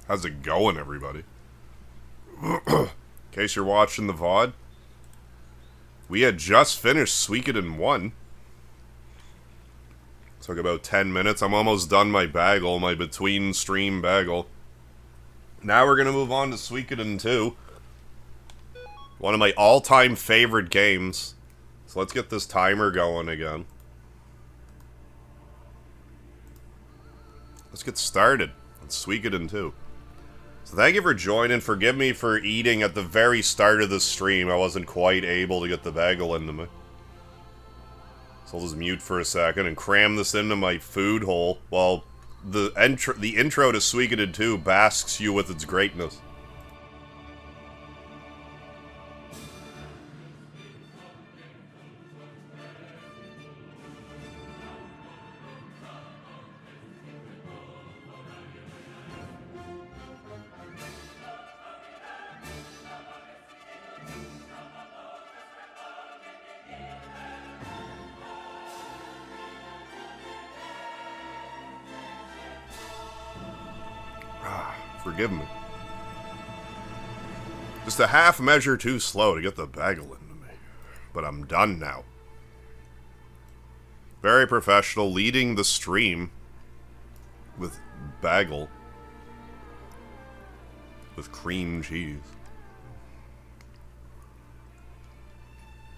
How's it going, everybody? In case you're watching the VOD, we had just finished Suikoden 1. Took about 10 minutes. I'm almost done my bagel, my between-stream bagel. Now we're going to move on to Suikoden 2. One of my all-time favorite games. So let's get this timer going again. Let's get started on Suikoden 2. So thank you for joining. Forgive me for eating at the very start of the stream. I wasn't quite able to get the bagel into me. So I'll just mute for a second and cram this into my food hole while the intro to Suikoden 2 basks you with its greatness. Forgive me. Just a half measure too slow to get the bagel into me. But I'm done now. Very professional, leading the stream with bagel. With cream cheese.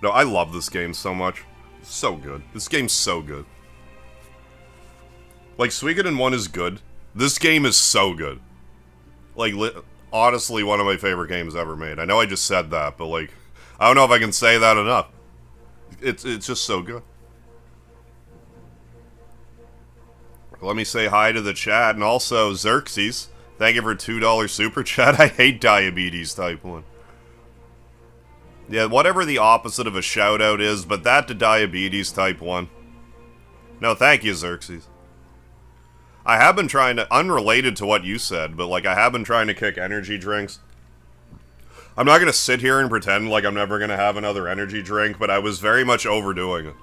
No, I love this game so much. It's so good. This game's so good. Like, Suikoden 1 is good. This game is so good. Like, honestly, one of my favorite games ever made. I know I just said that, but, like, I don't know if I can say that enough. It's just so good. Let me say hi to the chat, and also, Xerxes, thank you for $2 super chat. I hate diabetes type 1. Yeah, whatever the opposite of a shout-out is, but that to diabetes type 1. No, thank you, Xerxes. I have been trying to, unrelated to what you said, but, like, I have been trying to kick energy drinks. I'm not going to sit here and pretend like I'm never going to have another energy drink, but I was very much overdoing it.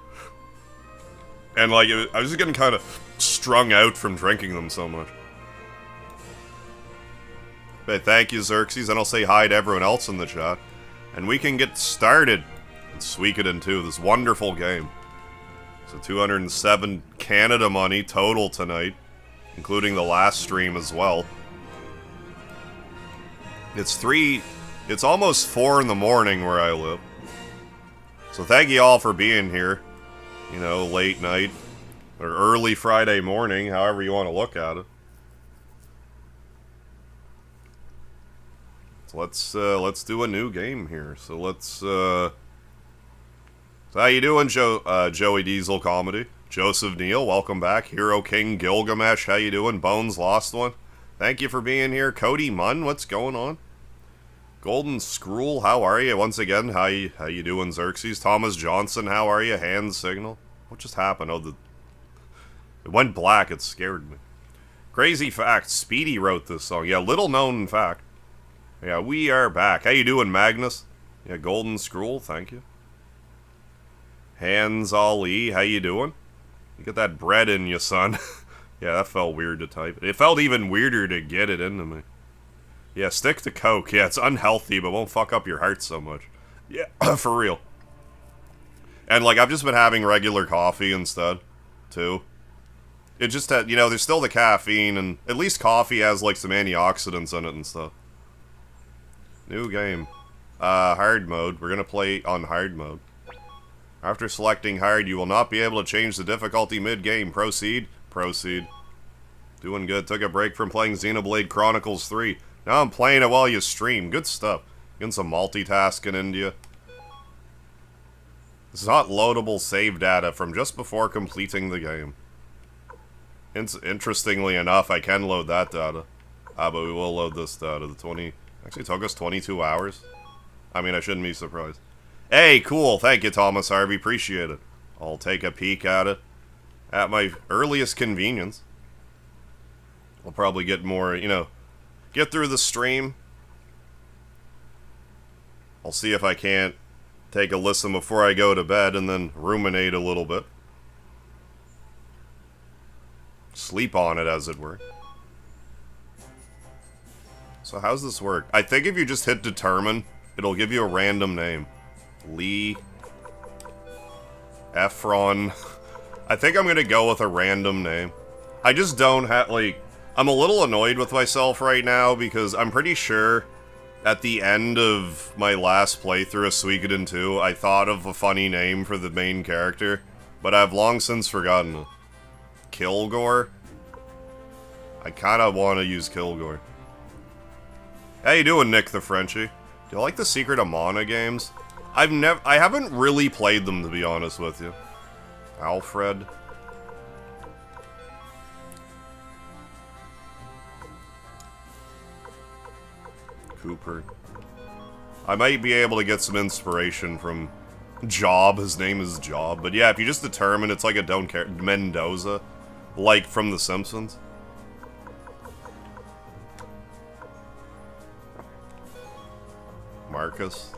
And, like, I was just getting kind of strung out from drinking them so much. But thank you, Xerxes, and I'll say hi to everyone else in the chat. And we can get started in Suikoden 2, this wonderful game. So 207 Canada money total tonight. Including the last stream as well. It's almost 4 in the morning where I live. So thank you all for being here. You know, late night. Or early Friday morning, however you want to look at it. So let's do a new game here. So let's, So how you doing, Joey Diesel Comedy? Joseph Neal, welcome back. Hero King Gilgamesh, how you doing? Bones Lost One, thank you for being here. Cody Munn, what's going on? Golden Scroll, how are you? Once again, how you doing, Xerxes? Thomas Johnson, how are you? Hand Signal, what just happened? Oh, it went black, it scared me. Crazy fact, Speedy wrote this song. Yeah, little known fact. Yeah, we are back. How you doing, Magnus? Yeah, Golden Scroll, thank you. Hands Ali, how you doing? You get that bread in you, son. Yeah, that felt weird to type. It felt even weirder to get it into me. Yeah, stick to Coke. Yeah, it's unhealthy, but won't fuck up your heart so much. Yeah, for real. And, like, I've just been having regular coffee instead, too. It just had, you know, there's still the caffeine, and at least coffee has, like, some antioxidants in it and stuff. New game. Hard mode. We're gonna play on hard mode. After selecting hard, you will not be able to change the difficulty mid-game. Proceed. Proceed. Doing good. Took a break from playing Xenoblade Chronicles 3. Now I'm playing it while you stream. Good stuff. Getting some multitasking into you. This is not loadable save data from just before completing the game. Interestingly enough, I can load that data. But we will load this data. Actually took us 22 hours. I mean, I shouldn't be surprised. Hey, cool. Thank you, Thomas Harvey. Appreciate it. I'll take a peek at it at my earliest convenience. I'll probably get more, you know, get through the stream. I'll see if I can't take a listen before I go to bed and then ruminate a little bit. Sleep on it, as it were. So how's this work? I think if you just hit determine, it'll give you a random name. Lee. Efron. I think I'm gonna go with a random name. I just don't have, like... I'm a little annoyed with myself right now because I'm pretty sure at the end of my last playthrough of Suikoden 2, I thought of a funny name for the main character, but I've long since forgotten it. Kilgore? I kinda want to use Kilgore. How you doing, Nick the Frenchie? Do you like the Secret of Mana games? I haven't really played them, to be honest with you. Alfred. Cooper. I might be able to get some inspiration from Job. His name is Job. But yeah, if you just determine it's like a don't care Mendoza, like from The Simpsons. Marcus.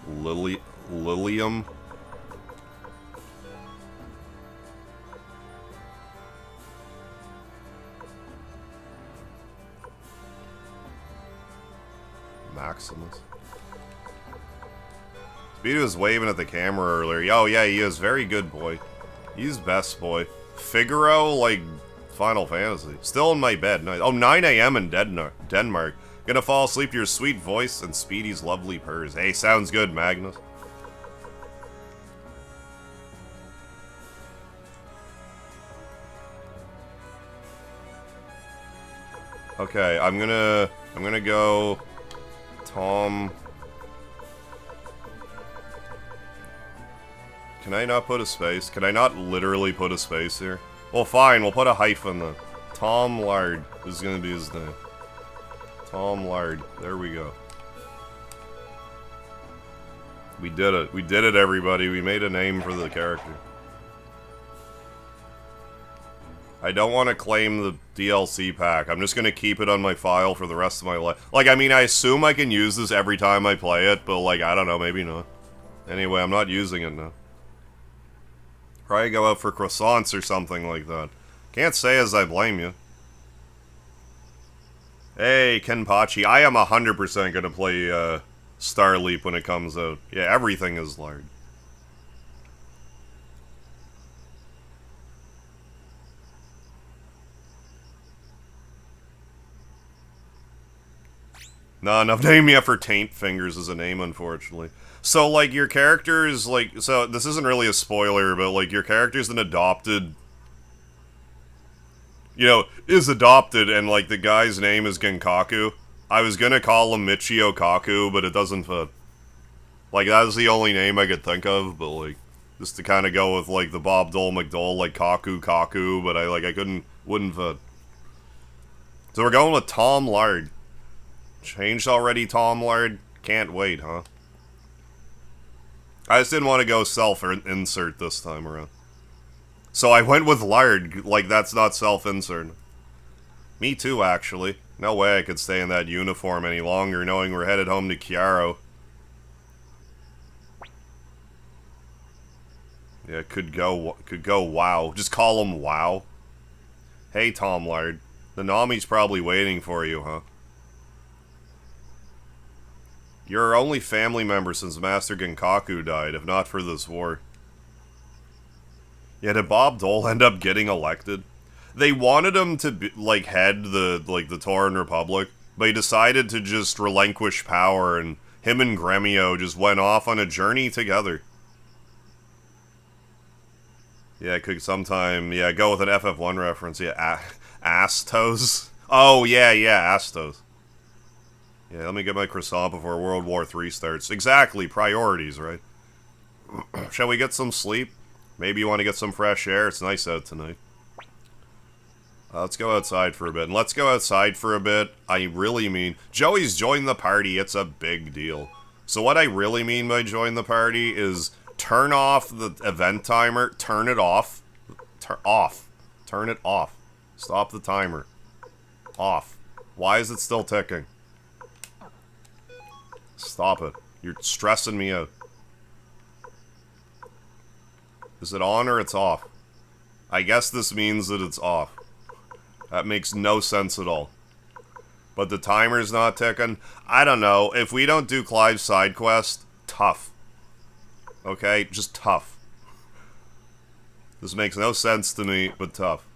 Lilium. Maximus. Speedy was waving at the camera earlier. Oh yeah, he is. Very good boy. He's best boy. Figaro, like Final Fantasy. Still in my bed. Oh, 9 a.m. in Denmark. Gonna fall asleep to your sweet voice and Speedy's lovely purrs. Hey, sounds good, Magnus. Okay, I'm gonna go Tom. Can I not put a space? Can I not literally put a space here? Well, fine, we'll put a hyphen then. Tom Lard is gonna be his name. Tom Lard. There we go. We did it. We did it, everybody. We made a name for the character. I don't want to claim the DLC pack. I'm just going to keep it on my file for the rest of my life. Like, I mean, I assume I can use this every time I play it, but, like, I don't know, maybe not. Anyway, I'm not using it now. Probably go out for croissants or something like that. Can't say as I blame you. Hey, Kenpachi, I am 100% going to play, Starleap when it comes out. Yeah, everything is large. Not enough name yet for Taint Fingers as a name, unfortunately. So, like, your character is, like... So, this isn't really a spoiler, but, like, your character's an adopted... You know, is adopted, and, like, the guy's name is Genkaku. I was gonna call him Michio Kaku, but it doesn't fit. Like, that was the only name I could think of, but, like... Just to kind of go with, like, the Bob Dole McDole, like, Kaku, but I wouldn't fit. So we're going with Tom Lard. Changed already, Tom Lard? Can't wait, huh? I just didn't want to go self-insert this time around. So I went with Lard, like that's not self-insert. Me too, actually. No way I could stay in that uniform any longer, knowing we're headed home to Chiaro. Yeah, could go wow. Just call him wow. Hey, Tom Lard. The Nami's probably waiting for you, huh? You're our only family member since Master Genkaku died, if not for this war. Yeah, did Bob Dole end up getting elected? They wanted him to be, like, head the Tauran Republic, but he decided to just relinquish power, and him and Gremio just went off on a journey together. Yeah, could sometime, yeah, go with an FF1 reference, yeah, Astos? Oh, yeah, Astos. Yeah, let me get my croissant before World War III starts. Exactly, priorities, right? Shall we get some sleep? Maybe you want to get some fresh air? It's nice out tonight. Let's go outside for a bit. And let's go outside for a bit. I really mean... Joey's joined the party. It's a big deal. So what I really mean by join the party is turn off the event timer. Turn it off. Turn it off. Stop the timer. Off. Why is it still ticking? Stop it. You're stressing me out. Is it on or it's off? I guess this means that it's off. That makes no sense at all. but the timer's not ticking. I don't know. If we don't do Clive's side quest, tough. Okay? Just tough. This makes no sense to me, but tough.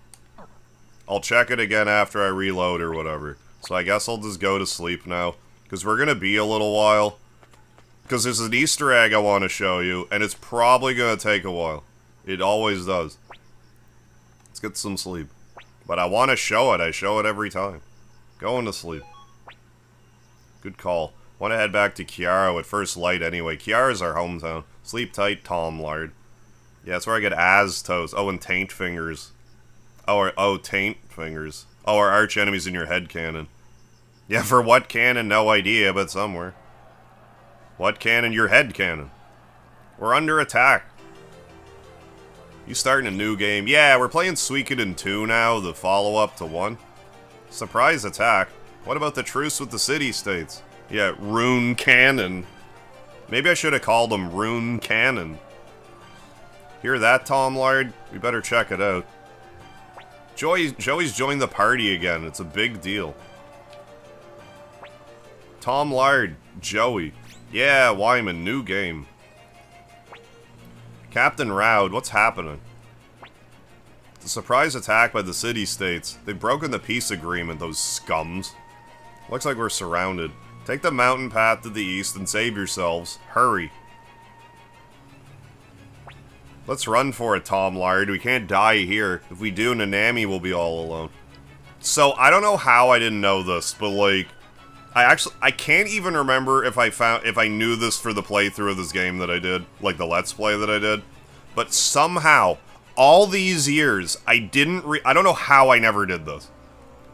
I'll check it again after I reload or whatever. So I guess I'll just go to sleep now. Because we're going to be a little while. Because there's an Easter egg I want to show you, and it's probably going to take a while. It always does. Let's get some sleep. But I want to show it. I show it every time. Going to sleep. Good call. Want to head back to Chiara at first light anyway. Chiara's our hometown. Sleep tight, Tom Lard. Yeah, that's where I get Az toast. Oh, and Taint Fingers. Oh, Taint Fingers. Oh, our arch enemies in your head cannon. Yeah, for what cannon? No idea, but somewhere. What cannon? Your head cannon. We're under attack. You starting a new game? Yeah, we're playing Suikoden 2 now, the follow-up to 1. Surprise attack. What about the truce with the city-states? Yeah, Rune Cannon. Maybe I should have called them Rune Cannon. Hear that, Tom Lard? We better check it out. Joey's joined the party again. It's a big deal. Tom Lard, Joey. Yeah, Wyman, new game. Captain Roud, what's happening? The surprise attack by the city-states. They've broken the peace agreement, those scums. Looks like we're surrounded. Take the mountain path to the east and save yourselves. Hurry. Let's run for it, Tom Lard. We can't die here. If we do, Nanami will be all alone. So, I don't know how I didn't know this, but like... I can't even remember if I knew this for the playthrough of this game that I did, like the Let's Play that I did. But somehow, all these years, I don't know how I never did this.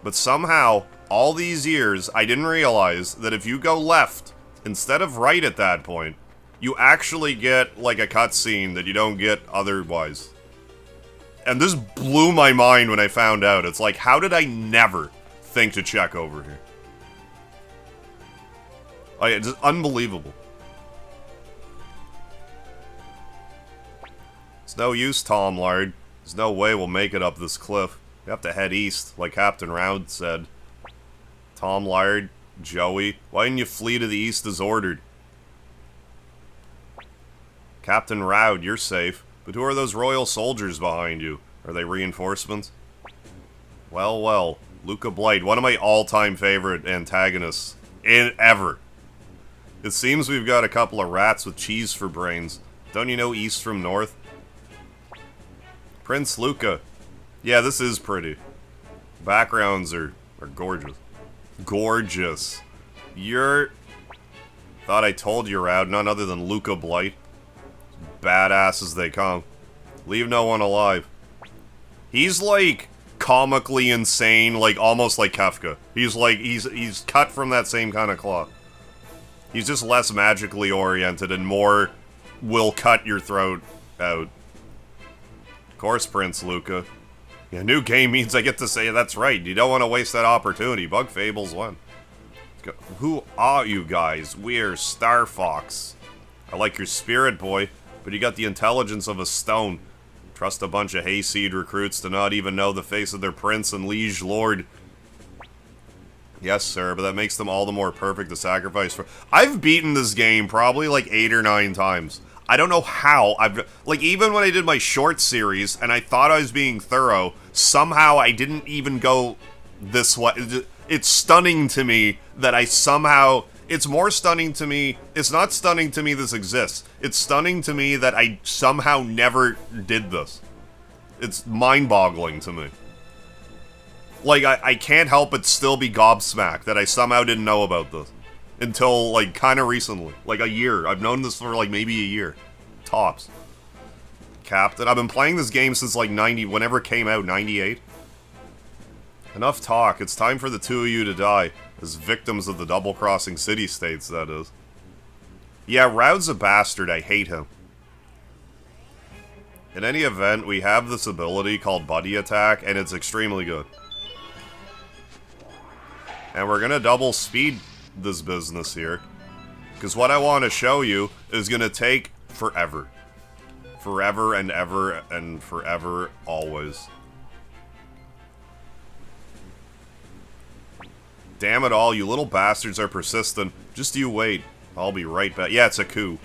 But somehow, all these years, I didn't realize that if you go left, instead of right at that point, you actually get, like, a cutscene that you don't get otherwise. And this blew my mind when I found out. It's like, how did I never think to check over here? Oh yeah, just unbelievable. It's no use, Tom Lard. There's no way we'll make it up this cliff. We have to head east, like Captain Round said. Tom Lard, Joey, why didn't you flee to the east as ordered? Captain Roud, you're safe. But who are those royal soldiers behind you? Are they reinforcements? Well, well. Luca Blight, one of my all-time favorite antagonists ever. It seems we've got a couple of rats with cheese for brains. Don't you know east from north? Prince Luca. Yeah, this is pretty. Backgrounds are gorgeous. Gorgeous. You're... Thought I told you, Rad. None other than Luca Blight. Badass as they come. Leave no one alive. He's like comically insane, like almost like Kafka. He's like he's cut from that same kind of cloth. He's just less magically oriented and more will cut your throat out. Of course, Prince Luca. Yeah, new game means I get to say that's right. You don't want to waste that opportunity. Bug Fables 1. Who are you guys? We're Star Fox. I like your spirit, boy, but you got the intelligence of a stone. Trust a bunch of hayseed recruits to not even know the face of their prince and liege lord. Yes, sir, but that makes them all the more perfect to sacrifice for. I've beaten this game probably like 8 or 9 times. I don't know how. Like, even when I did my short series, and I thought I was being thorough, somehow I didn't even go this way. It's stunning to me that I somehow... It's more stunning to me... It's not stunning to me this exists. It's stunning to me that I somehow never did this. It's mind-boggling to me. Like, I can't help but still be gobsmacked that I somehow didn't know about this. Until, like, kind of recently. Like, a year. I've known this for, like, maybe a year. Tops. Captain. I've been playing this game since, like, whenever it came out, 98. Enough talk. It's time for the two of you to die. As victims of the double-crossing city-states, that is. Yeah, Raud's a bastard. I hate him. In any event, we have this ability called Buddy Attack, and it's extremely good. And we're gonna double speed this business here. Because what I want to show you is gonna take forever. Forever and ever and forever always. Damn it all, you little bastards are persistent. Just you wait. I'll be right back. Yeah, it's a coup.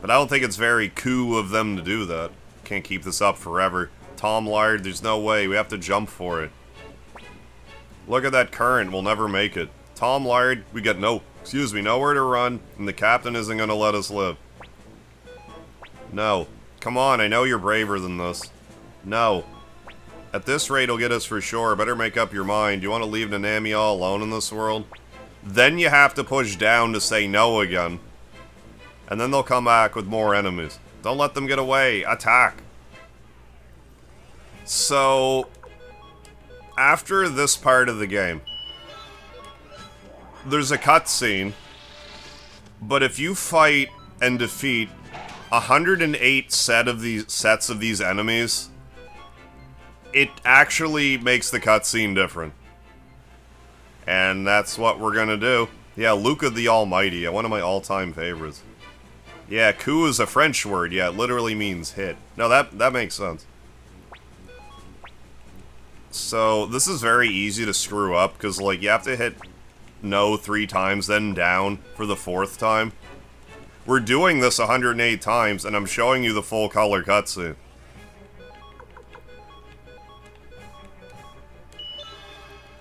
But I don't think it's very coup of them to do that. Can't keep this up forever. Tom Lard, there's no way. We have to jump for it. Look at that current. We'll never make it. Tom Lard, we got nowhere to run, and the captain isn't gonna let us live. No. Come on, I know you're braver than this. No. At this rate, it'll get us for sure. Better make up your mind. You want to leave Nanami all alone in this world? Then you have to push down to say no again. And then they'll come back with more enemies. Don't let them get away. Attack. So, after this part of the game, there's a cutscene, but if you fight and defeat 108 sets of these enemies, it actually makes the cutscene different. And that's what we're gonna do. Yeah, Luca the Almighty, one of my all-time favorites. Yeah, coup is a French word. Yeah, it literally means hit. No, that makes sense. So, this is very easy to screw up, because, like, you have to hit no 3 times, then down for the 4th time. We're doing this 108 times, and I'm showing you the full color cutscene.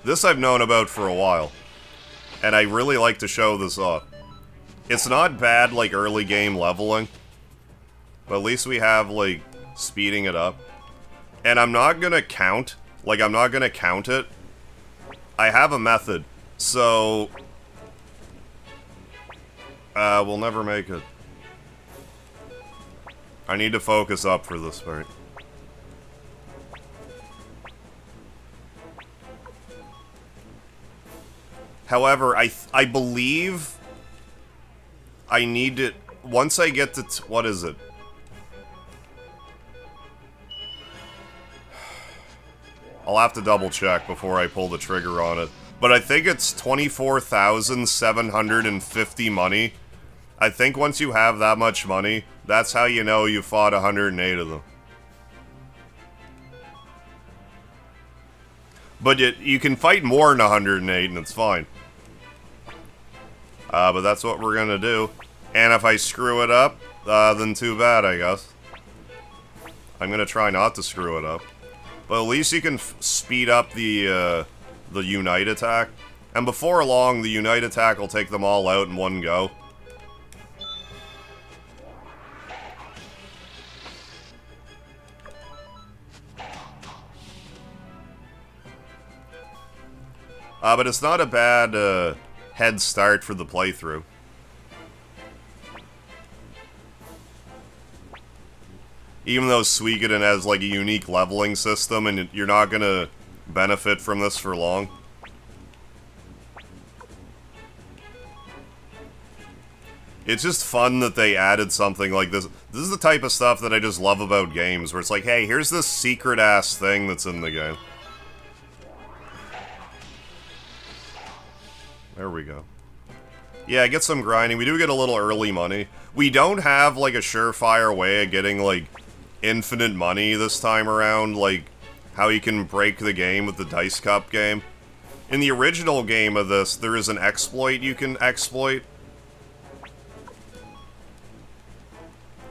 This I've known about for a while, and I really like to show this off. It's not bad, like, early game leveling, but at least we have, like, speeding it up. And I'm not gonna count, I'm not gonna count it. I have a method, so we'll never make it. I need to focus up for this part. However, I believe I need it once I get to what is it? I'll have to double check before I pull the trigger on it. But I think it's 24,750 money. I think once you have that much money, that's how you know you fought 108 of them. But you can fight more than 108 and it's fine. But that's what we're gonna do. And if I screw it up, then too bad, I guess. I'm gonna try not to screw it up. But at least you can speed up the Unite attack. And before long, the Unite attack will take them all out in one go. But it's not a bad head start for the playthrough. Even though Suikoden has like a unique leveling system and you're not gonna benefit from this for long. It's just fun that they added something like this. This is the type of stuff that I just love about games, where it's like, hey, here's this secret-ass thing that's in the game. There we go. Yeah, get some grinding. We do get a little early money. We don't have, like, a surefire way of getting, like, infinite money this time around, like, how you can break the game with the Dice Cup game. In the original game of this, there is an exploit you can exploit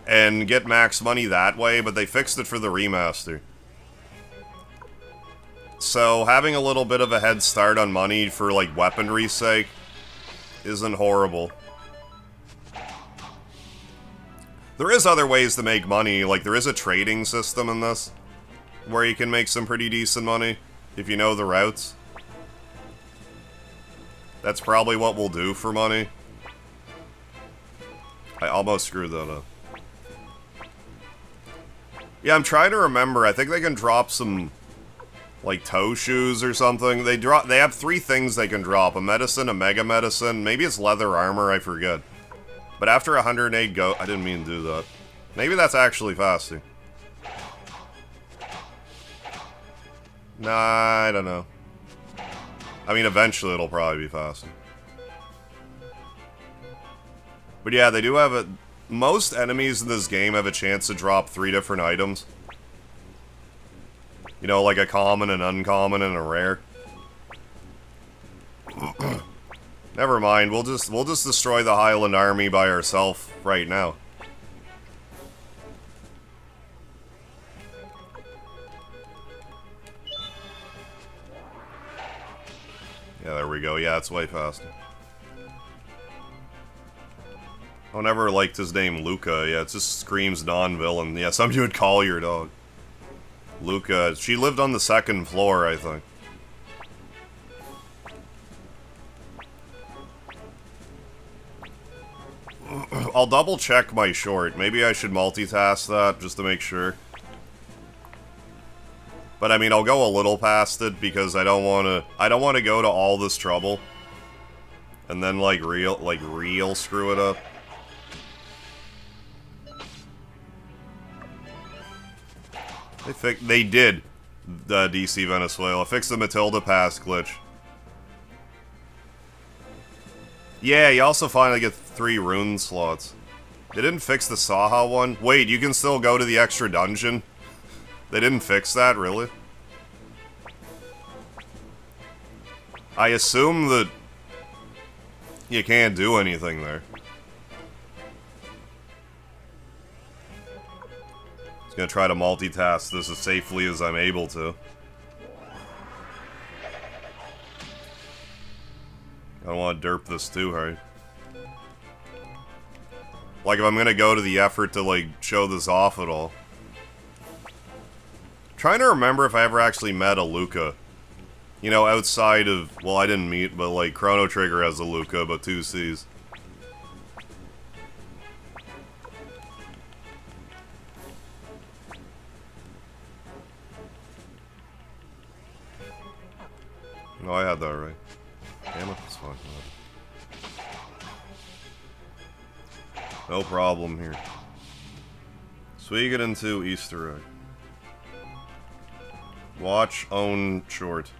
and get max money that way, but they fixed it for the remaster. So, having a little bit of a head start on money for, like, weaponry's sake isn't horrible. There is other ways to make money, like, there is a trading system in this, where you can make some pretty decent money, if you know the routes. That's probably what we'll do for money. I almost screwed that up. Yeah, I'm trying to remember, I think they can drop some, like, toe shoes or something. They have 3 things they can drop. A medicine, a mega medicine, maybe it's leather armor, I forget. But after 108 go... I didn't mean to do that. Maybe that's actually fasting. Nah, I don't know. I mean, eventually it'll probably be fasting. But yeah, they do have a... Most enemies in this game have a chance to drop 3 different items. You know, like a common, an uncommon, and a rare. Never mind, we'll just destroy the Highland Army by ourselves right now. Yeah, there we go. Yeah, it's way faster. I never liked his name, Luca. Yeah, it just screams non-villain. Yeah, somebody would call your dog. Luca. She lived on the 2nd floor, I think. I'll double check my short. Maybe I should multitask that, just to make sure. But I mean, I'll go a little past it, because I don't want to go to all this trouble. And then, like, real screw it up. They did, DC Venezuela. Fix the Matilda Pass glitch. Yeah, you also finally get 3 rune slots. They didn't fix the Saha one? Wait, you can still go to the extra dungeon? They didn't fix that, really? I assume that you can't do anything there. Just gonna try to multitask this as safely as I'm able to. I don't want to derp this too hard. Like, if I'm gonna go to the effort to, like, show this off at all. Trying to remember if I ever actually met a Luca. You know, outside of... Well, I didn't meet, but, like, Chrono Trigger has a Luca, but 2 Cs. No, I had that right. Damn it, it's fine. No problem here. Suikoden II Easter egg. Watch, own, short.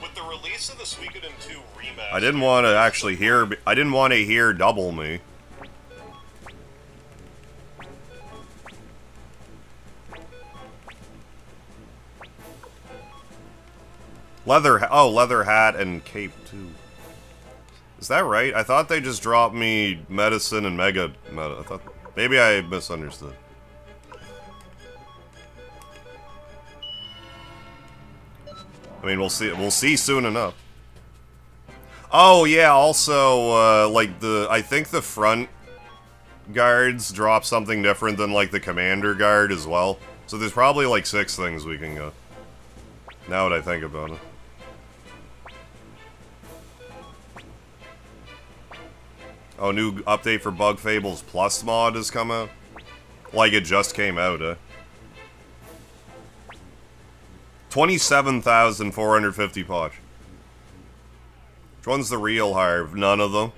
With the release of the Suikoden II Remaster... I didn't want to actually hear... I didn't want to hear double me. Leather hat and cape, too. Is that right? I thought they just dropped me medicine and mega... I thought... Maybe I misunderstood. I mean, we'll see soon enough. Oh, yeah, also, like, I think the front guards drop something different than, like, the commander guard as well. So there's probably, like, 6 things we can go. Now that I think about it. Oh, new update for Bug Fables Plus mod has come out? Like, it just came out, 27,450 poch. Which one's the real Harv? None of them.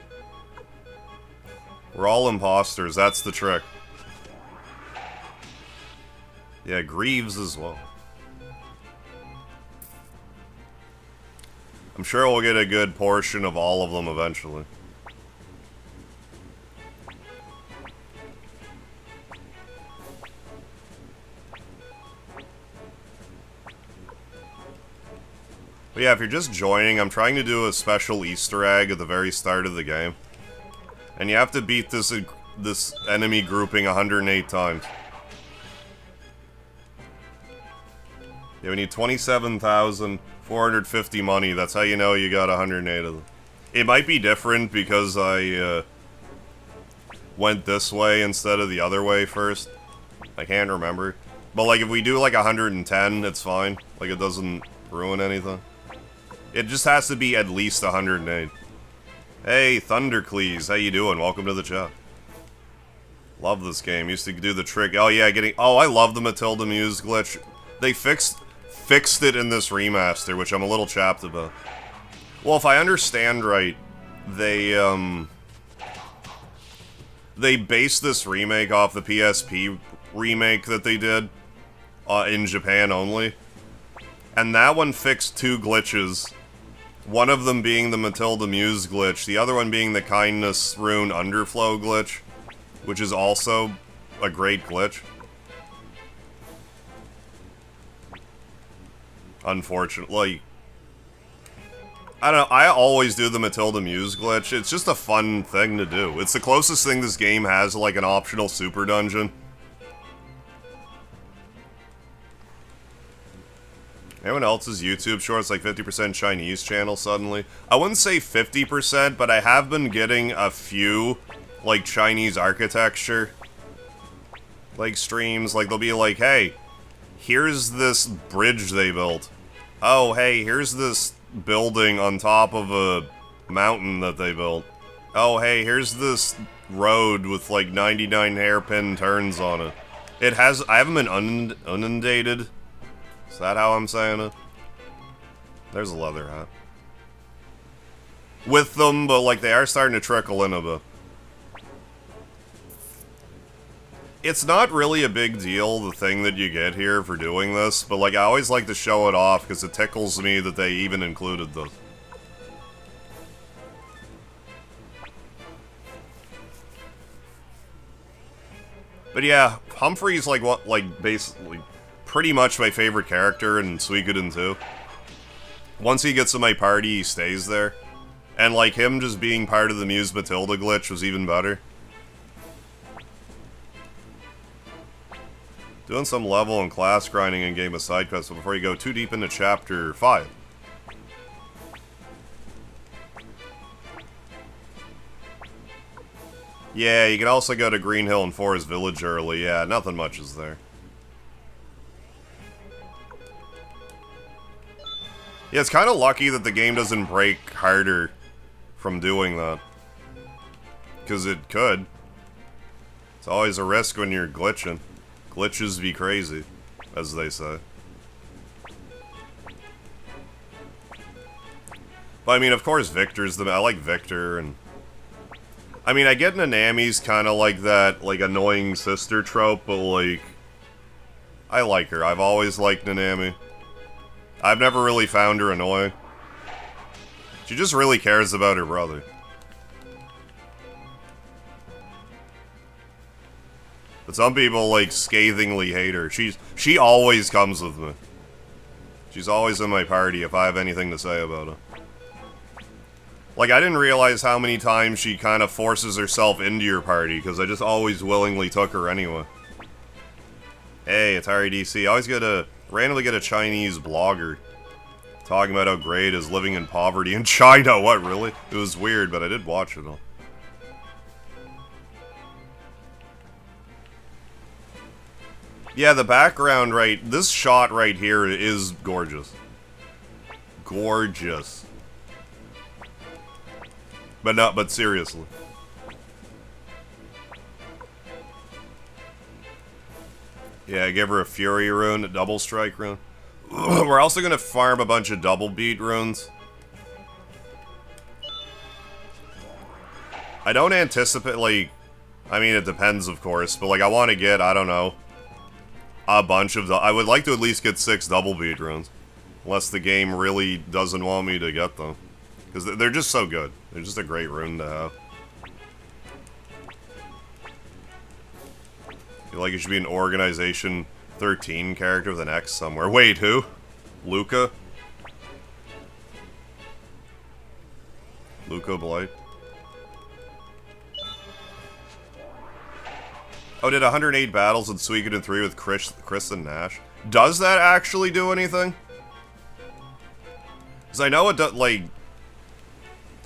We're all imposters, that's the trick. Yeah, Greaves as well. I'm sure we'll get a good portion of all of them eventually. But yeah, if you're just joining, I'm trying to do a special Easter egg at the very start of the game. And you have to beat this enemy grouping 108 times. Yeah, we need 27,450 money. That's how you know you got 108 of them. It might be different because I went this way instead of the other way first. I can't remember. But like if we do like 110, it's fine. Like it doesn't ruin anything. It just has to be at least 108. Hey, Thundercleese, how you doing? Welcome to the chat. Love this game. Used to do the trick. Oh yeah, oh, I love the Matilda Muse glitch. They fixed it in this remaster, which I'm a little chapped about. Well, if I understand right, they based this remake off the PSP remake that they did in Japan only. And that one fixed 2 glitches. One of them being the Matilda Muse glitch, the other one being the Kindness Rune Underflow glitch, which is also a great glitch. Unfortunately. I don't know, I always do the Matilda Muse glitch. It's just a fun thing to do. It's the closest thing this game has to, like, an optional super dungeon. Anyone else's YouTube shorts like 50% Chinese channel suddenly? I wouldn't say 50%, but I have been getting a few, like, Chinese architecture, like, streams. Like, they'll be like, hey, here's this bridge they built. Oh, hey, here's this building on top of a mountain that they built. Oh, hey, here's this road with, like, 99 hairpin turns on it. I haven't been inundated. Is that how I'm saying it? There's a leather hat. With them, but, like, they are starting to trickle in a bit. It's not really a big deal, the thing that you get here for doing this, but, like, I always like to show it off, because it tickles me that they even included this. But yeah, Humphrey's, like, what, like, basically pretty much my favorite character in Suikoden 2. Once he gets in my party, he stays there. And, like, him just being part of the Muse Matilda glitch was even better. Doing some level and class grinding in game of side quests before you go too deep into chapter 5. Yeah, you can also go to Green Hill and Forest Village early. Yeah, nothing much is there. Yeah, it's kind of lucky that the game doesn't break harder from doing that. Because it could. It's always a risk when you're glitching. Glitches be crazy, as they say. But I mean, of course, Victor's I like Victor, and... I mean, I get Nanami's kind of like that, like, annoying sister trope, but, like... I like her. I've always liked Nanami. I've never really found her annoying. She just really cares about her brother. But some people, like, scathingly hate her. She always comes with me. She's always in my party if I have anything to say about her. Like, I didn't realize how many times she kind of forces herself into your party, because I just always willingly took her anyway. Hey, it's REDC. I randomly get a Chinese blogger talking about how great it is living in poverty in China. What, really? It was weird, but I did watch it all. Yeah, the background this shot right here is gorgeous. Gorgeous. But seriously. Yeah, give her a Fury rune, a double strike rune. We're also gonna farm a bunch of double beat runes. I don't anticipate, like... I mean, it depends, of course, but, like, I want to get, I don't know, a bunch of I would like to at least get 6 double beat runes. Unless the game really doesn't want me to get them. Because they're just so good. They're just a great rune to have. I feel like it should be an Organization 13 character with an X somewhere. Wait, who? Luca? Luca Blight? Oh, did 108 battles in Suikoden 3 with Chris and Nash. Does that actually do anything? Because I know it does, like...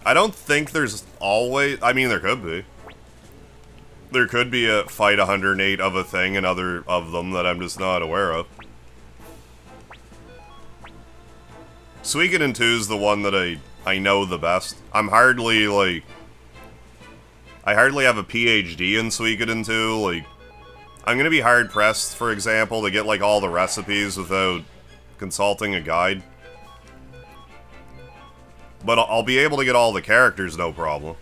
I don't think there's always... I mean, there could be. There could be a fight 108 of a thing and other of them that I'm just not aware of. Suikoden 2 is the one that I know the best. I'm hardly, like... I hardly have a PhD in Suikoden 2, like... I'm gonna be hard-pressed, for example, to get, like, all the recipes without consulting a guide. But I'll be able to get all the characters, no problem.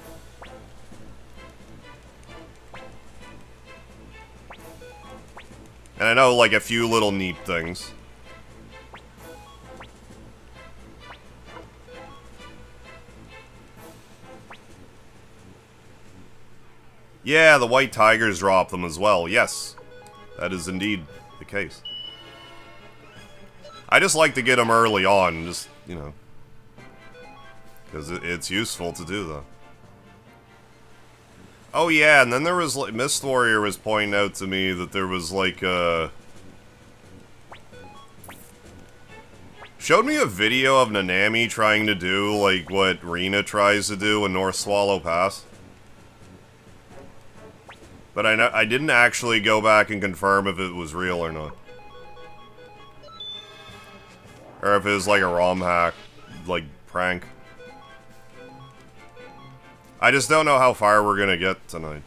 And I know, like, a few little neat things. Yeah, the White Tigers drop them as well, yes. That is indeed the case. I just like to get them early on, just, you know. Because it's useful to do that. Oh yeah, and then there was, like, Mist Warrior was pointing out to me that there was, like, showed me a video of Nanami trying to do, like, what Rina tries to do in North Swallow Pass. But I didn't actually go back and confirm if it was real or not. Or if it was, like, a ROM hack, like, prank. I just don't know how far we're gonna get tonight.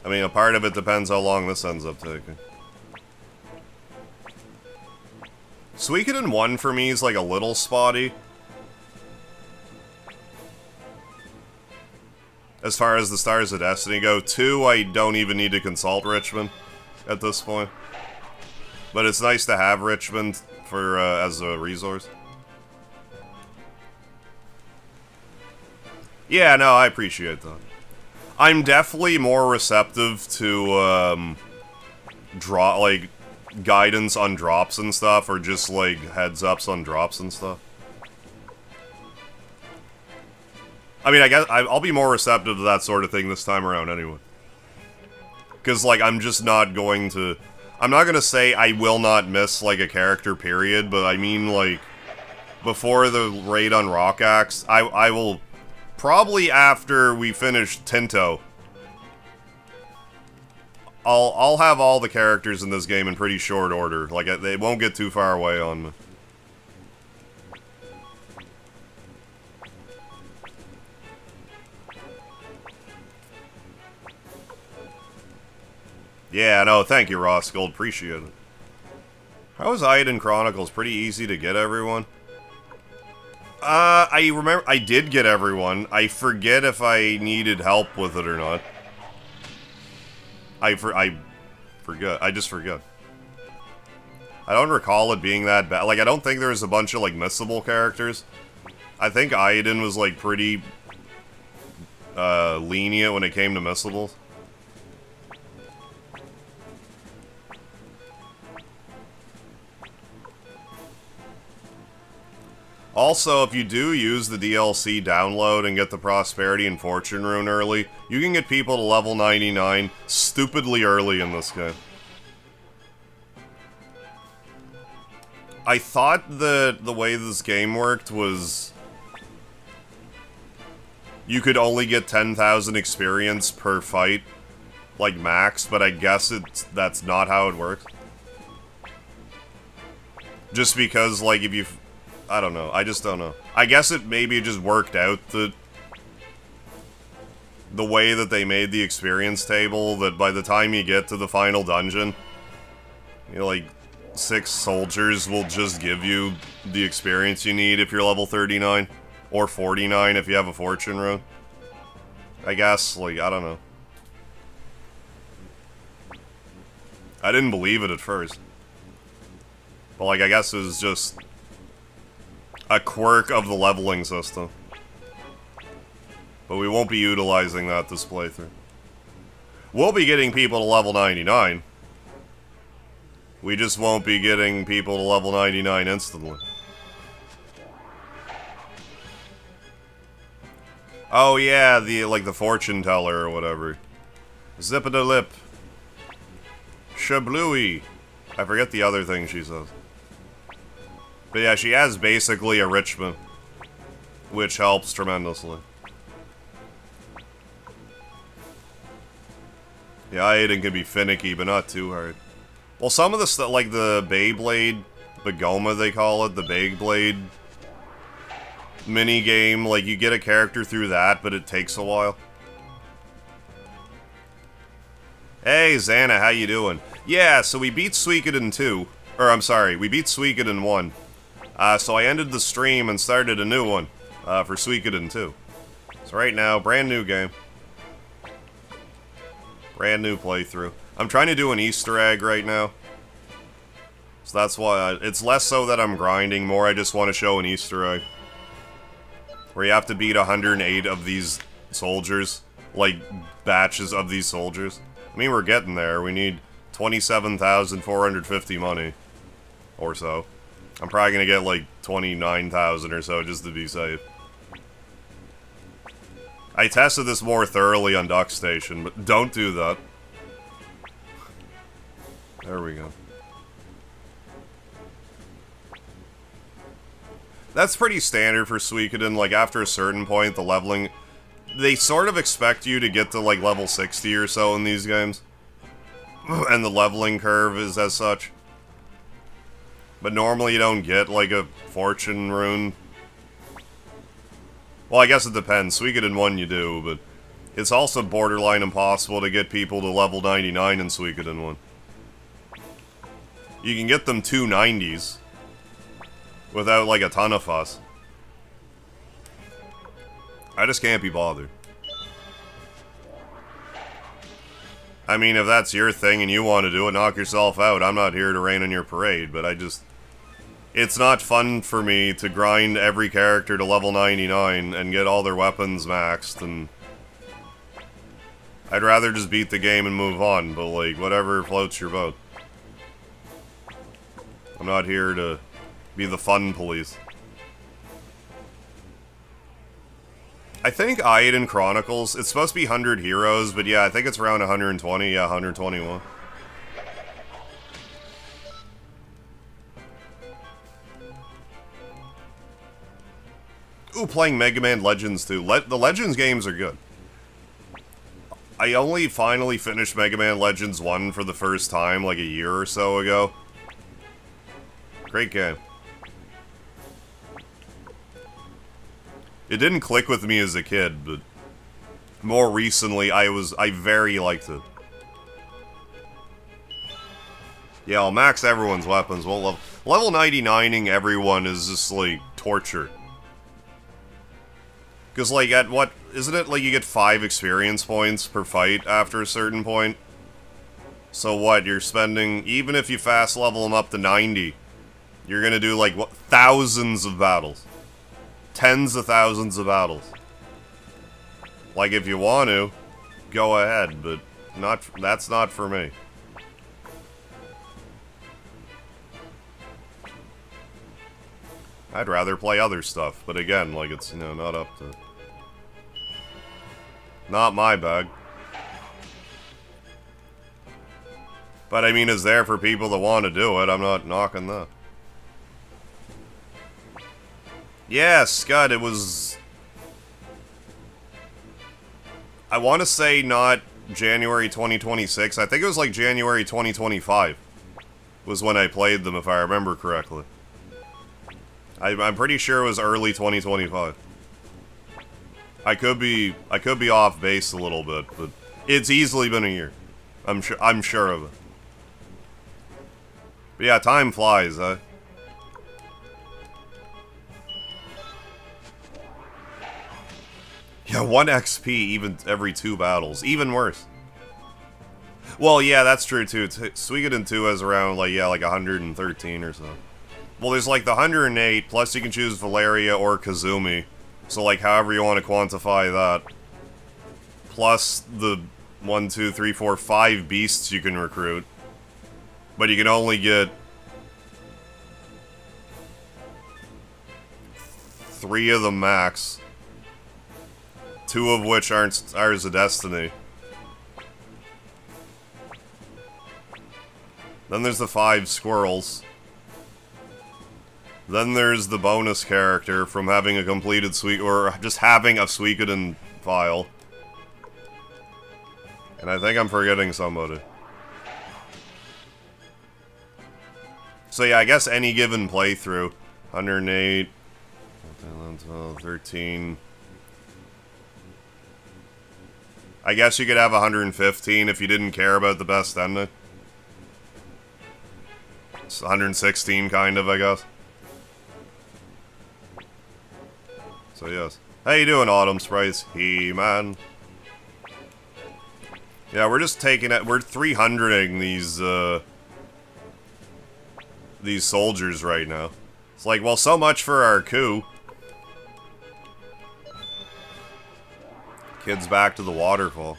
I mean, a part of it depends how long this ends up taking. Suikoden 1 for me is like a little spotty. As far as the Stars of Destiny go. 2, I don't even need to consult Richmond at this point. But it's nice to have Richmond for as a resource. Yeah, no, I appreciate that. I'm definitely more receptive to, like, guidance on drops and stuff, or just, like, heads-ups on drops and stuff. I mean, I guess I'll be more receptive to that sort of thing this time around anyway. Because, like, I'm just not going to... I'm not gonna say I will not miss, like, a character, period, but I mean, like, before the raid on Rock Axe, I will... Probably after we finish Tinto, I'll have all the characters in this game in pretty short order. Like, they won't get too far away on me. Yeah, no, thank you, Ross Gold. Appreciate it. How is Eiyuden Chronicles? Pretty easy to get everyone. I remember I did get everyone. I forget if I needed help with it or not. I forget. I just forget. I don't recall it being that bad. Like, I don't think there was a bunch of, like, missable characters. I think Eiyuden was, like, pretty lenient when it came to missables. Also, if you do use the DLC download and get the Prosperity and Fortune Rune early, you can get people to level 99 stupidly early in this game. I thought that the way this game worked was... you could only get 10,000 experience per fight, like max, but I guess that's not how it works. Just because, like, if you... I don't know. I just don't know. I guess maybe it just worked out that the way that they made the experience table, that by the time you get to the final dungeon, you know, like, 6 soldiers will just give you the experience you need if you're level 39, or 49 if you have a fortune rune. I guess, like, I don't know. I didn't believe it at first. But, like, I guess it was just a quirk of the leveling system. But we won't be utilizing that this playthrough. We'll be getting people to level 99. We just won't be getting people to level 99 instantly. Oh yeah, the fortune teller or whatever. Zip-a-da-lip. Shablooey. I forget the other thing she says. But yeah, she has basically a Richmond, which helps tremendously. Yeah, Aiden can be finicky, but not too hard. Well, some of the stuff, like the Beyblade, the Goma they call it, the Beyblade mini-game, like you get a character through that, but it takes a while. Hey, Xana, how you doing? Yeah, so we beat Suikoden 2. Or, I'm sorry, we beat Suikoden 1. So I ended the stream and started a new one for Suikoden 2. So right now, brand new game. Brand new playthrough. I'm trying to do an Easter egg right now. So that's why it's less so that I'm grinding, more I just want to show an Easter egg. Where you have to beat 108 of these soldiers. Like, batches of these soldiers. I mean, we're getting there. We need 27,450 money. Or so. I'm probably gonna get like 29,000 or so just to be safe. I tested this more thoroughly on Duck Station, but don't do that. There we go. That's pretty standard for Suikoden. Like, after a certain point, the leveling... They sort of expect you to get to, like, level 60 or so in these games. And the leveling curve is as such. But normally you don't get, like, a fortune rune. Well, I guess it depends. Suikoden 1 you do, but... It's also borderline impossible to get people to level 99 in Suikoden 1. You can get them 290s. Without, like, a ton of fuss. I just can't be bothered. I mean, if that's your thing and you want to do it, knock yourself out. I'm not here to rain on your parade, but I just... It's not fun for me to grind every character to level 99 and get all their weapons maxed, and... I'd rather just beat the game and move on, but, like, whatever floats your boat. I'm not here to be the fun police. I think Aiden Chronicles, it's supposed to be 100 heroes, but yeah, I think it's around 120, yeah, 121. Ooh, playing Mega Man Legends too. The Legends games are good. I only finally finished Mega Man Legends 1 for the first time, like a year or so ago. Great game. It didn't click with me as a kid, but more recently I very liked it. Yeah, I'll max everyone's weapons. Well, level 99ing everyone is just, like, torture. Because, like, at what... Isn't it, like, you get 5 experience points per fight after a certain point? So what, you're spending... Even if you fast level them up to 90, you're gonna do, like, what, thousands of battles. Tens of thousands of battles. Like, if you want to, go ahead, but that's not for me. I'd rather play other stuff, but again, like, it's, you know, not up to... Not my bag. But, I mean, it's there for people that want to do it. I'm not knocking that. Yeah, Scud, it was... I want to say not January 2026. I think it was like January 2025 was when I played them, if I remember correctly. I'm pretty sure it was early 2025. I could be off base a little bit, but it's easily been a year. I'm sure of it. But yeah, time flies, huh? Yeah, 1 XP even every 2 battles. Even worse. Well, yeah, that's true too. Suikoden 2 has around, like, yeah, like 113 or so. Well, there's like the 108, plus you can choose Valeria or Kazumi. So, like, however you want to quantify that. Plus the 1, 2, 3, 4, 5 beasts you can recruit. But you can only get 3 of them max. 2 of which aren't Stars of Destiny. Then there's the 5 squirrels. Then there's the bonus character from having a completed or just having a Suikoden file. And I think I'm forgetting somebody. So yeah, I guess any given playthrough. 108, 12, 13... I guess you could have 115 if you didn't care about the best ending. It's 116, kind of, I guess. So, yes. How you doing, Autumn Sprites? He-Man. Yeah, we're just taking it. We're 300ing these soldiers right now. It's like, well, so much for our coup. Kids back to the waterfall.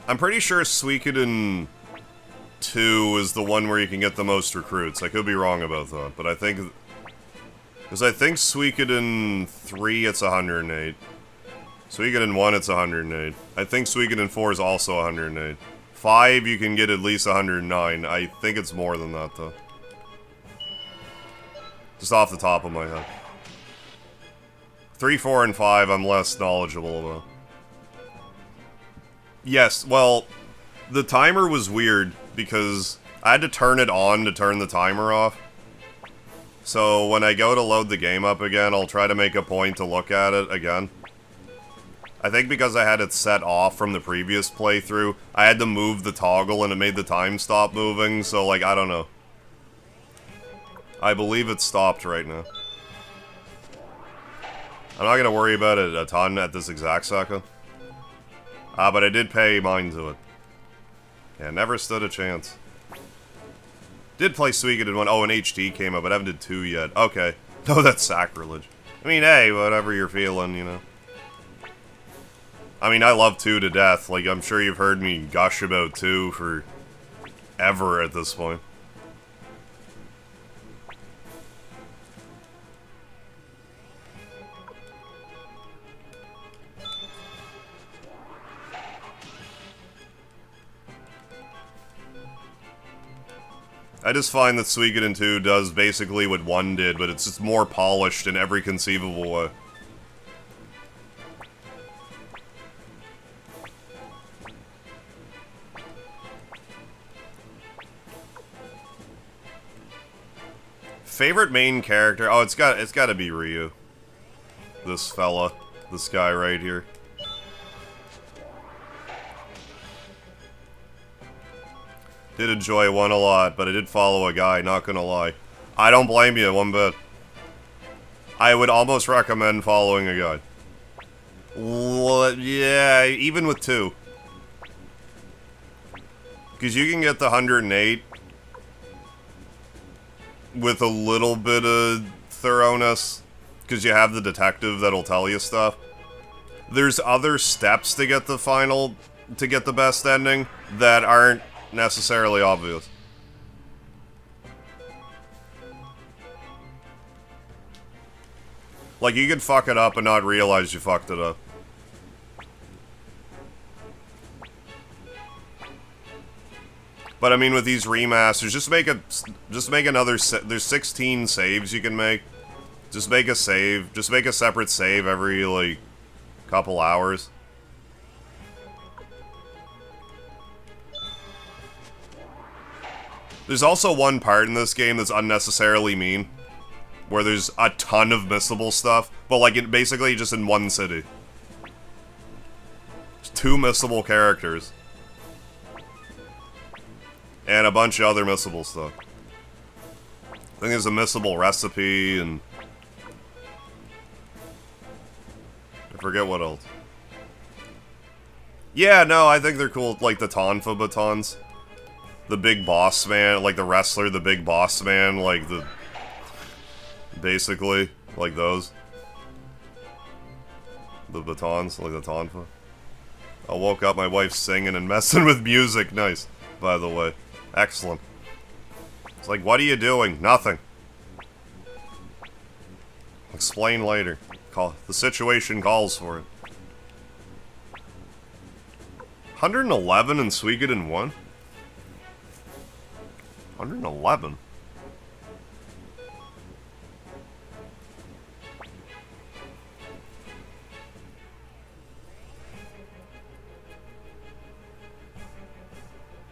I'm pretty sure Suikoden 2 is the one where you can get the most recruits. I could be wrong about that, but I think... Because I think Suikoden 3, it's 108. Suikoden 1, it's 108. I think Suikoden 4 is also 108. 5, you can get at least 109. I think it's more than that, though. Just off the top of my head. 3, 4, and 5, I'm less knowledgeable about. Yes, well, the timer was weird, because I had to turn it on to turn the timer off. So when I go to load the game up again, I'll try to make a point to look at it again. I think because I had it set off from the previous playthrough, I had to move the toggle and it made the time stop moving, so like, I don't know. I believe it stopped right now. I'm not gonna worry about it a ton at this exact second. But I did pay mind to it. Yeah, never stood a chance. Did play Suikoden 1. Oh, an HD came up, but I haven't did 2 yet. Okay. No, that's sacrilege. I mean, hey, whatever you're feeling, you know. I mean, I love 2 to death. Like, I'm sure you've heard me gush about 2 for ever at this point. I just find that Suikoden 2 does basically what 1 did, but it's just more polished in every conceivable way. Favorite main character? Oh, it's got to be Ryu. This fella. This guy right here. Did enjoy 1 a lot, but I did follow a guy, not gonna lie. I don't blame you one bit. I would almost recommend following a guy. Well, yeah, even with 2. Because you can get the 108 with a little bit of thoroughness, because you have the detective that'll tell you stuff. There's other steps to get the final, to get the best ending, that aren't necessarily obvious. Like, you can fuck it up and not realize you fucked it up. But I mean, with these remasters, just make another, there's 16 saves you can make. Just make a save, just make a separate save every, like, couple hours. There's also one part in this game that's unnecessarily mean, where there's a ton of missable stuff, but like basically just in one city. There's 2 missable characters. And a bunch of other missable stuff. I think there's a missable recipe, and I forget what else. Yeah, no, I think they're cool, like the Tonfa batons. The big boss man, like the wrestler, the big boss man, like the... Basically, like those. The batons, like the Tonfa. I woke up, my wife's singing and messing with music. Nice, by the way. Excellent. It's like, what are you doing? Nothing. Explain later. The situation calls for it. 111 in Suikoden 1? 111?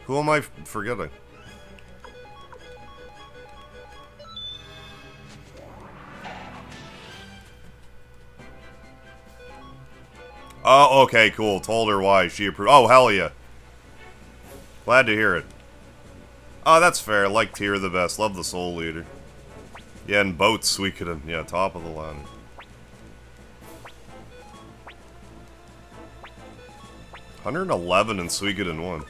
Who am I forgetting? Oh, okay, cool. Told her why. She approved. Oh, hell yeah. Glad to hear it. Oh, that's fair. Like Tyr the best. Love the Soul Leader. Yeah, and boats, Suikoden. Yeah, top of the ladder. $111 in Suikoden 1.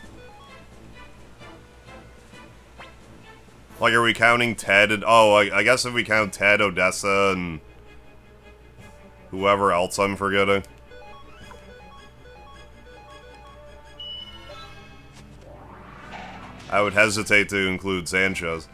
Like, are we counting Ted and... Oh, I guess if we count Ted, Odessa, and... whoever else I'm forgetting. I would hesitate to include Sanchez.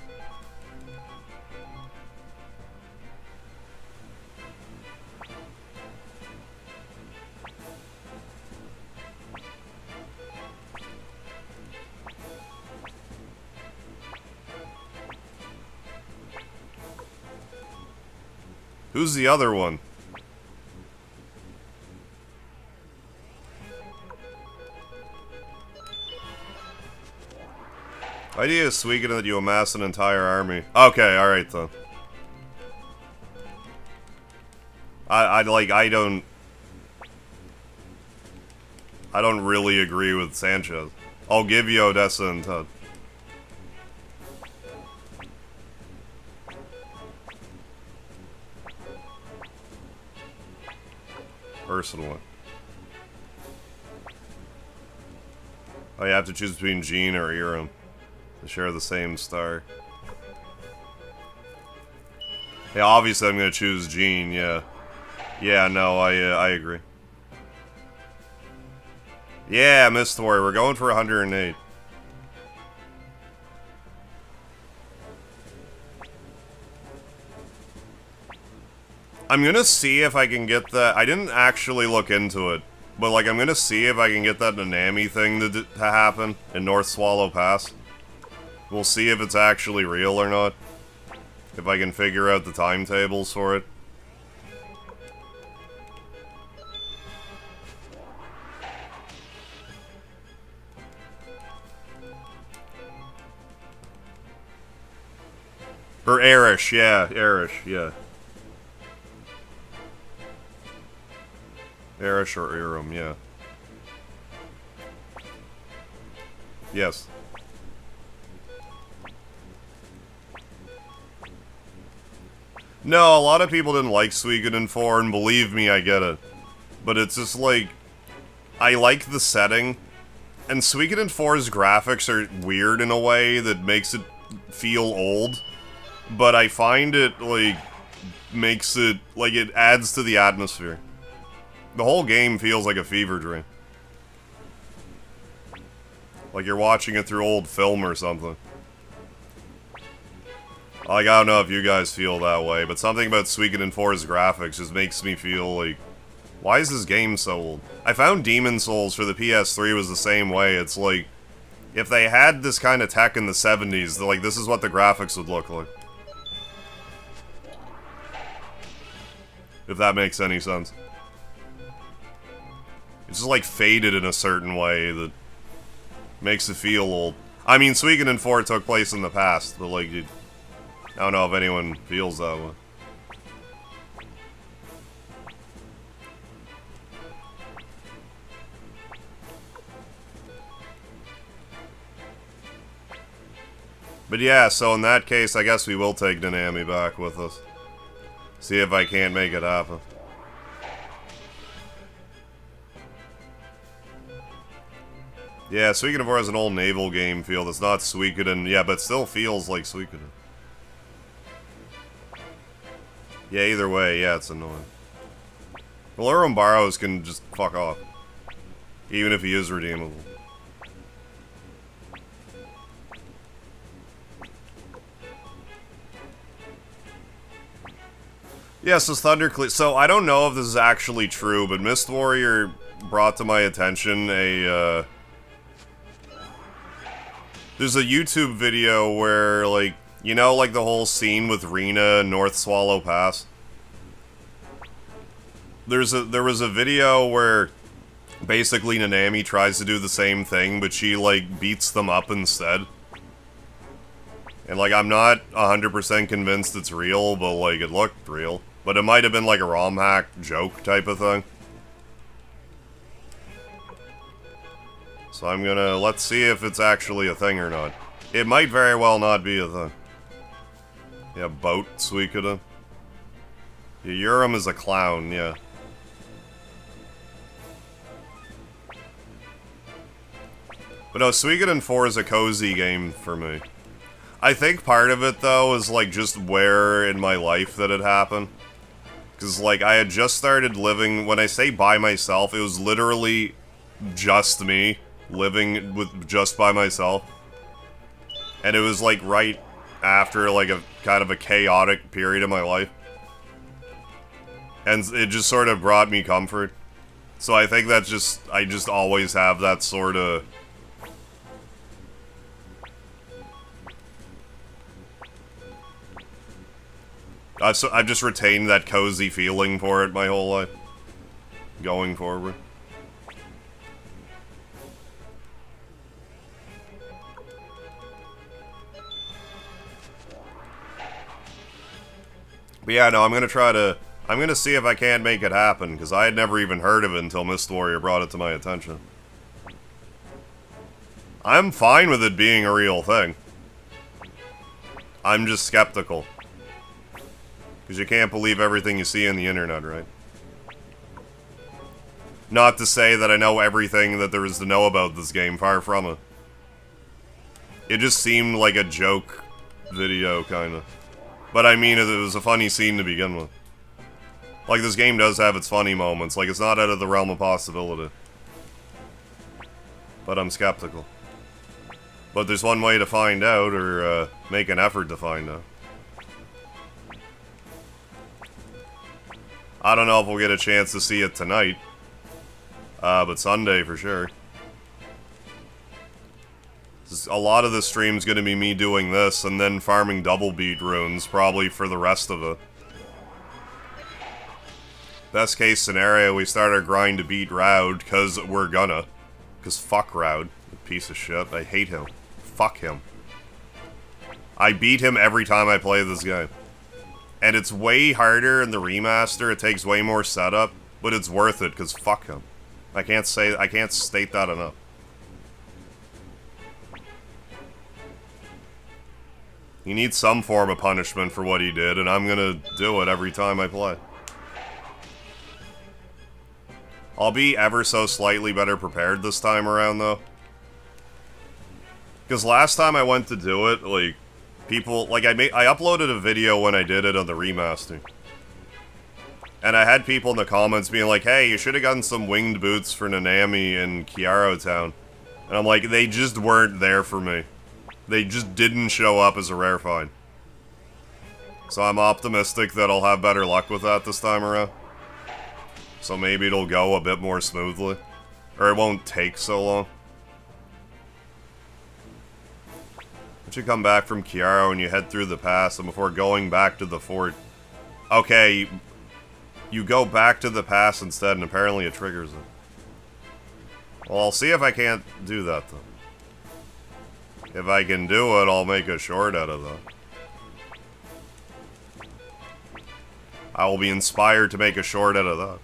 Who's the other one? Idea is Suikoden that you amass an entire army. Okay, alright then. I don't really agree with Sanchez. I'll give you Odessa and Ted. Personally. Oh, you have to choose between Jean or Irem. They share the same star. Yeah, obviously I'm gonna choose Jean, yeah. Yeah, no, I agree. Yeah, Mist Warrior, we're going for 108. I'm gonna see if I can get that. I didn't actually look into it, but like I'm gonna see if I can get that Nanami thing to happen in North Swallow Pass. We'll see if it's actually real or not. If I can figure out the timetables for it. Or Erish, yeah, Erish, yeah. Erish or Irem, yeah. Yes. No, a lot of people didn't like Suikoden 4, and believe me, I get it. But it's just like, I like the setting, and Suikoden 4's graphics are weird in a way that makes it feel old, but I find it, like, makes it, like, it adds to the atmosphere. The whole game feels like a fever dream. Like you're watching it through old film or something. Like, I don't know if you guys feel that way, but something about Suikoden 4's graphics just makes me feel like, why is this game so old? I found Demon Souls for the PS3 was the same way. It's like, if they had this kind of tech in the 70s, like, this is what the graphics would look like. If that makes any sense. It's just, like, faded in a certain way that makes it feel old. I mean, Suikoden 4 took place in the past, but, like, I don't know if anyone feels that way. But yeah, so in that case, I guess we will take Nanami back with us. See if I can't make it happen. Yeah, Suikoden 4 has an old naval game feel that's not Suikoden, yeah, but still feels like Suikoden. Yeah, either way, yeah, it's annoying. Well, Urum Barrows can just fuck off. Even if he is redeemable. Yeah, so Thundercleave. So I don't know if this is actually true, but Mist Warrior brought to my attention a, there's a YouTube video where, like, you know, like the whole scene with Rena and North Swallow Pass? There was a video where basically Nanami tries to do the same thing, but she, like, beats them up instead. And, like, I'm not 100% convinced it's real, but, like, it looked real. But it might have been, like, a ROM hack joke type of thing. So I'm gonna, let's see if it's actually a thing or not. It might very well not be a thing. Yeah, boat Suikoden. Yeah, Urim is a clown, yeah. But no, Suikoden 4 is a cozy game for me. I think part of it, though, is, like, just where in my life that it happened. Because, like, I had just started living, when I say by myself, it was literally just me living with just by myself. And it was like right after like a kind of a chaotic period of my life. And it just sort of brought me comfort. So I think that's just, I just always have that sort of... I've just retained that cozy feeling for it my whole life. Going forward. But yeah, no, I'm gonna see if I can't make it happen, because I had never even heard of it until Mist Warrior brought it to my attention. I'm fine with it being a real thing. I'm just skeptical. Because you can't believe everything you see on the internet, right? Not to say that I know everything that there is to know about this game, far from it. It just seemed like a joke video, kinda. But I mean, it was a funny scene to begin with. Like, this game does have its funny moments, like, it's not out of the realm of possibility. But I'm skeptical. But there's one way to find out, or make an effort to find out. I don't know if we'll get a chance to see it tonight. But Sunday for sure. A lot of the stream's gonna be me doing this, and then farming double beat runes, probably for the rest of it. Best case scenario, we start our grind to beat Raud, cause we're gonna. Cause fuck Raud. Piece of shit. I hate him. Fuck him. I beat him every time I play this game. And it's way harder in the remaster, it takes way more setup, but it's worth it, cause fuck him. I can't state that enough. He needs some form of punishment for what he did, and I'm gonna do it every time I play. I'll be ever so slightly better prepared this time around, though. Because last time I went to do it, like, people, like, I uploaded a video when I did it on the remaster. And I had people in the comments being like, hey, you should have gotten some winged boots for Nanami in Kiaro Town. And I'm like, they just weren't there for me. They just didn't show up as a rare find. So I'm optimistic that I'll have better luck with that this time around. So maybe it'll go a bit more smoothly. Or it won't take so long. Once you come back from Kiaro and you head through the pass, and before going back to the fort... Okay, you go back to the pass instead, and apparently it triggers it. Well, I'll see if I can't do that, though. If I can do it, I'll make a short out of that. I will be inspired to make a short out of that.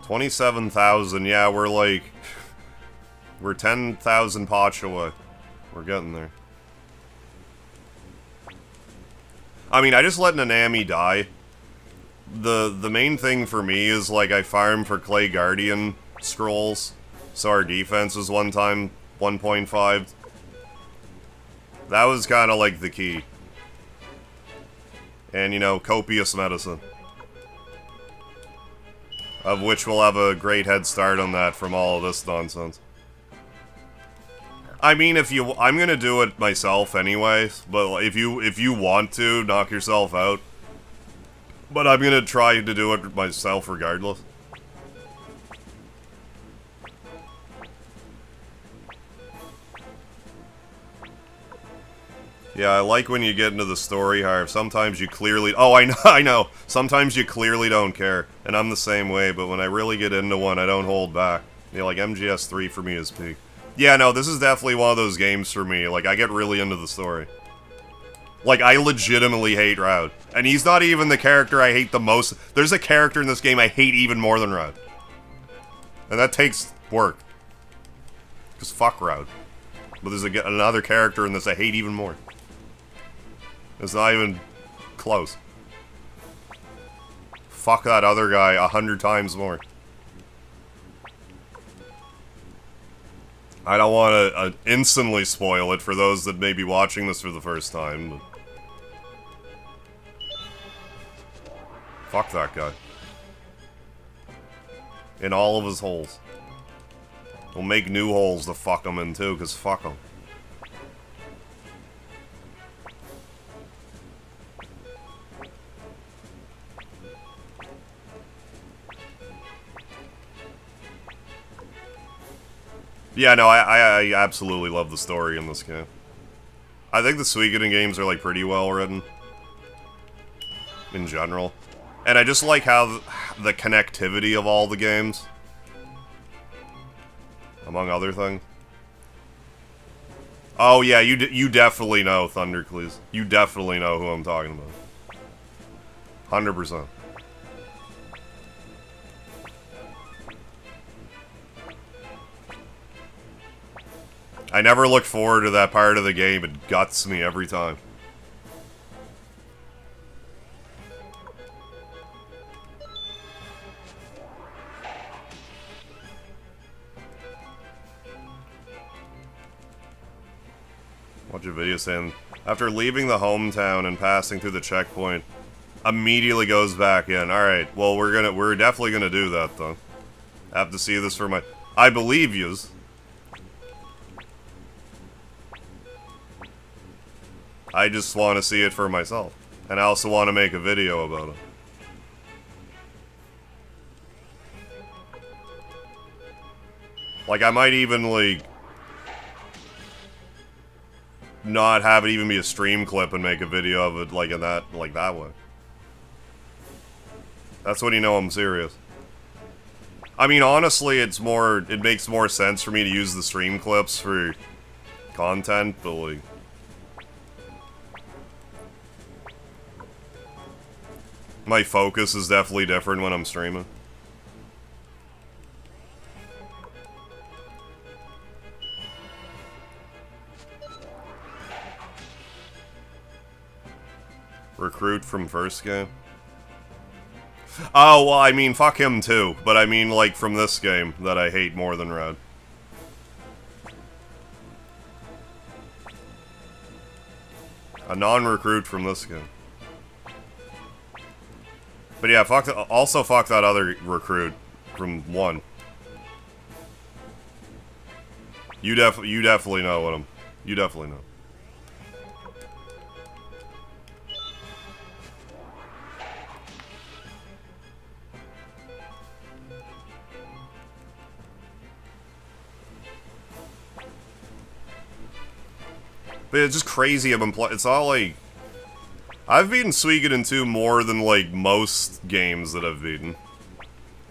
$27,000, yeah, we're like... We're 10,000 potch away. We're getting there. I mean, I just let Nanami die. The main thing for me is, like, I farm for Clay Guardian scrolls. So our defense was 1.5. That was kind of like the key. And, you know, copious medicine. Of which we'll have a great head start on that from all of this nonsense. I mean, I'm gonna do it myself anyways, but if you want to, knock yourself out. But I'm gonna try to do it myself regardless. Yeah, I like when you get into the story, Harv. Sometimes you clearly... Oh, I know! Sometimes you clearly don't care. And I'm the same way, but when I really get into one, I don't hold back. Yeah, like, MGS3 for me is peak. Yeah, no, this is definitely one of those games for me. Like, I get really into the story. Like, I legitimately hate Raud. And he's not even the character I hate the most. There's a character in this game I hate even more than Raud. And that takes work. Because fuck Raud. But there's another character in this I hate even more. It's not even close. Fuck that other guy 100 times more. I don't want to instantly spoil it for those that may be watching this for the first time. But Fuck that guy. In all of his holes. We'll make new holes to fuck him in too, cause fuck him. Yeah, no, I absolutely love the story in this game. I think the Suikoden games are, like, pretty well written. In general. And I just like how the connectivity of all the games. Among other things. Oh, yeah, you definitely know, Thundercleese. You definitely know who I'm talking about. 100%. I never look forward to that part of the game. It guts me every time. Watch a video saying, after leaving the hometown and passing through the checkpoint, immediately goes back in. Alright, well we're definitely gonna do that though. I have to see this for my... I believe yous. I just want to see it for myself. And I also want to make a video about it. Like, I might even, like... not have it even be a stream clip and make a video of it, like, in that, like, that way. That's when you know I'm serious. I mean, honestly, it makes more sense for me to use the stream clips for content, but, like... my focus is definitely different when I'm streaming. Recruit from first game? Oh, well, I mean, fuck him too. But I mean, like, from this game that I hate more than Red. A non-recruit from this game. But yeah, also fuck that other recruit from 1. You definitely know what you definitely know. But it's just crazy. It's all like... I've beaten Suikoden 2 more than, like, most games that I've beaten.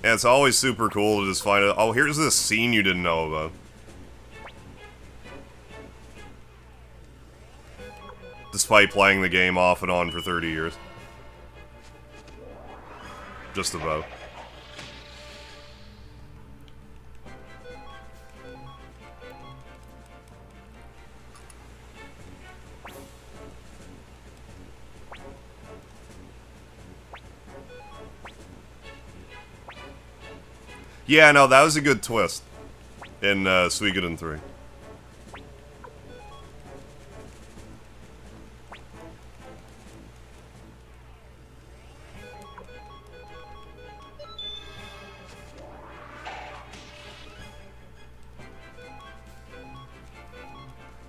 And it's always super cool to just find out, oh, here's this scene you didn't know about. Despite playing the game off and on for 30 years. Just about. Yeah, no, that was a good twist in Suikoden 3.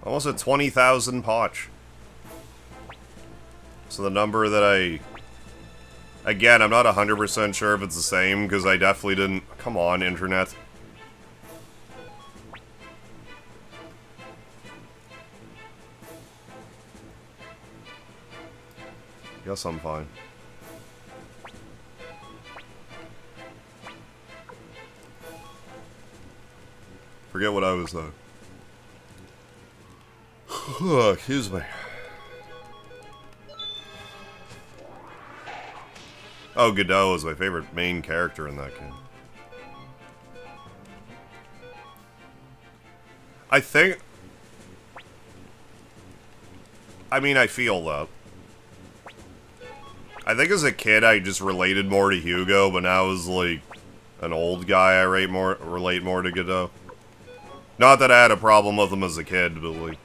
Almost at 20,000 potch. So the number that I... Again, I'm not 100% sure if it's the same, because I definitely didn't... Come on, internet. Guess I'm fine. Forget what I was, excuse me. Oh, Godot is my favorite main character in that game. I think... I mean, I feel that. I think as a kid I just related more to Hugo, but now as, like, an old guy I relate more to Godot. Not that I had a problem with him as a kid, but, like...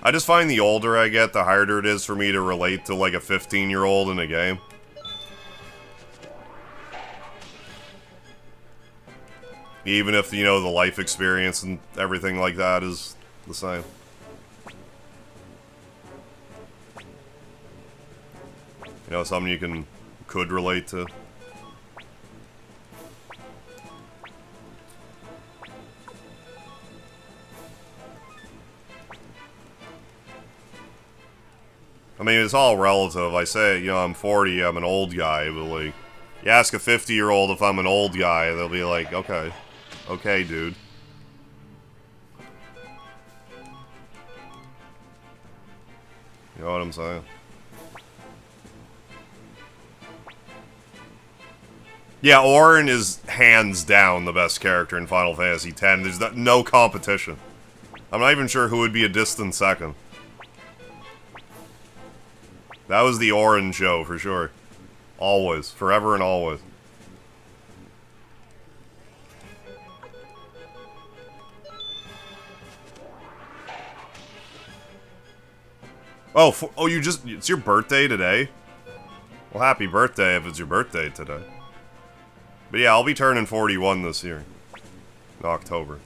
I just find the older I get, the harder it is for me to relate to, like, a 15-year-old in a game. Even if, you know, the life experience and everything like that is the same. You know, something you could relate to. I mean, it's all relative. I say, you know, I'm 40, I'm an old guy, but, like, you ask a 50-year-old if I'm an old guy, they'll be like, okay. Okay, dude. You know what I'm saying? Yeah, Auron is hands down the best character in Final Fantasy X. There's no competition. I'm not even sure who would be a distant second. That was the Auron show, for sure. Always. Forever and always. Oh, it's your birthday today? Well, happy birthday if it's your birthday today. But yeah, I'll be turning 41 this year. In October.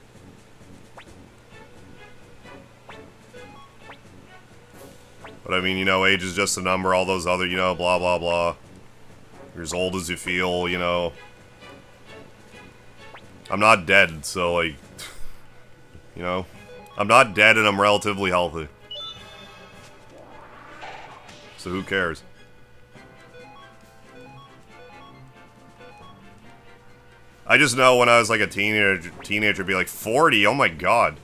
But I mean, you know, age is just a number, all those other, you know, blah, blah, blah. You're as old as you feel, you know. I'm not dead, so, like, you know. I'm not dead and I'm relatively healthy. So who cares? I just know when I was like a teenager be like, 40? Oh my god.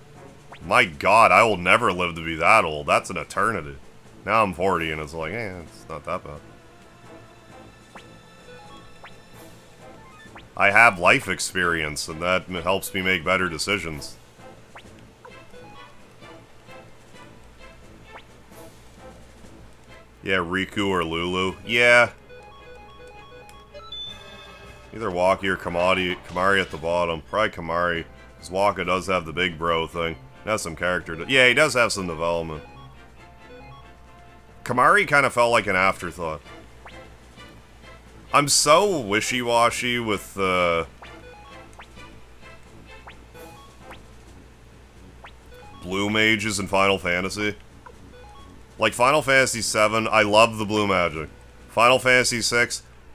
My god, I will never live to be that old. That's an eternity. Now I'm 40 and it's like, it's not that bad. I have life experience and that helps me make better decisions. Yeah, Riku or Lulu. Yeah. Either Waki or Kamari at the bottom. Probably Kamari. Because Waka does have the big bro thing. He has some character. Yeah, he does have some development. Kamari kind of felt like an afterthought. I'm so wishy-washy with blue mages in Final Fantasy. Like, Final Fantasy VII, I love the blue magic. Final Fantasy VI,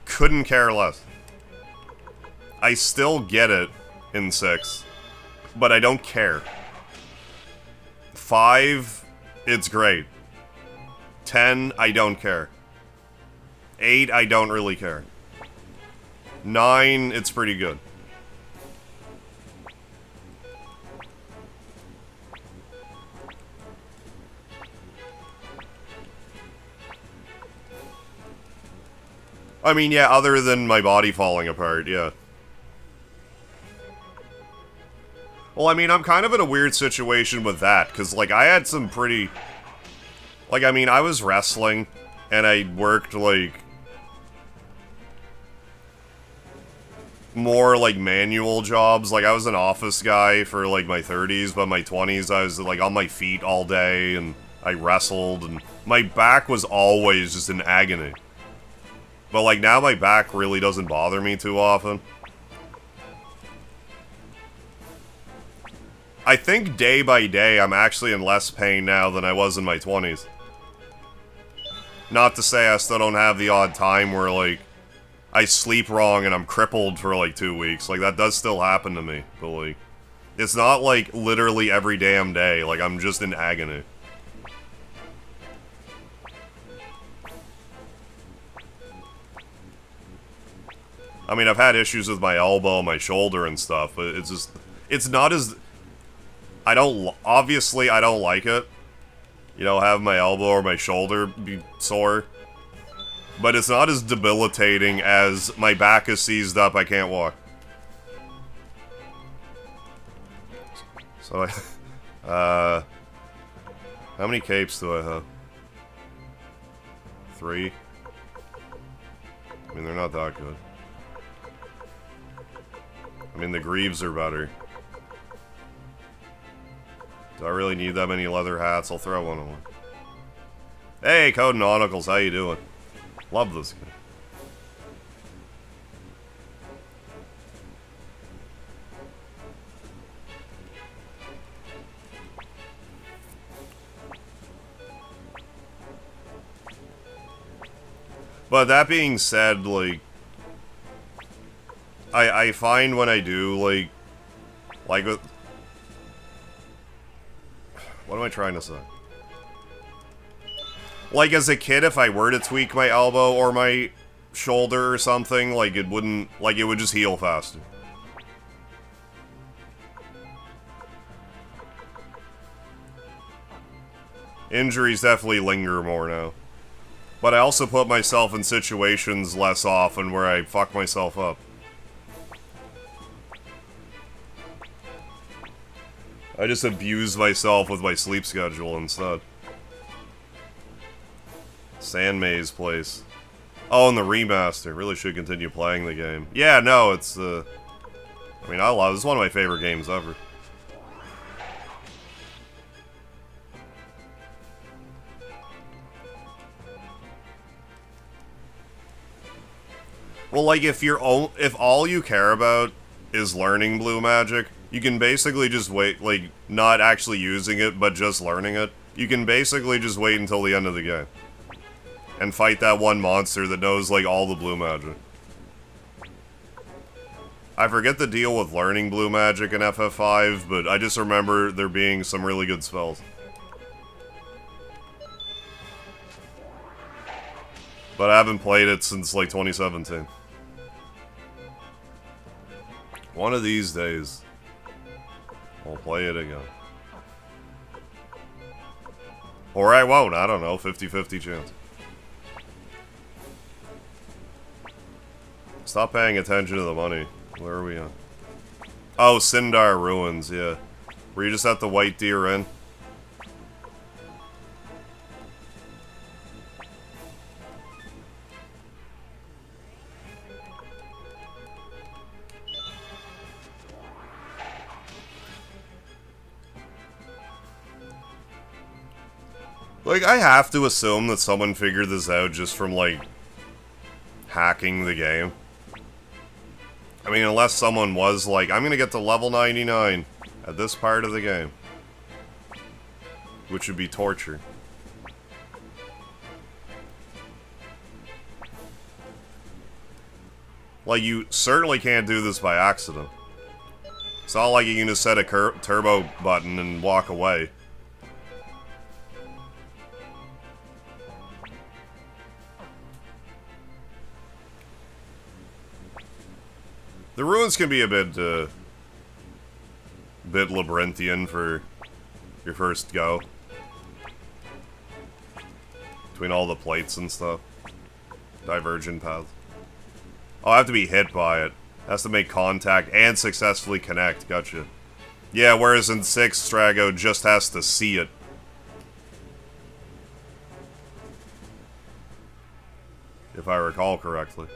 couldn't care less. I still get it in 6, but I don't care. 5, it's great. 10, I don't care. 8, I don't really care. 9, it's pretty good. I mean, yeah, other than my body falling apart, yeah. Well, I mean, I'm kind of in a weird situation with that, because, like, I had some pretty... Like, I mean, I was wrestling, and I worked, like... more, like, manual jobs. Like, I was an office guy for, like, my 30s, but my 20s, I was, like, on my feet all day, and I wrestled, and my back was always just in agony. But, like, now my back really doesn't bother me too often. I think day by day, I'm actually in less pain now than I was in my 20s. Not to say I still don't have the odd time where, like, I sleep wrong and I'm crippled for, like, 2 weeks. Like, that does still happen to me. But, like, it's not, like, literally every damn day. Like, I'm just in agony. I mean, I've had issues with my elbow, my shoulder and stuff, but it's just... It's not as... Obviously, I don't like it. You know, have my elbow or my shoulder be sore. But it's not as debilitating as my back is seized up, I can't walk. So, how many capes do I have? 3? I mean, they're not that good. I mean, the greaves are better. Do I really need that many leather hats? I'll throw one on. Hey, Code Nauticals, how you doing? Love this guy. But that being said, like, I find when I do, like with... What am I trying to say? Like, as a kid, if I were to tweak my elbow or my shoulder or something, like, it wouldn't... Like, it would just heal faster. Injuries definitely linger more now. But I also put myself in situations less often where I fuck myself up. I just abuse myself with my sleep schedule instead. Sandmay's place. Oh, and the remaster. Really should continue playing the game. Yeah, no, it's, I mean, I love it. It's one of my favorite games ever. Well, like, if all you care about is learning blue magic, you can basically just wait, like, not actually using it, but just learning it. You can basically just wait until the end of the game. And fight that one monster that knows, like, all the blue magic. I forget the deal with learning blue magic in FF5, but I just remember there being some really good spells. But I haven't played it since, like, 2017. One of these days, I'll play it again. Or I won't, I don't know, 50-50 chance. Stop paying attention to the money. Where are we on? Oh, Sindar Ruins, yeah. Were you just at the White Deer Inn? Like, I have to assume that someone figured this out just from, like, hacking the game. I mean, unless someone was like, I'm gonna get to level 99 at this part of the game. Which would be torture. Like, you certainly can't do this by accident. It's not like you can just set a turbo button and walk away. The ruins can be a bit labyrinthian for your first go. Between all the plates and stuff. Divergent paths. Oh, I have to be hit by it. It has to make contact and successfully connect. Gotcha. Yeah, whereas in 6, Strago just has to see it. If I recall correctly.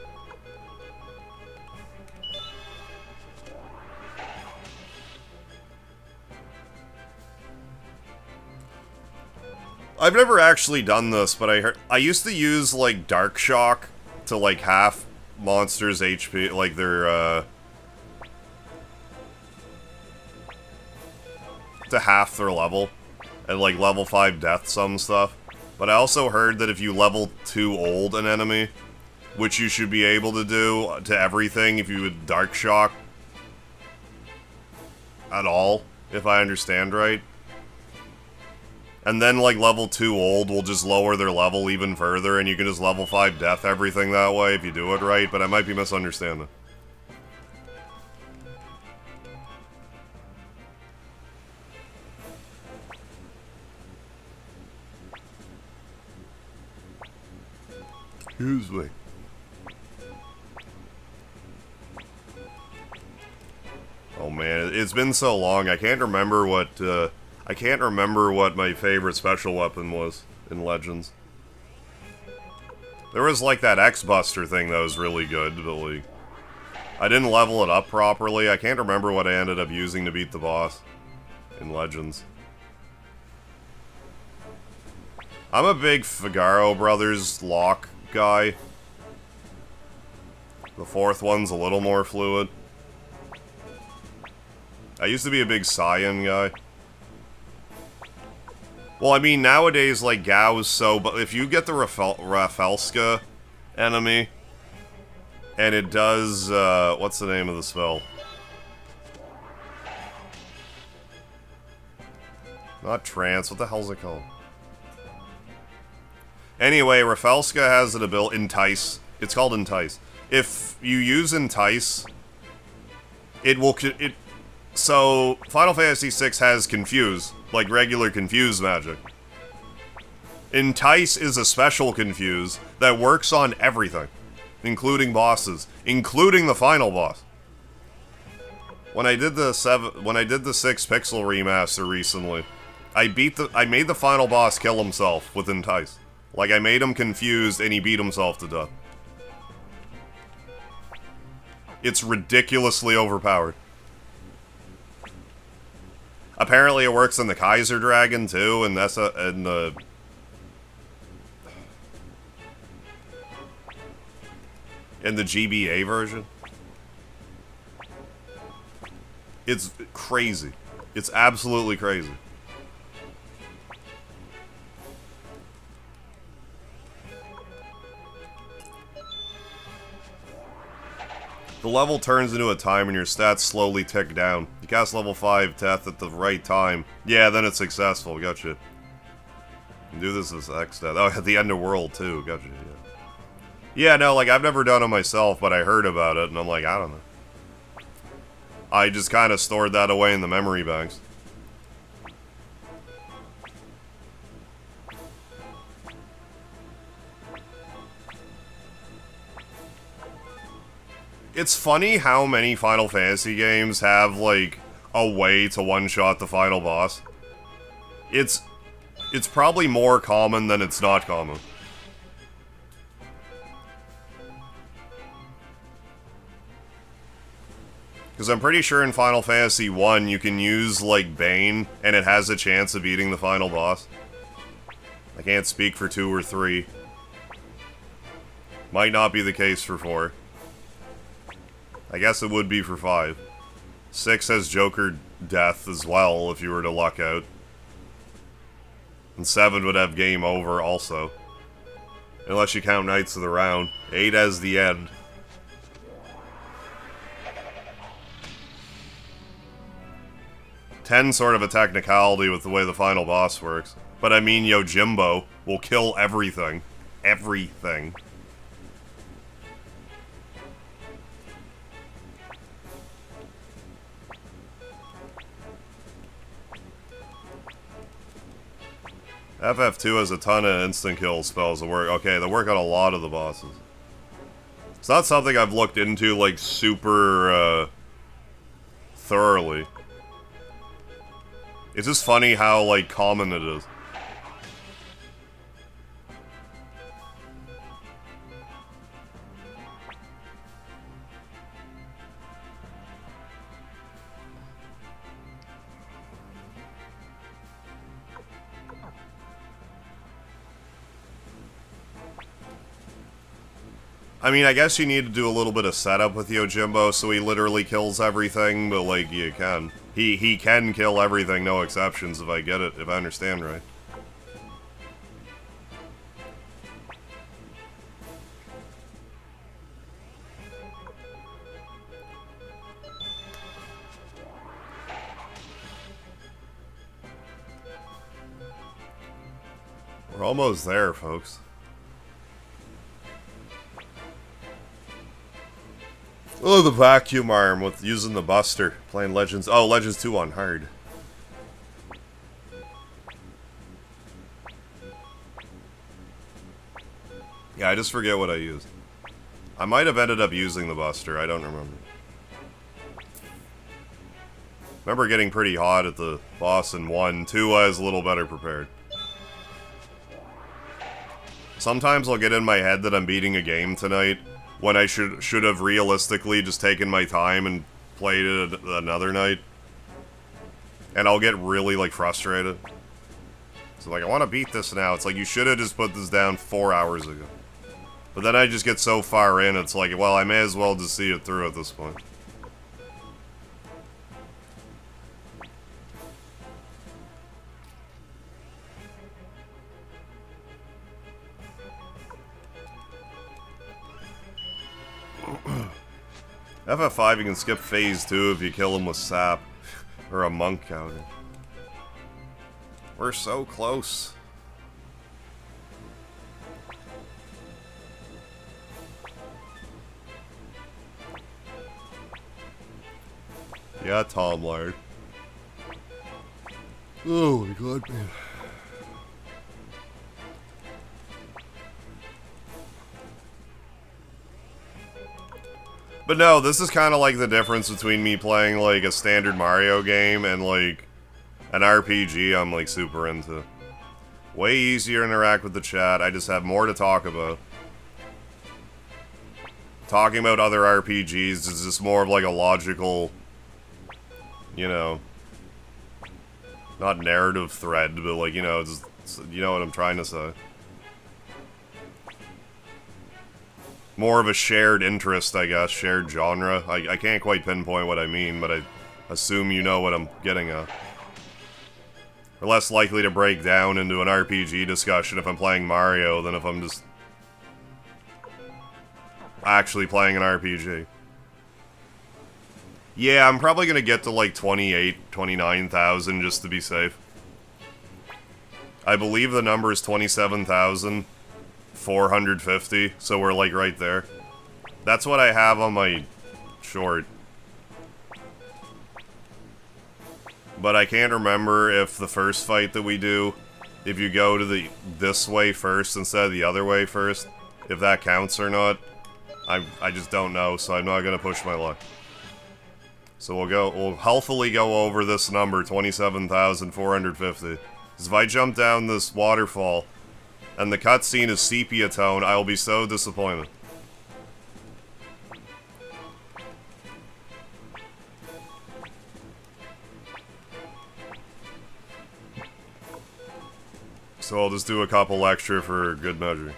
I've never actually done this, but I used to use, like, Dark Shock to, like, half monsters' HP, like, their, to half their level, and, like, level 5 death some stuff. But I also heard that if you level 2 old an enemy, which you should be able to do to everything if you would Dark Shock at all, if I understand right. And then, like, level 2 old will just lower their level even further, and you can just level 5 death everything that way if you do it right, but I might be misunderstanding. Excuse me. Oh man, it's been so long, I can't remember what, my favorite special weapon was in Legends. There was, like, that X-Buster thing that was really good, but, like, I didn't level it up properly. I can't remember what I ended up using to beat the boss in Legends. I'm a big Figaro Brothers lock guy. The 4th one's a little more fluid. I used to be a big Cyan guy. Well, I mean, nowadays, like, Gao's so... But if you get the Rafelska enemy. And it does, what's the name of the spell? Not trance, what the hell's it called? Anyway, Rafelska has an ability, Entice. It's called Entice. If you use Entice, it will, so, Final Fantasy VI has Confuse, like regular Confuse magic. Entice is a special Confuse that works on everything, including bosses, including the final boss. When I did the 6 pixel remaster recently, I made the final boss kill himself with Entice. Like, I made him confused and he beat himself to death. It's ridiculously overpowered. Apparently it works in the Kaiser Dragon too, and that's in the GBA version. It's crazy. It's absolutely crazy. The level turns into a time and your stats slowly tick down. You cast level 5 death at the right time. Yeah, then it's successful. Gotcha. You can do this as X death. Oh, at the end of world too. Gotcha. Yeah, no, like, I've never done it myself, but I heard about it, and I'm like, I don't know. I just kind of stored that away in the memory banks. It's funny how many Final Fantasy games have, like, a way to one-shot the final boss. It's probably more common than it's not common. Because I'm pretty sure in Final Fantasy 1 you can use, like, Bane, and it has a chance of beating the final boss. I can't speak for 2 or 3. Might not be the case for 4. I guess it would be for 5. 6 has Joker death as well, if you were to luck out. And 7 would have game over also. Unless you count Knights of the Round. 8 has the end. 10 sort of a technicality with the way the final boss works. But I mean, Yojimbo will kill everything. Everything. FF2 has a ton of instant kill spells that work. Okay, they work on a lot of the bosses. It's not something I've looked into, like, super, thoroughly. It's just funny how, like, common it is. I mean, I guess you need to do a little bit of setup with Yojimbo so he literally kills everything, but, like, you can. He can kill everything, no exceptions, if I get it, if I understand right. We're almost there, folks. Oh, the vacuum arm with using the Buster. Playing Legends. Oh, Legends 2 on hard. Yeah, I just forget what I used. I might have ended up using the Buster. I don't remember. Remember getting pretty hot at the boss in 1. 2, I was a little better prepared. Sometimes I'll get in my head that I'm beating a game tonight, when I should have realistically just taken my time and played it another night. And I'll get really, like, frustrated. So, like, I want to beat this now. It's like, you should have just put this down 4 hours ago. But then I just get so far in, it's like, well, I may as well just see it through at this point. FF5, you can skip phase 2 if you kill him with sap. Or a monk out here. We're so close. Yeah, Tom Lard. Oh my god, man. But no, this is kind of like the difference between me playing like a standard Mario game and like an RPG I'm like super into. Way easier to interact with the chat, I just have more to talk about. Talking about other RPGs is just more of like a logical, you know, not narrative thread, but like, you know, just, you know what I'm trying to say. More of a shared interest, I guess, shared genre. I can't quite pinpoint what I mean, but I assume you know what I'm getting at. We're less likely to break down into an RPG discussion if I'm playing Mario than if I'm just actually playing an RPG. Yeah, I'm probably gonna get to like 29,000 just to be safe. I believe the number is 27,450, so we're like right there. That's what I have on my short. But I can't remember if the first fight that we do, if you go to this way first instead of the other way first, if that counts or not. I just don't know, so I'm not gonna push my luck. So we'll healthily go over this number, 27,450. Because if I jump down this waterfall, and the cutscene is sepia tone, I will be so disappointed. So I'll just do a couple extra for good measure.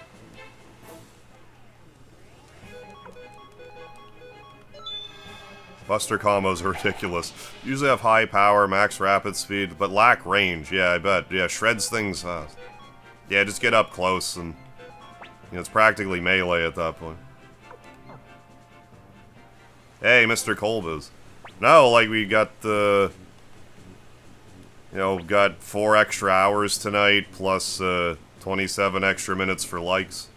Buster combos are ridiculous. Usually have high power, max rapid speed, but lack range. Yeah, I bet. Yeah, shreds things fast. Yeah, just get up close and... You know, it's practically melee at that point. Hey, Mr. Colbiz. No, like, we got the... You know, got 4 extra hours tonight, plus 27 extra minutes for likes.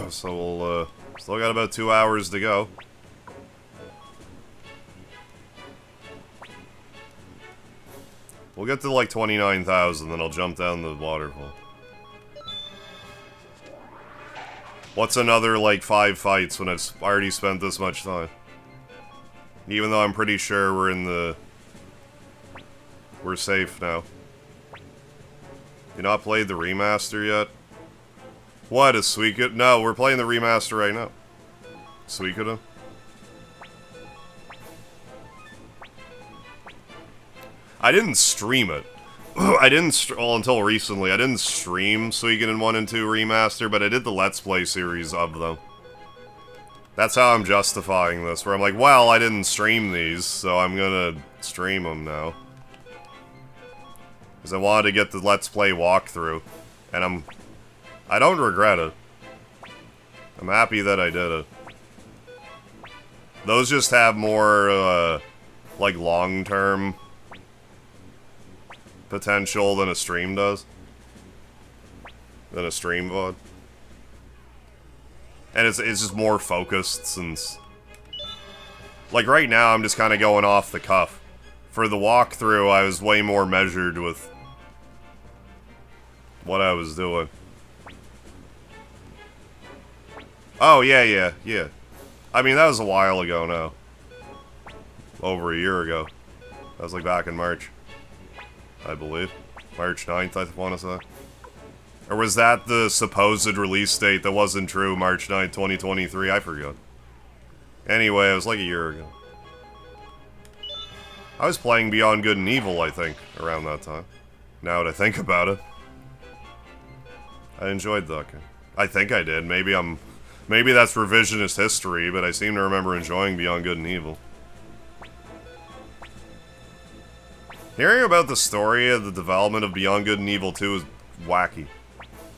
So we'll, still got about 2 hours to go. We'll get to like 29,000, then I'll jump down the waterfall. What's another, like, 5 fights when I've already spent this much time? Even though I'm pretty sure we're safe now. You not played the remaster yet? What, is Suikoden? No, we're playing the remaster right now. Suikoden? I didn't stream it. I didn't, well, until recently, I didn't stream Suikoden 1 and 2 Remaster, but I did the Let's Play series of them. That's how I'm justifying this, where I'm like, well, I didn't stream these, so I'm gonna stream them now. Because I wanted to get the Let's Play walkthrough, and I don't regret it. I'm happy that I did it. Those just have more, like, long-term potential than a stream does. Than a stream VOD. And it's just more focused since... Like, right now, I'm just kind of going off the cuff. For the walkthrough, I was way more measured with what I was doing. Oh, yeah. I mean, that was a while ago now. Over a year ago. That was like back in March. I believe. March 9th, I want to say. Or was that the supposed release date that wasn't true, March 9th, 2023? I forgot. Anyway, it was like a year ago. I was playing Beyond Good and Evil, I think, around that time. Now that I think about it. I enjoyed that game. I think I did. Maybe that's revisionist history, but I seem to remember enjoying Beyond Good and Evil. Hearing about the story of the development of Beyond Good and Evil 2 is wacky.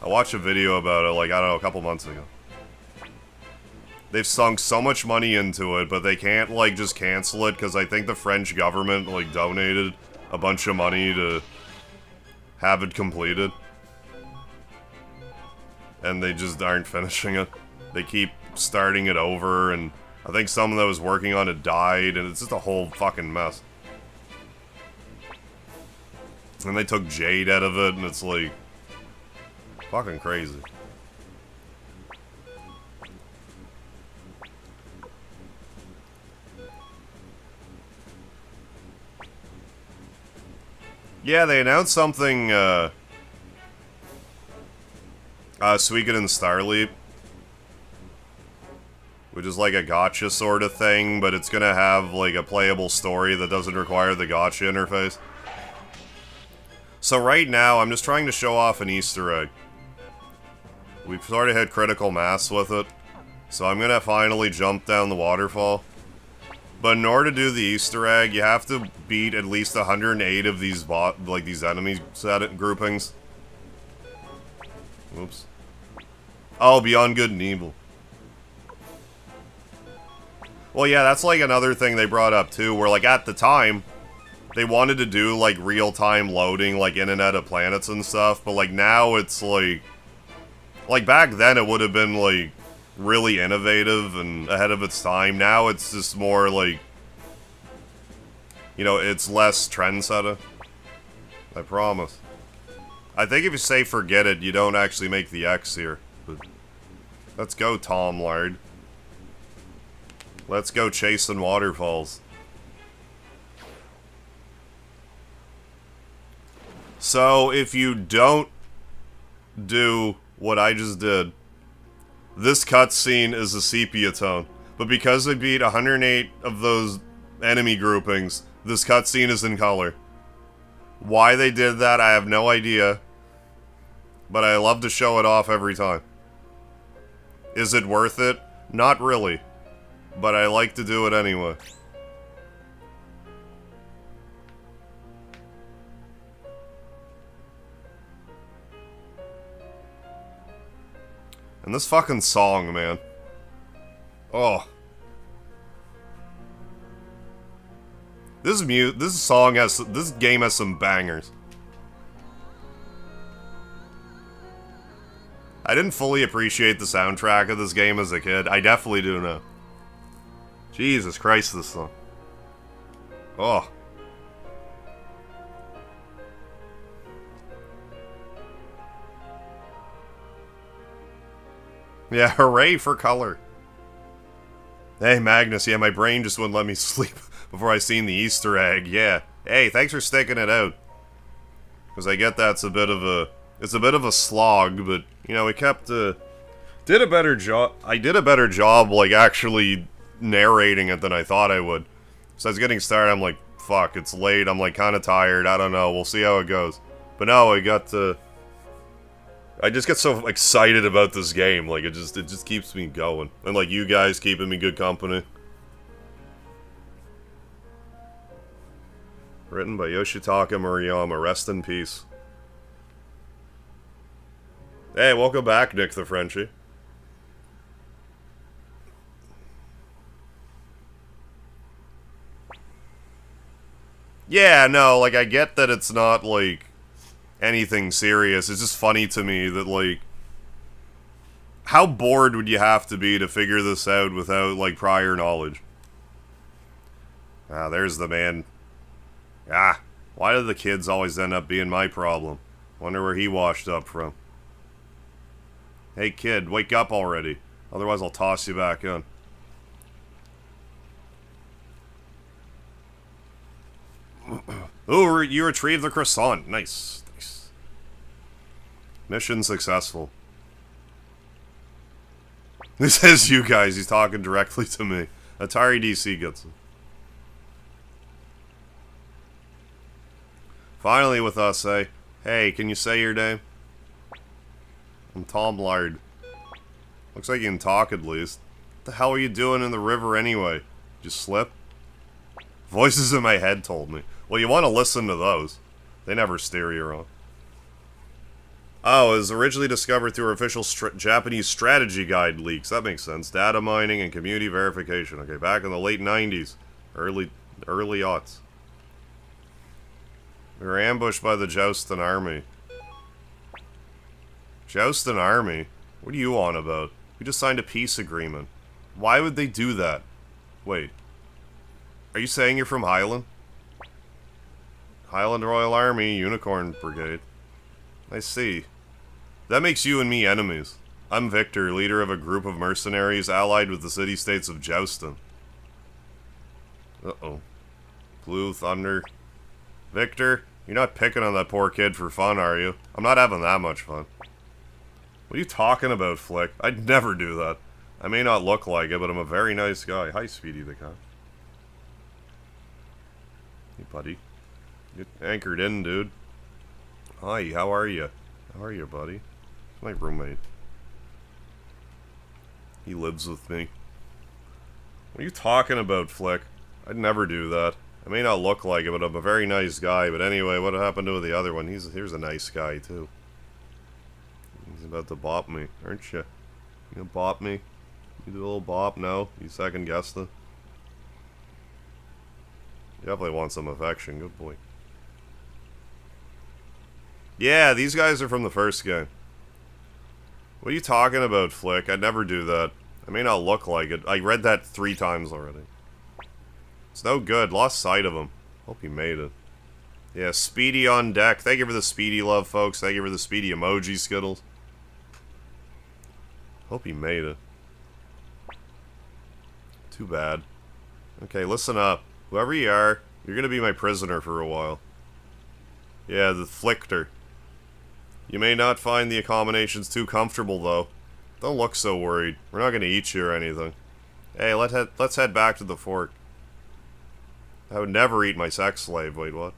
I watched a video about it, like, I don't know, a couple months ago. They've sunk so much money into it, but they can't, like, just cancel it, because I think the French government, like, donated a bunch of money to have it completed. And they just aren't finishing it. They keep starting it over, and I think someone that was working on it died, and it's just a whole fucking mess. And they took Jade out of it, and it's like... fucking crazy. Yeah, they announced something, Suikoden Starleap, which is like a gacha sort of thing, but it's gonna have, like, a playable story that doesn't require the gacha interface. So right now, I'm just trying to show off an Easter egg. We've sort of hit critical mass with it, so I'm gonna finally jump down the waterfall. But in order to do the Easter egg, you have to beat at least 108 of these these enemy groupings. Oops. Oh, Beyond Good and Evil. Well, yeah, that's like another thing they brought up too, where like at the time, they wanted to do like real-time loading, like in and out of planets and stuff, but like now it's like back then it would have been like really innovative and ahead of its time. Now it's just more like, you know, it's less trendsetter. I promise. I think if you say forget it, you don't actually make the X here. But let's go, Tom Lard. Let's go chasing waterfalls. So, if you don't do what I just did, this cutscene is a sepia tone. But because I beat 108 of those enemy groupings, this cutscene is in color. Why they did that, I have no idea. But I love to show it off every time. Is it worth it? Not really. But I like to do it anyway. And this fucking song, man. Oh. This game has some bangers. I didn't fully appreciate the soundtrack of this game as a kid. I definitely do now. Jesus Christ, this song. Oh. Yeah, hooray for color. Hey, Magnus, yeah, my brain just wouldn't let me sleep before I seen the Easter egg, yeah. Hey, thanks for sticking it out. Because I get that's a bit of a slog, but, you know, we kept, did a better job, I did a better job, like, actually narrating it than I thought I would. So I was getting started, I'm like, fuck, it's late, I'm, like, kind of tired, I don't know, we'll see how it goes. But no, I just get so excited about this game, like, it just keeps me going. And, like, you guys keeping me good company. Written by Yoshitaka Murayama, rest in peace. Hey, welcome back, Nick the Frenchie. Yeah, no, like, I get that it's not, like, anything serious. It's just funny to me that, like, how bored would you have to be to figure this out without, like, prior knowledge? Ah, there's the man. Ah, why do the kids always end up being my problem? Wonder where he washed up from. Hey kid, wake up already. Otherwise I'll toss you back in. Ooh, you retrieved the croissant. Nice. Nice. Mission successful. This says you guys. He's talking directly to me. Atari DC gets it. Finally with us, eh? Hey, can you say your name? I'm Tom Lard. Looks like you can talk at least. What the hell are you doing in the river anyway? Just slip? Voices in my head told me. Well, you want to listen to those. They never steer you wrong. Oh, it was originally discovered through official Japanese strategy guide leaks. That makes sense. Data mining and community verification. Okay, back in the late 90s. Early aughts. We were ambushed by the Joustin army. Joustin army? What are you on about? We just signed a peace agreement. Why would they do that? Wait. Are you saying you're from Highland? Highland Royal Army, Unicorn Brigade. I see. That makes you and me enemies. I'm Victor, leader of a group of mercenaries allied with the city-states of Joustin. Uh-oh. Blue Thunder. Victor, you're not picking on that poor kid for fun, are you? I'm not having that much fun. What are you talking about, Flick? I'd never do that. I may not look like it, but I'm a very nice guy. Hi, Speedy the cop. Hey, buddy. Get anchored in, dude. Hi, how are you? How are you, buddy? It's my roommate. He lives with me. What are you talking about, Flick? I'd never do that. I may not look like it, but I'm a very nice guy. But anyway, what happened to the other one? Here's a nice guy, too. He's about to bop me, aren't you? You gonna bop me? You do a little bop? No? You second guessed it? You definitely want some affection. Good boy. Yeah, these guys are from the first game. What are you talking about, Flick? I'd never do that. I may not look like it. I read that 3 times already. It's no good. Lost sight of him. Hope he made it. Yeah, Speedy on deck. Thank you for the Speedy love, folks. Thank you for the Speedy emoji, Skittles. Hope he made it. Too bad. Okay, listen up. Whoever you are, you're gonna be my prisoner for a while. Yeah, the Flicker. You may not find the accommodations too comfortable, though. Don't look so worried. We're not gonna eat you or anything. Hey, let's head back to the fort. I would never eat my sex slave. Wait, what?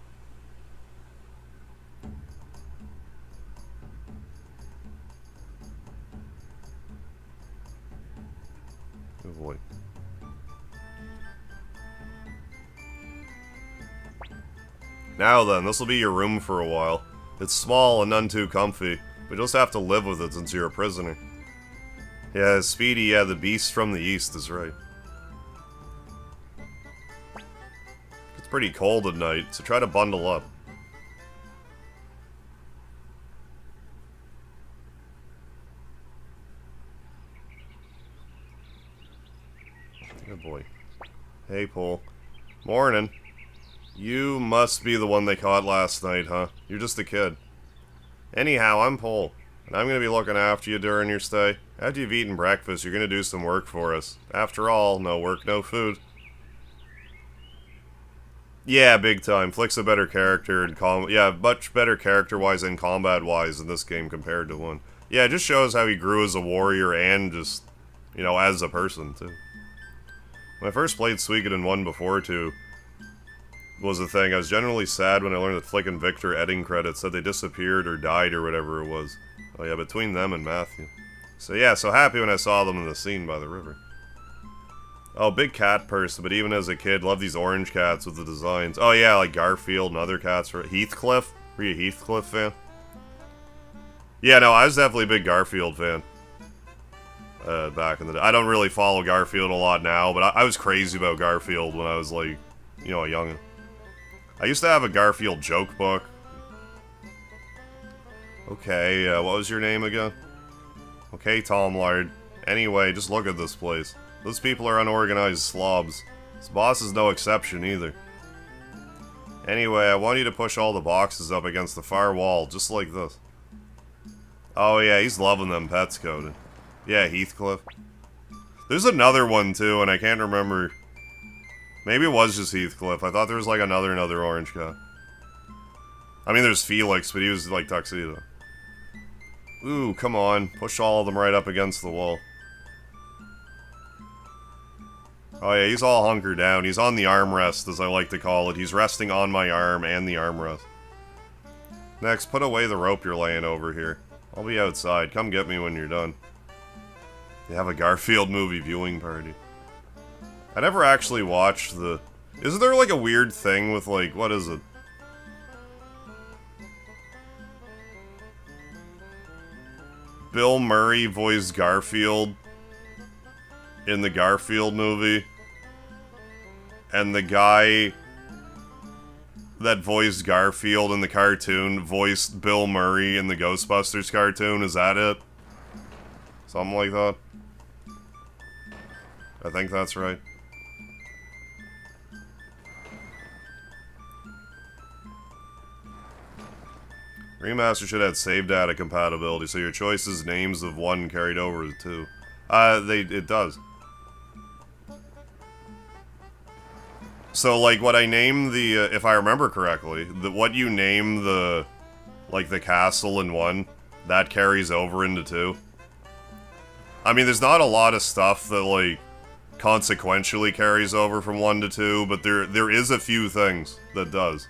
Oh boy. Now then, this will be your room for a while. It's small and none too comfy, but you'll just have to live with it since you're a prisoner. Yeah, Speedy, yeah, the beast from the east is right. It's pretty cold at night, so try to bundle up. Good boy. Hey, Paul. Morning. You must be the one they caught last night, huh? You're just a kid. Anyhow, I'm Paul, and I'm gonna be looking after you during your stay. After you've eaten breakfast, you're gonna do some work for us. After all, no work, no food. Yeah, big time. Flick's a better character and yeah, much better character-wise and combat-wise in this game compared to 1. Yeah, it just shows how he grew as a warrior and just, you know, as a person, too. When I first played Suikoden 1 before 2, was the thing. I was generally sad when I learned that Flick and Victor editing credits said they disappeared or died or whatever it was. Oh yeah, between them and Matthew. So yeah, so happy when I saw them in the scene by the river. Oh, big cat person, but even as a kid, love these orange cats with the designs. Oh yeah, like Garfield and other cats. Heathcliff? Were you a Heathcliff fan? Yeah, no, I was definitely a big Garfield fan. Back in the day. I don't really follow Garfield a lot now, but I was crazy about Garfield when I was like, you know, a youngin'. I used to have a Garfield joke book. Okay, what was your name again? Okay, Tom Lard. Anyway, just look at this place. Those people are unorganized slobs. This boss is no exception either. Anyway, I want you to push all the boxes up against the far wall, just like this. Oh yeah, he's loving them pets coded. Yeah, Heathcliff. There's another one too, and I can't remember. Maybe it was just Heathcliff. I thought there was like another orange guy. I mean, there's Felix, but he was like tuxedo. Ooh, come on. Push all of them right up against the wall. Oh yeah, he's all hunkered down. He's on the armrest, as I like to call it. He's resting on my arm and the armrest. Next, put away the rope you're laying over here. I'll be outside. Come get me when you're done. They have a Garfield movie viewing party. I never actually watched the... Isn't there like a weird thing with like... What is it? Bill Murray voiced Garfield in the Garfield movie, and the guy that voiced Garfield in the cartoon voiced Bill Murray in the Ghostbusters cartoon. Is that it? Something like that. I think that's right. Remaster should have save data compatibility, so your choices names of 1 carried over to 2. It does. So, like, what I name the, if I remember correctly, what you name the, like, the castle in 1, that carries over into 2. I mean, there's not a lot of stuff that, like, consequentially carries over from 1 to 2, but there is a few things that does.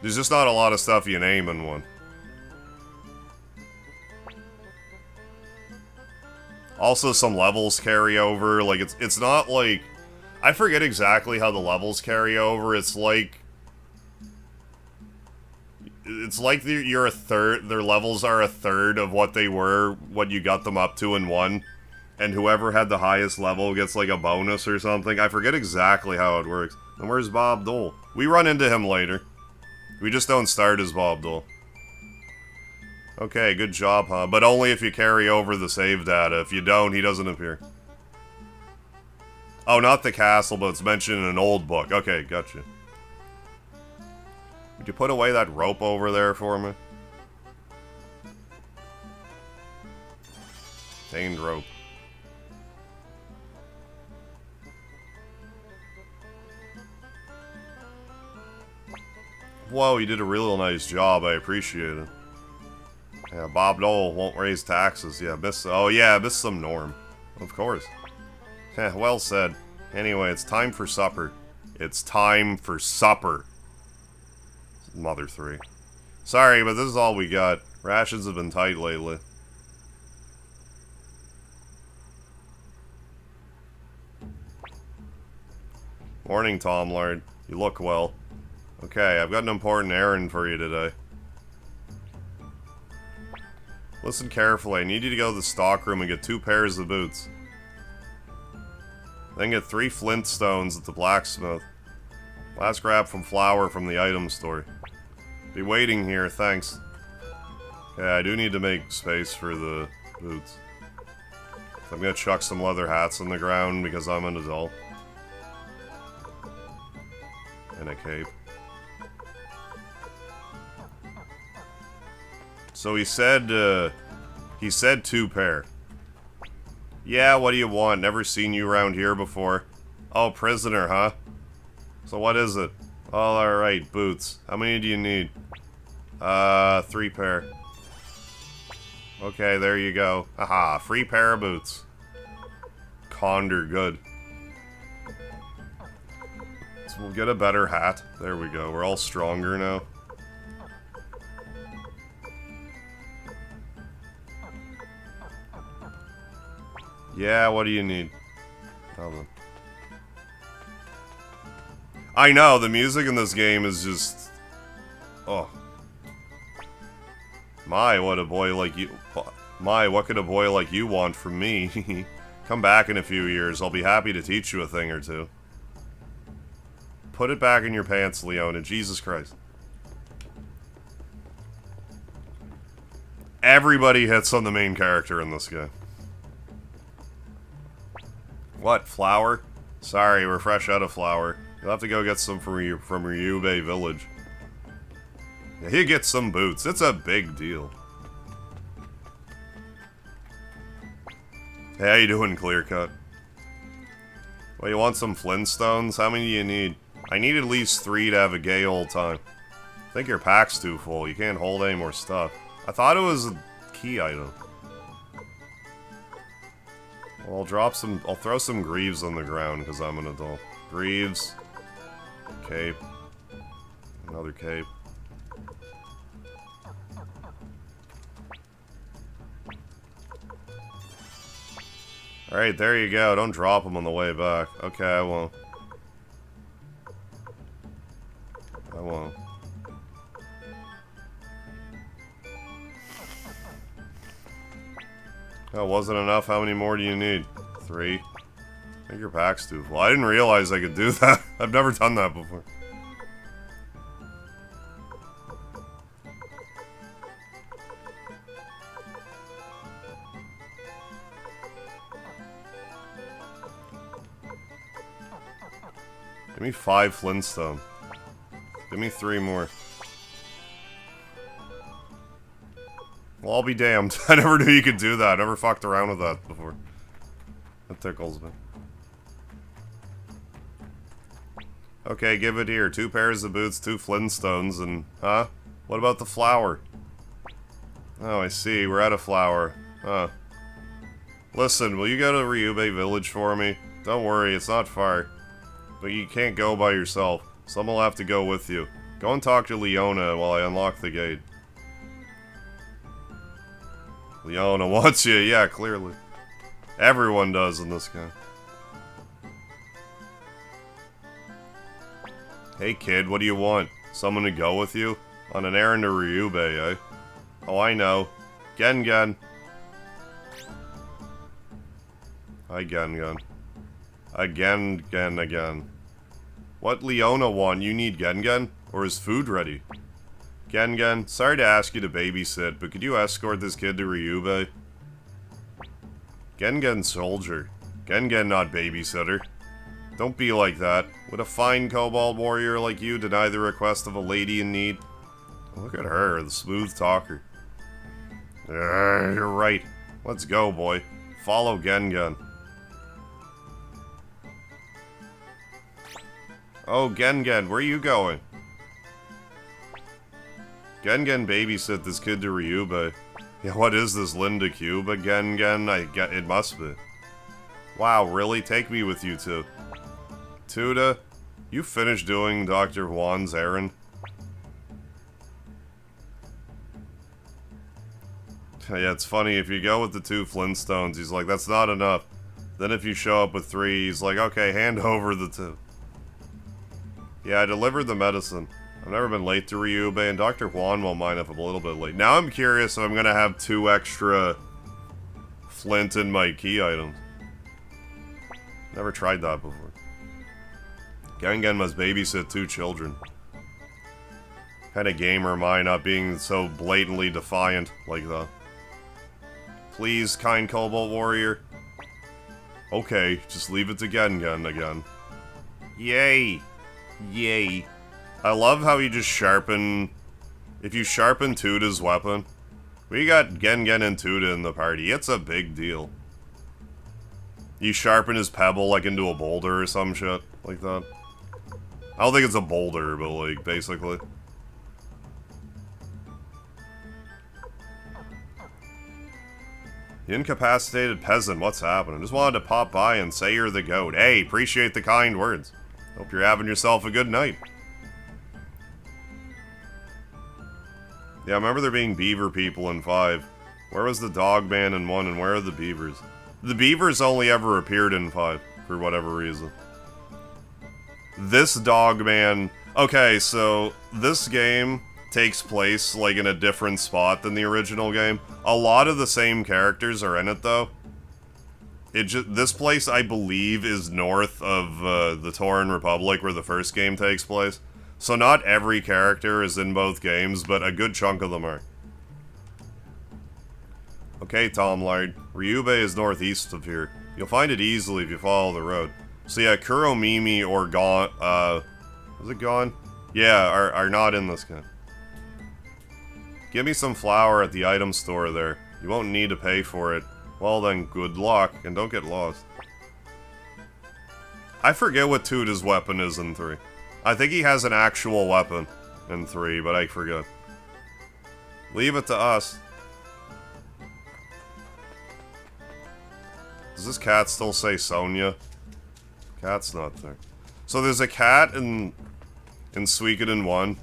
There's just not a lot of stuff you name in 1. Also, some levels carry over. Like, it's not like... I forget exactly how the levels carry over. It's like you're a third... Their levels are a third of what they were when you got them up to in 1. And whoever had the highest level gets, like, a bonus or something. I forget exactly how it works. And where's Bob Dole? We run into him later. We just don't start as Bob Dole. Okay, good job, huh? But only if you carry over the save data. If you don't, he doesn't appear. Oh, not the castle, but it's mentioned in an old book. Okay, gotcha. Would you put away that rope over there for me? Stained rope. Whoa, you did a real nice job. I appreciate it. Yeah, Bob Dole won't raise taxes. Yeah, miss some Norm. Of course. Yeah, well said. Anyway, it's time for supper. It's time for supper. Mother 3. Sorry, but this is all we got. Rations have been tight lately. Morning, Tom Lard. You look well. Okay, I've got an important errand for you today. Listen carefully. I need you to go to the stockroom and get 2 pairs of boots. Then get 3 flint stones at the blacksmith. Last grab from flour from the item store. Be waiting here, thanks. Okay, I do need to make space for the boots. So I'm gonna chuck some leather hats on the ground because I'm an adult. And a cape. So he said 2 pair. Yeah, what do you want? Never seen you around here before. Oh, prisoner, huh? So what is it? Oh, alright, boots. How many do you need? 3 pair. Okay, there you go. Haha, free pair of boots. Condor, good. So we'll get a better hat. There we go, we're all stronger now. Yeah, what do you need? Tell them. I know, the music in this game is just... Oh. My, what a boy like you... My, what could a boy like you want from me? Come back in a few years, I'll be happy to teach you a thing or two. Put it back in your pants, Leona, Jesus Christ. Everybody hits on the main character in this game. What, flour? Sorry, we're fresh out of flour. You'll have to go get some from Ryubei Village. Yeah, he gets some boots. It's a big deal. Hey, how you doing, Clear Cut? Well, you want some Flintstones? How many do you need? I need at least 3 to have a gay old time. I think your pack's too full. You can't hold any more stuff. I thought it was a key item. Well, I'll throw some greaves on the ground because I'm an adult. Greaves. Cape. Another cape. Alright, there you go. Don't drop them on the way back. Okay, I won't. I won't. That wasn't enough. How many more do you need? 3. I think your pack's too full. I didn't realize I could do that. I've never done that before. Give me 5 Flintstone. Give me 3 more. Well, I'll be damned. I never knew you could do that. I never fucked around with that before. That tickles me. Okay, give it here. 2 pairs of boots, 2 Flintstones, and... Huh? What about the flour? Oh, I see. We're out of flour. Huh. Listen, will you go to Ryubei Village for me? Don't worry, it's not far. But you can't go by yourself. Someone will have to go with you. Go and talk to Leona while I unlock the gate. Leona wants you, yeah, clearly. Everyone does in this game. Hey kid, what do you want? Someone to go with you? On an errand to Ryubei, eh? Oh, I know. Gen. Hi, Gen. Again. What Leona want? You need Gen? Or is food ready? Gen, sorry to ask you to babysit, but could you escort this kid to Ryubei? Gen soldier. Gen not babysitter. Don't be like that. Would a fine kobold warrior like you deny the request of a lady in need? Look at her, the smooth talker. You're right. Let's go, boy. Follow Gen. Oh, Gen, where are you going? Gen babysit this kid to Ryubei. Yeah, what is this, Linda Cuba? Gen, it must be. Wow, really? Take me with you two. Tuda, you finished doing Dr. Juan's errand? Yeah, it's funny, if you go with the 2 Flintstones, he's like, that's not enough. Then if you show up with 3, he's like, okay, hand over the 2. Yeah, I delivered the medicine. I've never been late to Ryubei, and Dr. Juan won't mind if I'm a little bit late. Now I'm curious if I'm gonna have 2 extra flint in my key items. Never tried that before. Gen must babysit 2 children. Kinda gamer am I, not being so blatantly defiant like that. Please, kind Cobalt Warrior. Okay, just leave it to Gen again. Yay! Yay. I love how you just sharpen... If you sharpen Tuda's weapon... We got Gen and Tuda in the party. It's a big deal. You sharpen his pebble, like, into a boulder or some shit like that. I don't think it's a boulder, but, like, basically. The incapacitated peasant, what's happening? Just wanted to pop by and say you're the goat. Hey, appreciate the kind words. Hope you're having yourself a good night. Yeah, I remember there being beaver people in 5. Where was the dog man in 1, and where are the beavers? The beavers only ever appeared in 5, for whatever reason. This dog man... Okay, so this game takes place, like, in a different spot than the original game. A lot of the same characters are in it, though. This place, I believe, is north of the Tauren Republic, where the first game takes place. So not every character is in both games, but a good chunk of them are. Okay, Tom Lard. Ryubei is northeast of here. You'll find it easily if you follow the road. So yeah, Kuromimi or Gon... is it Gon? Yeah, are not in this game. Give me some flour at the item store there. You won't need to pay for it. Well then, good luck, and don't get lost. I forget what Tuda's weapon is in 3. I think he has an actual weapon in 3, but I forget. Leave it to us. Does this cat still say Sonia? Cat's not there. So there's a cat in Suikoden 1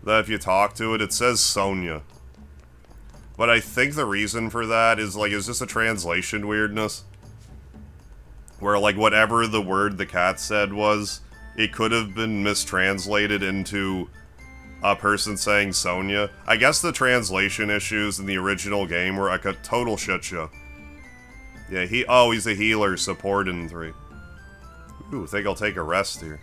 that if you talk to it, it says Sonia. But I think the reason for that is, like, it's just a translation weirdness. Where, like, whatever the word the cat said was, it could have been mistranslated into a person saying Sonia. I guess the translation issues in the original game were like a total shit show. Yeah, he's a healer, support in 3. Ooh, I think I'll take a rest here.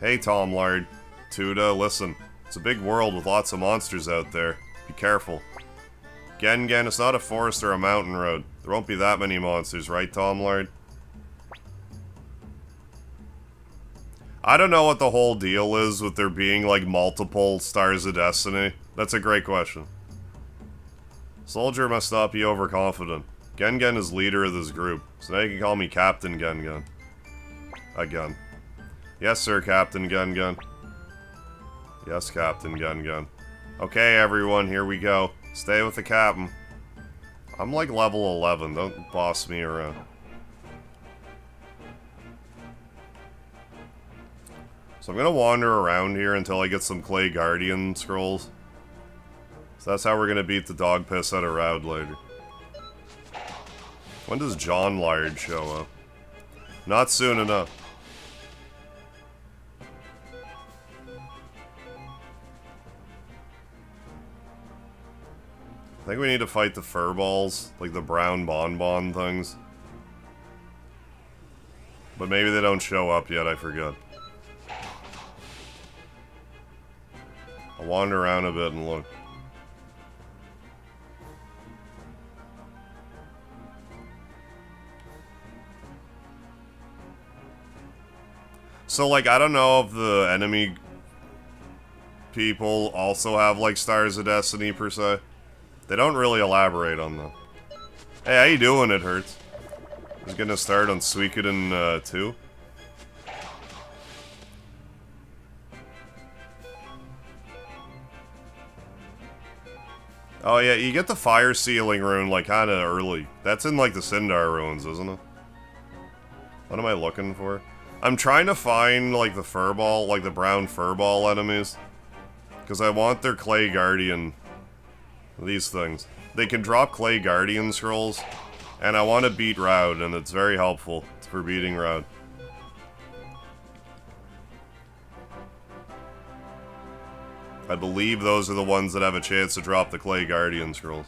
Hey, Tom Lard. Tuda, listen. It's a big world with lots of monsters out there. Be careful. Gen, it's not a forest or a mountain road. There won't be that many monsters, right, Tom Lard? I don't know what the whole deal is with there being, like, multiple Stars of Destiny. That's a great question. Soldier must not be overconfident. Gen is leader of this group, so now you can call me Captain Gen. Again. Yes, sir, Captain Gen. Yes, Captain Gen. Okay, everyone, here we go. Stay with the captain. I'm like level 11, don't boss me around. So I'm gonna wander around here until I get some Clay Guardian scrolls. So that's how we're gonna beat the dog piss out of Raud later. When does John Lard show up? Not soon enough. I think we need to fight the furballs, like the brown bonbon things. But maybe they don't show up yet, I forget. I'll wander around a bit and look. So, like, I don't know if the enemy people also have, like, Stars of Destiny, per se. They don't really elaborate on them. Hey, how you doing, It Hurts? Just gonna start on Suikoden 2. Oh yeah, you get the fire sealing rune, like, kinda early. That's in, like, the Sindar ruins, isn't it? What am I looking for? I'm trying to find, like, the furball, like, the brown furball enemies. Because I want their Clay Guardian... These things. They can drop Clay Guardian scrolls, and I want to beat Raud, and it's very helpful for beating Raud. I believe those are the ones that have a chance to drop the Clay Guardian scrolls.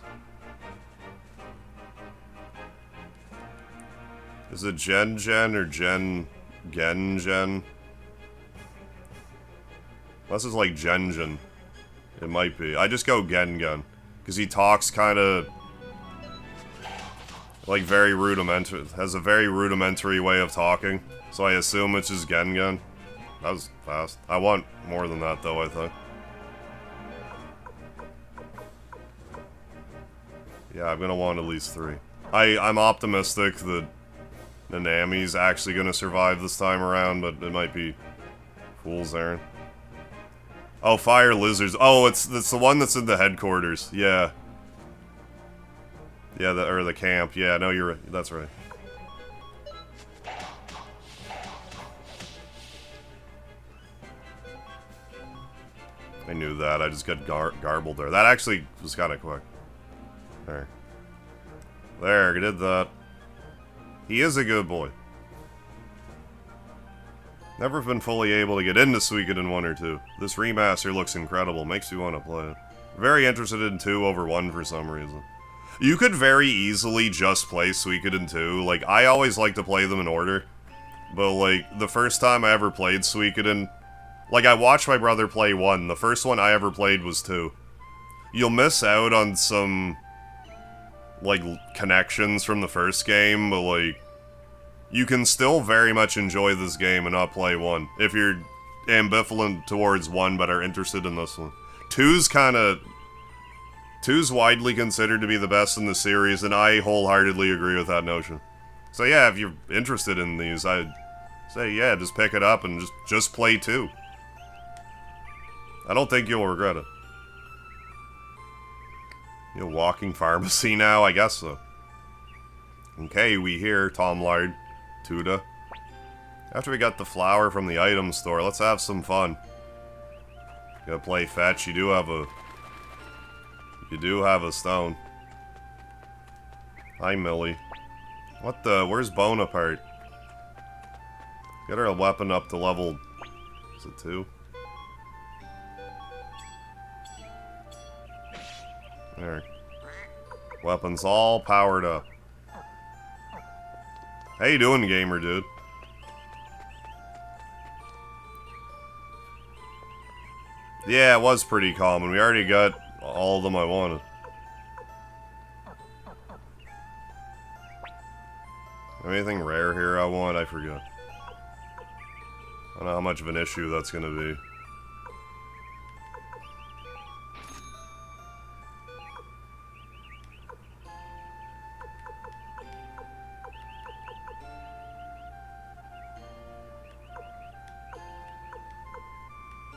Is it Gen or Gen? Unless it's like Gen. It might be. I just go Gen. Because he talks kind of... like very rudimentary. Has a very rudimentary way of talking. So I assume it's just Gen. That was fast. I want more than that though, I think. Yeah, I'm gonna want at least 3. I'm optimistic that Nanami's actually gonna survive this time around, but it might be fool's errand. Oh, fire lizards. Oh, it's the one that's in the headquarters. Yeah. Yeah, or the camp. Yeah, no, you're right. That's right. I knew that. I just got garbled there. That actually was kind of quick. There. There, I did that. He is a good boy. Never been fully able to get into Suikoden 1 or 2. This remaster looks incredible, makes me want to play it. Very interested in 2 over 1 for some reason. You could very easily just play Suikoden 2, like, I always like to play them in order. But, like, the first time I ever played Suikoden, like, I watched my brother play 1, the first one I ever played was 2. You'll miss out on some, like, connections from the first game, but, like, you can still very much enjoy this game and not play 1, if you're ambivalent towards 1 but are interested in this one. 2's widely considered to be the best in the series, and I wholeheartedly agree with that notion. So yeah, if you're interested in these, I'd say yeah, just pick it up and just play 2. I don't think you'll regret it. You know, walking pharmacy now? I guess so. Okay, we hear Tom Lard. Tuda. After we got the flower from the item store, let's have some fun. Gotta play fetch. You do have a stone. Hi, Millie. What the? Where's Bonaparte? Get her a weapon up to level... is it 2? There. Weapons all powered up. How you doing, gamer dude? Yeah, it was pretty common. We already got all of them I wanted. Anything rare here I want? I forget. I don't know how much of an issue that's gonna be.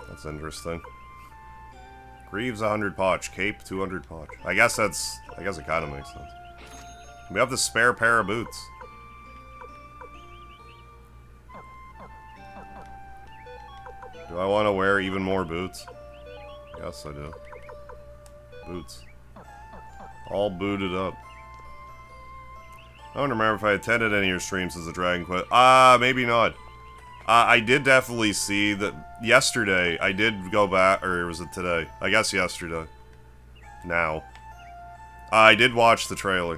That's interesting. Greaves 100 potch, cape 200 potch. I guess it kind of makes sense. We have the spare pair of boots. Do I want to wear even more boots? Yes, I do. Boots. All booted up. I don't remember if I attended any of your streams as a Dragon Quest. Maybe not. I did definitely see that yesterday. I did go back, or was it today? I guess yesterday. Now. I did watch the trailer.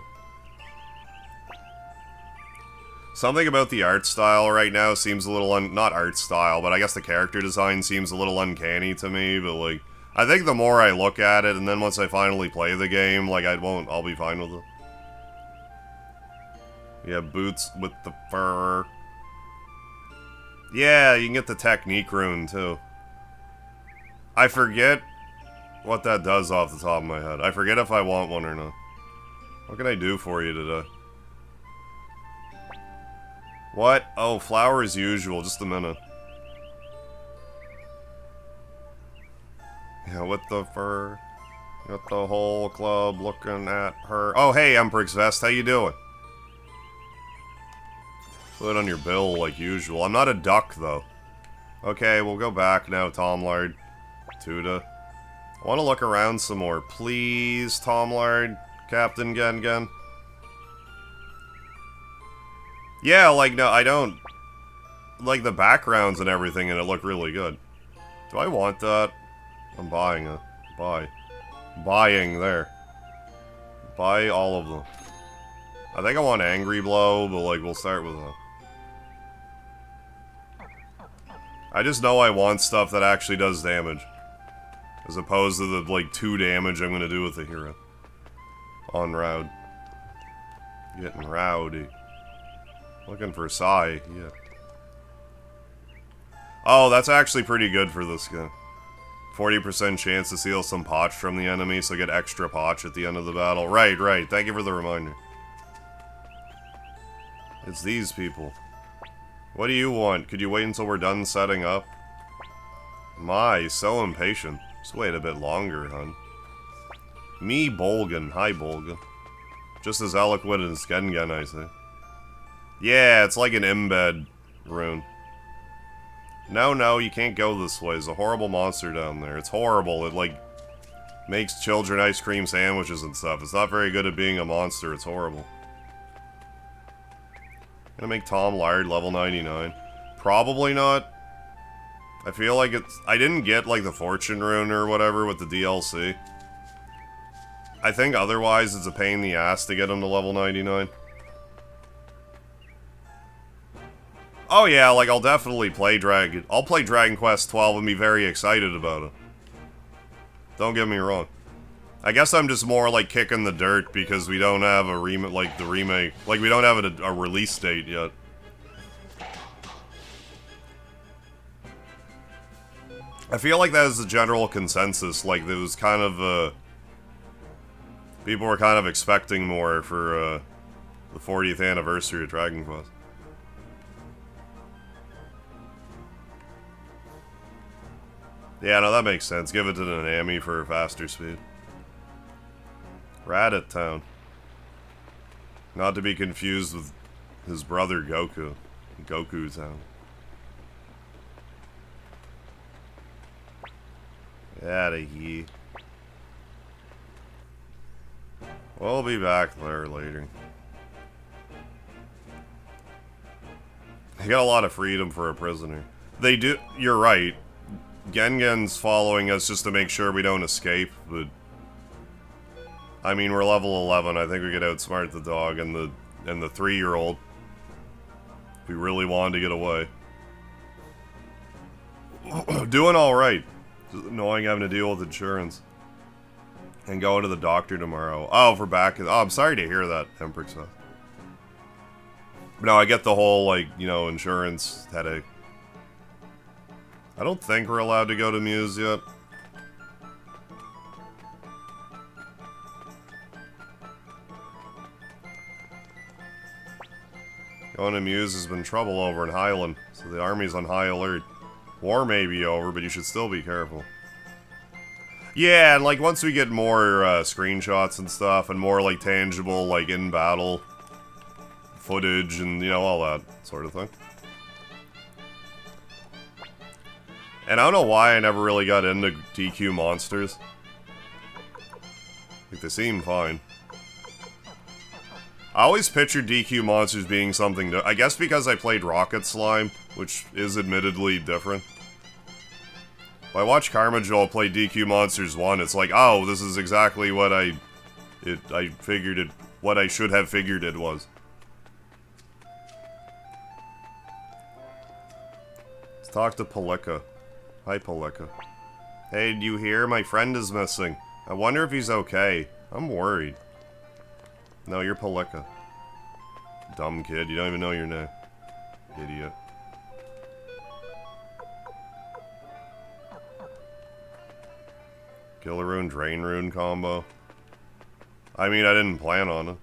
Something about the art style right now seems a little not art style, but I guess the character design seems a little uncanny to me, but like, I think the more I look at it, and then once I finally play the game, like, I'll be fine with it. Yeah, boots with the fur. Yeah, you can get the technique rune, too. I forget what that does off the top of my head. I forget if I want one or not. What can I do for you today? What? Oh, flower as usual. Just a minute. Yeah, with the fur. Got the whole club looking at her. Oh, hey, Emperor's Vest. How you doing? Put it on your bill like usual. I'm not a duck, though. Okay, we'll go back now, Tom Lard. Tuda. I want to look around some more. Please, Tom Lard. Captain Gengen. Yeah, like, no, I don't... Like, the backgrounds and everything in it look really good. Do I want that? I'm buying it. Buy. Buying there. Buy all of them. I think I want Angry Blow, but, like, we'll start with that. I just know I want stuff that actually does damage. As opposed to the, like, 2 damage I'm gonna do with the hero. On route. Getting rowdy. Looking for Sai, yeah. Oh, that's actually pretty good for this guy. 40% chance to steal some potch from the enemy, so get extra potch at the end of the battle. Right, right. Thank you for the reminder. It's these people. What do you want? Could you wait until we're done setting up? My, so impatient. Just wait a bit longer, hun. Me, Bolgan. Hi, Bolgan. Just as eloquent as Gengen, I say. Yeah, it's like an embed rune. No, no, you can't go this way. There's a horrible monster down there. It's horrible. It, like, makes children ice cream sandwiches and stuff. It's not very good at being a monster. It's horrible. Gonna make Tom Lard level 99. Probably not. I feel like it's... I didn't get, like, the Fortune Rune or whatever with the DLC. I think otherwise it's a pain in the ass to get him to level 99. Oh yeah, like, I'll definitely play I'll play Dragon Quest 12 and be very excited about it. Don't get me wrong. I guess I'm just more, like, kicking the dirt because we don't have a remake, like, the remake. Like, we don't have a release date yet. I feel like that is the general consensus, like, there was kind of, people were kind of expecting more for, the 40th anniversary of Dragon Quest. Yeah, no, that makes sense. Give it to Nanami for faster speed. Radit Town. Not to be confused with his brother Goku. Goku Town. Outta here. We'll be back there later. They got a lot of freedom for a prisoner. They do. You're right. Gengen's following us just to make sure we don't escape, but I mean, we're level 11. I think we could outsmart the dog and the 3-year-old. If we really wanted to get away. Doing alright. Just annoying having to deal with insurance. And going to the doctor tomorrow. Oh, for back. Oh, I'm sorry to hear that, Emperor stuff. No, I get the whole, like, you know, insurance headache. I don't think we're allowed to go to Muse yet. Going to Muse has been trouble over in Highland, so the army's on high alert. War may be over, but you should still be careful. Yeah, and like once we get more screenshots and stuff, and more like tangible, like in-battle footage and, you know, all that sort of thing. And I don't know why I never really got into DQ monsters. Like, they seem fine. I always pictured DQ monsters being something I guess because I played Rocket Slime, which is admittedly different. When I watched Karma Joel play DQ Monsters 1, it's like, oh, this is exactly what I figured it, what I should have figured it was. Let's talk to Palika. Hi, Palika. Hey, do you hear? My friend is missing. I wonder if he's okay. I'm worried. No, you're Palika. Dumb kid, you don't even know your name. Idiot. Killer Rune, Drain Rune combo. I mean, I didn't plan on it.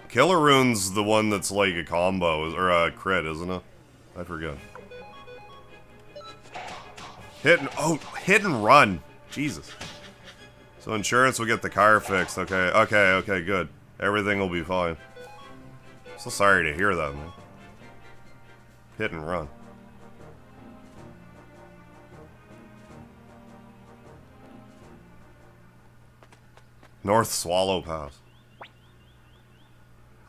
Killer Rune's the one that's like a combo, or a crit, isn't it? I forget. Hit and run. Jesus. So insurance will get the car fixed. Okay, good. Everything will be fine. So sorry to hear that, man. Hit and run. North Swallow Pass.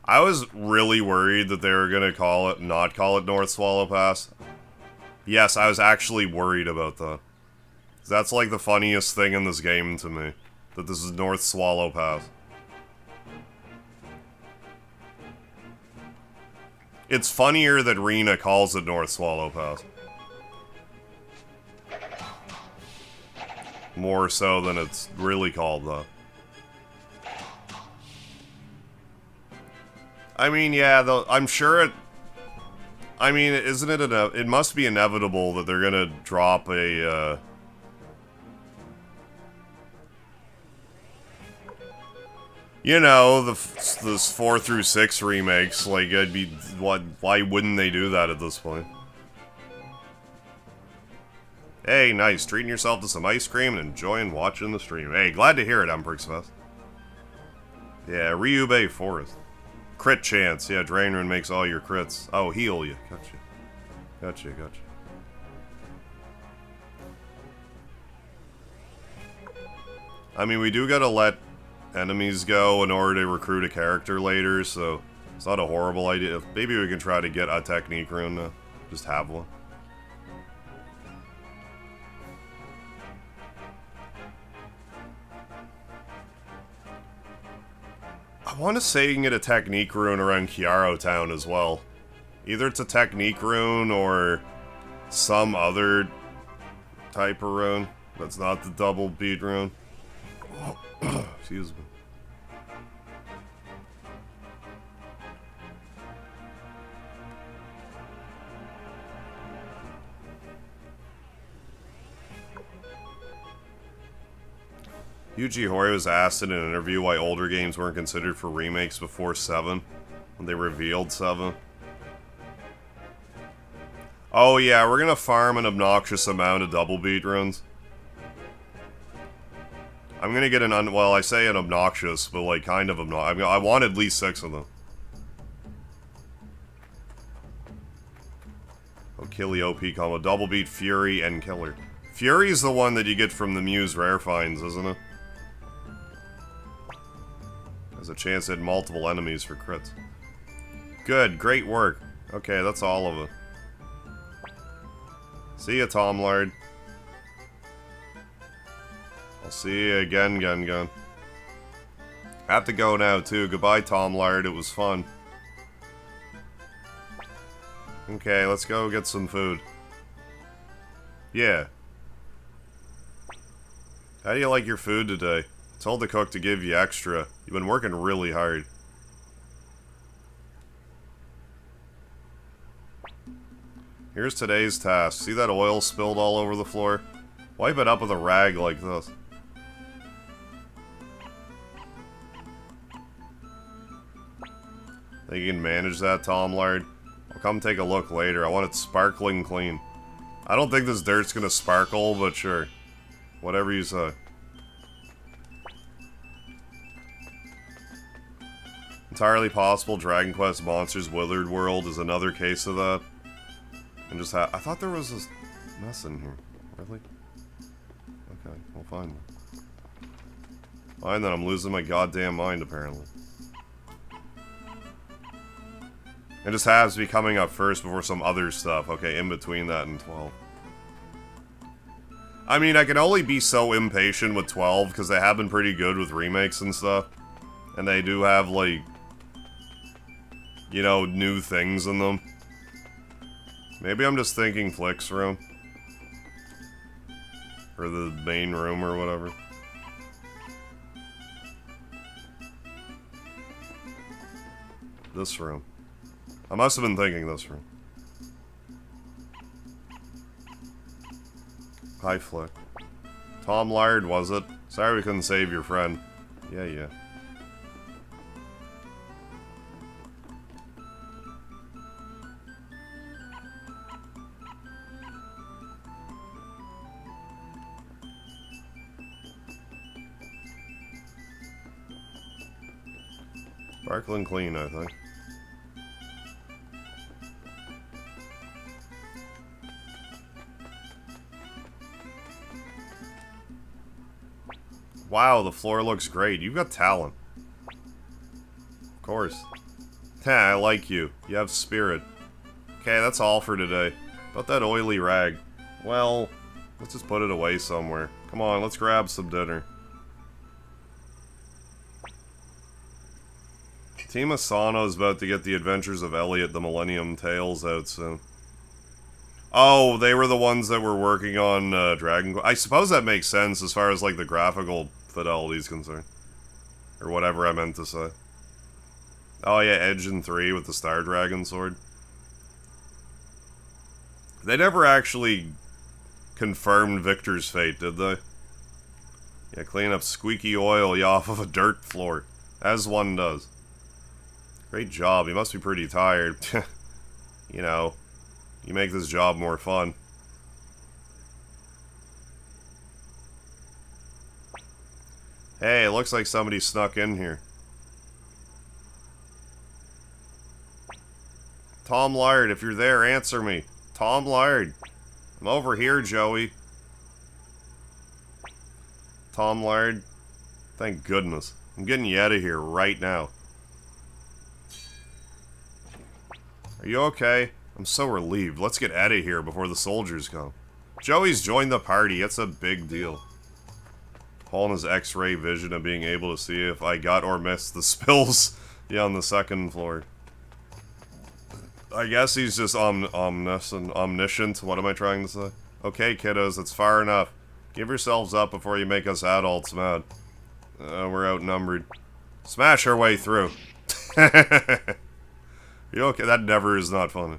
I was really worried that they were gonna not call it North Swallow Pass. Yes, I was actually worried about that. That's like the funniest thing in this game to me. That this is North Swallow Pass. It's funnier that Rena calls it North Swallow Pass. More so than it's really called, though. I mean, yeah, though, I'm sure it... I mean, isn't it it must be inevitable that they're gonna drop a, you know, this 4 through 6 remakes, like, I'd be... Why wouldn't they do that at this point? Hey, nice. Treating yourself to some ice cream and enjoying watching the stream. Hey, glad to hear it, Emprixfest. Yeah, Ryubei Forest. Crit chance. Yeah, Drain Rune makes all your crits. Oh, heal you. Gotcha. I mean, we do gotta let enemies go in order to recruit a character later, so it's not a horrible idea. Maybe we can try to get a technique rune now. Just have one. I want to say you can get a technique rune around Chiaro Town as well. Either it's a technique rune or some other type of rune that's not the double beat rune. Excuse me. Yuji Horii was asked in an interview why older games weren't considered for remakes before 7, when they revealed 7. Oh yeah, we're gonna farm an obnoxious amount of double beat runes. I'm gonna get well, I say an obnoxious, but like kind of obnoxious. I want at least 6 of them. Achille OP combo, double beat, Fury, and Killer. Fury's the one that you get from the Muse rare finds, isn't it? Has a chance to hit multiple enemies for crits. Good, great work. Okay, that's all of it. See ya, Tom Lard. I'll see you again, Gun Gun. I have to go now, too. Goodbye, Tom Lard. It was fun. Okay, let's go get some food. Yeah. How do you like your food today? I told the cook to give you extra. You've been working really hard. Here's today's task. See that oil spilled all over the floor? Wipe it up with a rag like this. Think you can manage that, Tom Lard? I'll come take a look later. I want it sparkling clean. I don't think this dirt's gonna sparkle, but sure. Whatever you say. Entirely possible Dragon Quest Monsters Withered World is another case of that. And just I thought there was this mess in here. Really? Okay, we'll find that. Fine then, I'm losing my goddamn mind apparently. It just has to be coming up first before some other stuff. Okay, in between that and 12. I mean, I can only be so impatient with 12 because they have been pretty good with remakes and stuff. And they do have, like, you know, new things in them. Maybe I'm just thinking Flick's room. Or the main room or whatever. This room. I must have been thinking this room. Hi, Flick. Tom Lard, was it? Sorry we couldn't save your friend. Yeah. Sparkling clean, I think. Wow, the floor looks great. You've got talent. Of course. I like you. You have spirit. Okay, that's all for today. About that oily rag. Well, let's just put it away somewhere. Come on, let's grab some dinner. Team Asano is about to get the Adventures of Elliot the Millennium Tales out soon. Oh, they were the ones that were working on Dragon Quest. I suppose that makes sense as far as, like, the graphical fidelity is concerned. Or whatever I meant to say. Oh yeah, Edge in 3 with the Star Dragon sword. They never actually confirmed Victor's fate, did they? Yeah, clean up squeaky oil off of a dirt floor. As one does. Great job, you must be pretty tired. You know, you make this job more fun. Hey, it looks like somebody snuck in here. Tom Lard, if you're there, answer me. Tom Lard. I'm over here, Joey. Tom Lard. Thank goodness. I'm getting you out of here right now. Are you okay? I'm so relieved. Let's get out of here before the soldiers come. Joey's joined the party. It's a big deal. Paul and his X-ray vision of being able to see if I got or missed the spills on the second floor. I guess he's just omniscient. What am I trying to say? Okay, kiddos, it's far enough. Give yourselves up before you make us adults mad. We're outnumbered. Smash our way through. You okay? That never is not funny.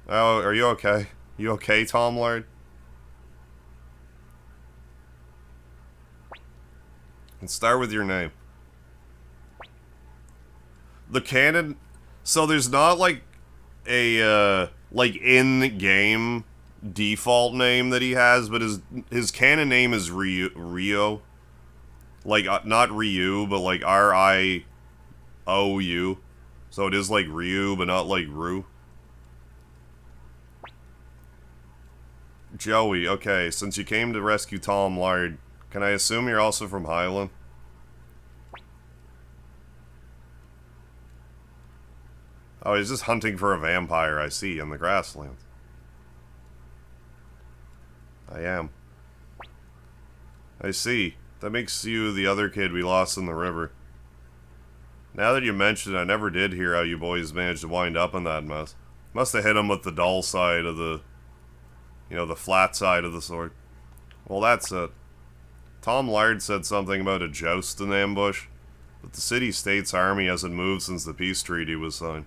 Oh, are you okay? You okay, Tom Lard? Let's start with your name. The canon... So there's not, like, a, like, in-game default name that he has, but his canon name is Rio. Like, not Ryu, but, like, R-I-O-U. So it is like Ryu, but not like Ru. Joey, okay, since you came to rescue Tom Lard, can I assume you're also from Highland? Oh, he's just hunting for a vampire, I see, in the grasslands. I am. I see. That makes you the other kid we lost in the river. Now that you mention it, I never did hear how you boys managed to wind up in that mess. Must have hit him with the dull side of the... You know, the flat side of the sword. Well, that's it. Tom Lard said something about a joust in ambush, but the city-state's army hasn't moved since the peace treaty was signed.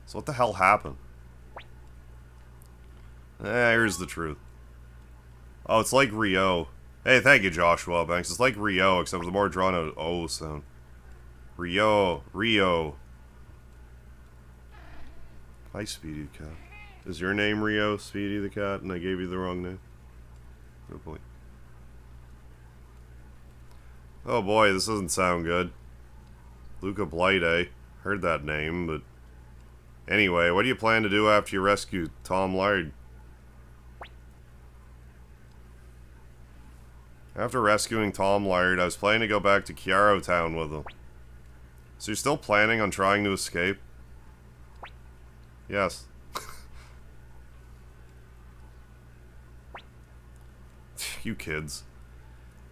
So what the hell happened? Here's the truth. Oh, it's like Rio. Hey, thank you, Joshua Banks. It's like Rio, except with a more drawn-out O sound. Rio. Hi, Speedy the cat. Is your name Rio, Speedy the cat, and I gave you the wrong name? Good point. Oh boy, this doesn't sound good. Luca Blight, eh? Heard that name, but... Anyway, what do you plan to do after you rescue Tom Lard? After rescuing Tom Lard, I was planning to go back to Chiaro Town with him. So you're still planning on trying to escape? Yes. You kids.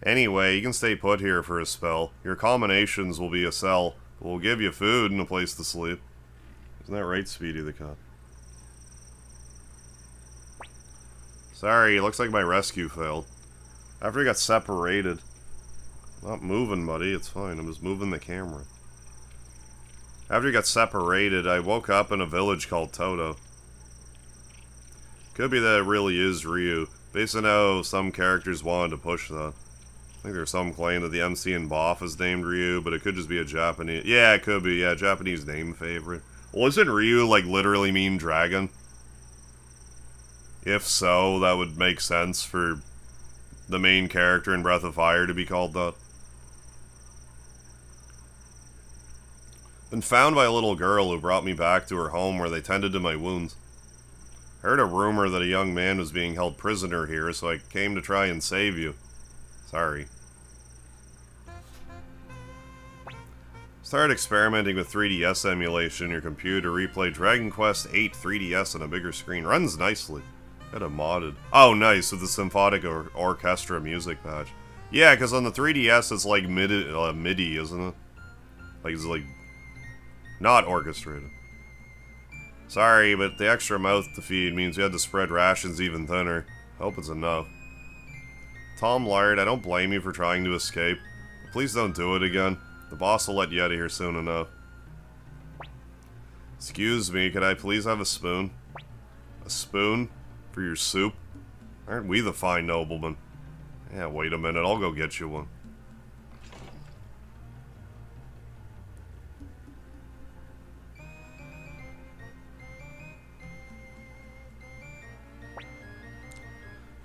Anyway, you can stay put here for a spell. Your accommodations will be a cell. We'll give you food and a place to sleep. Isn't that right, Speedy the cat? Sorry, looks like my rescue failed. After we got separated. Not moving, buddy. It's fine. I'm just moving the camera. After we got separated, I woke up in a village called Toto. Could be that it really is Ryu. Based on how some characters wanted to push that. I think there's some claim that the MC in Boff is named Ryu, but it could just be a Japanese... Yeah, it could be. Yeah, Japanese name favorite. Well, isn't Ryu, like, literally mean dragon? If so, that would make sense for the main character in Breath of Fire to be called that. Been found by a little girl who brought me back to her home where they tended to my wounds. I heard a rumor that a young man was being held prisoner here, so I came to try and save you. Sorry. Started experimenting with 3DS emulation in your computer to replay Dragon Quest VIII 3DS on a bigger screen. Runs nicely. Got it modded. Oh, nice, with the Symphonic Orchestra music patch. Yeah, because on the 3DS it's like MIDI, isn't it? Like, it's like... not orchestrated. Sorry, but the extra mouth to feed means we had to spread rations even thinner. Hope it's enough. Tom Lard, I don't blame you for trying to escape. But please don't do it again. The boss will let you out of here soon enough. Excuse me, could I please have a spoon? A spoon? For your soup? Aren't we the fine noblemen? Yeah, wait a minute, I'll go get you one.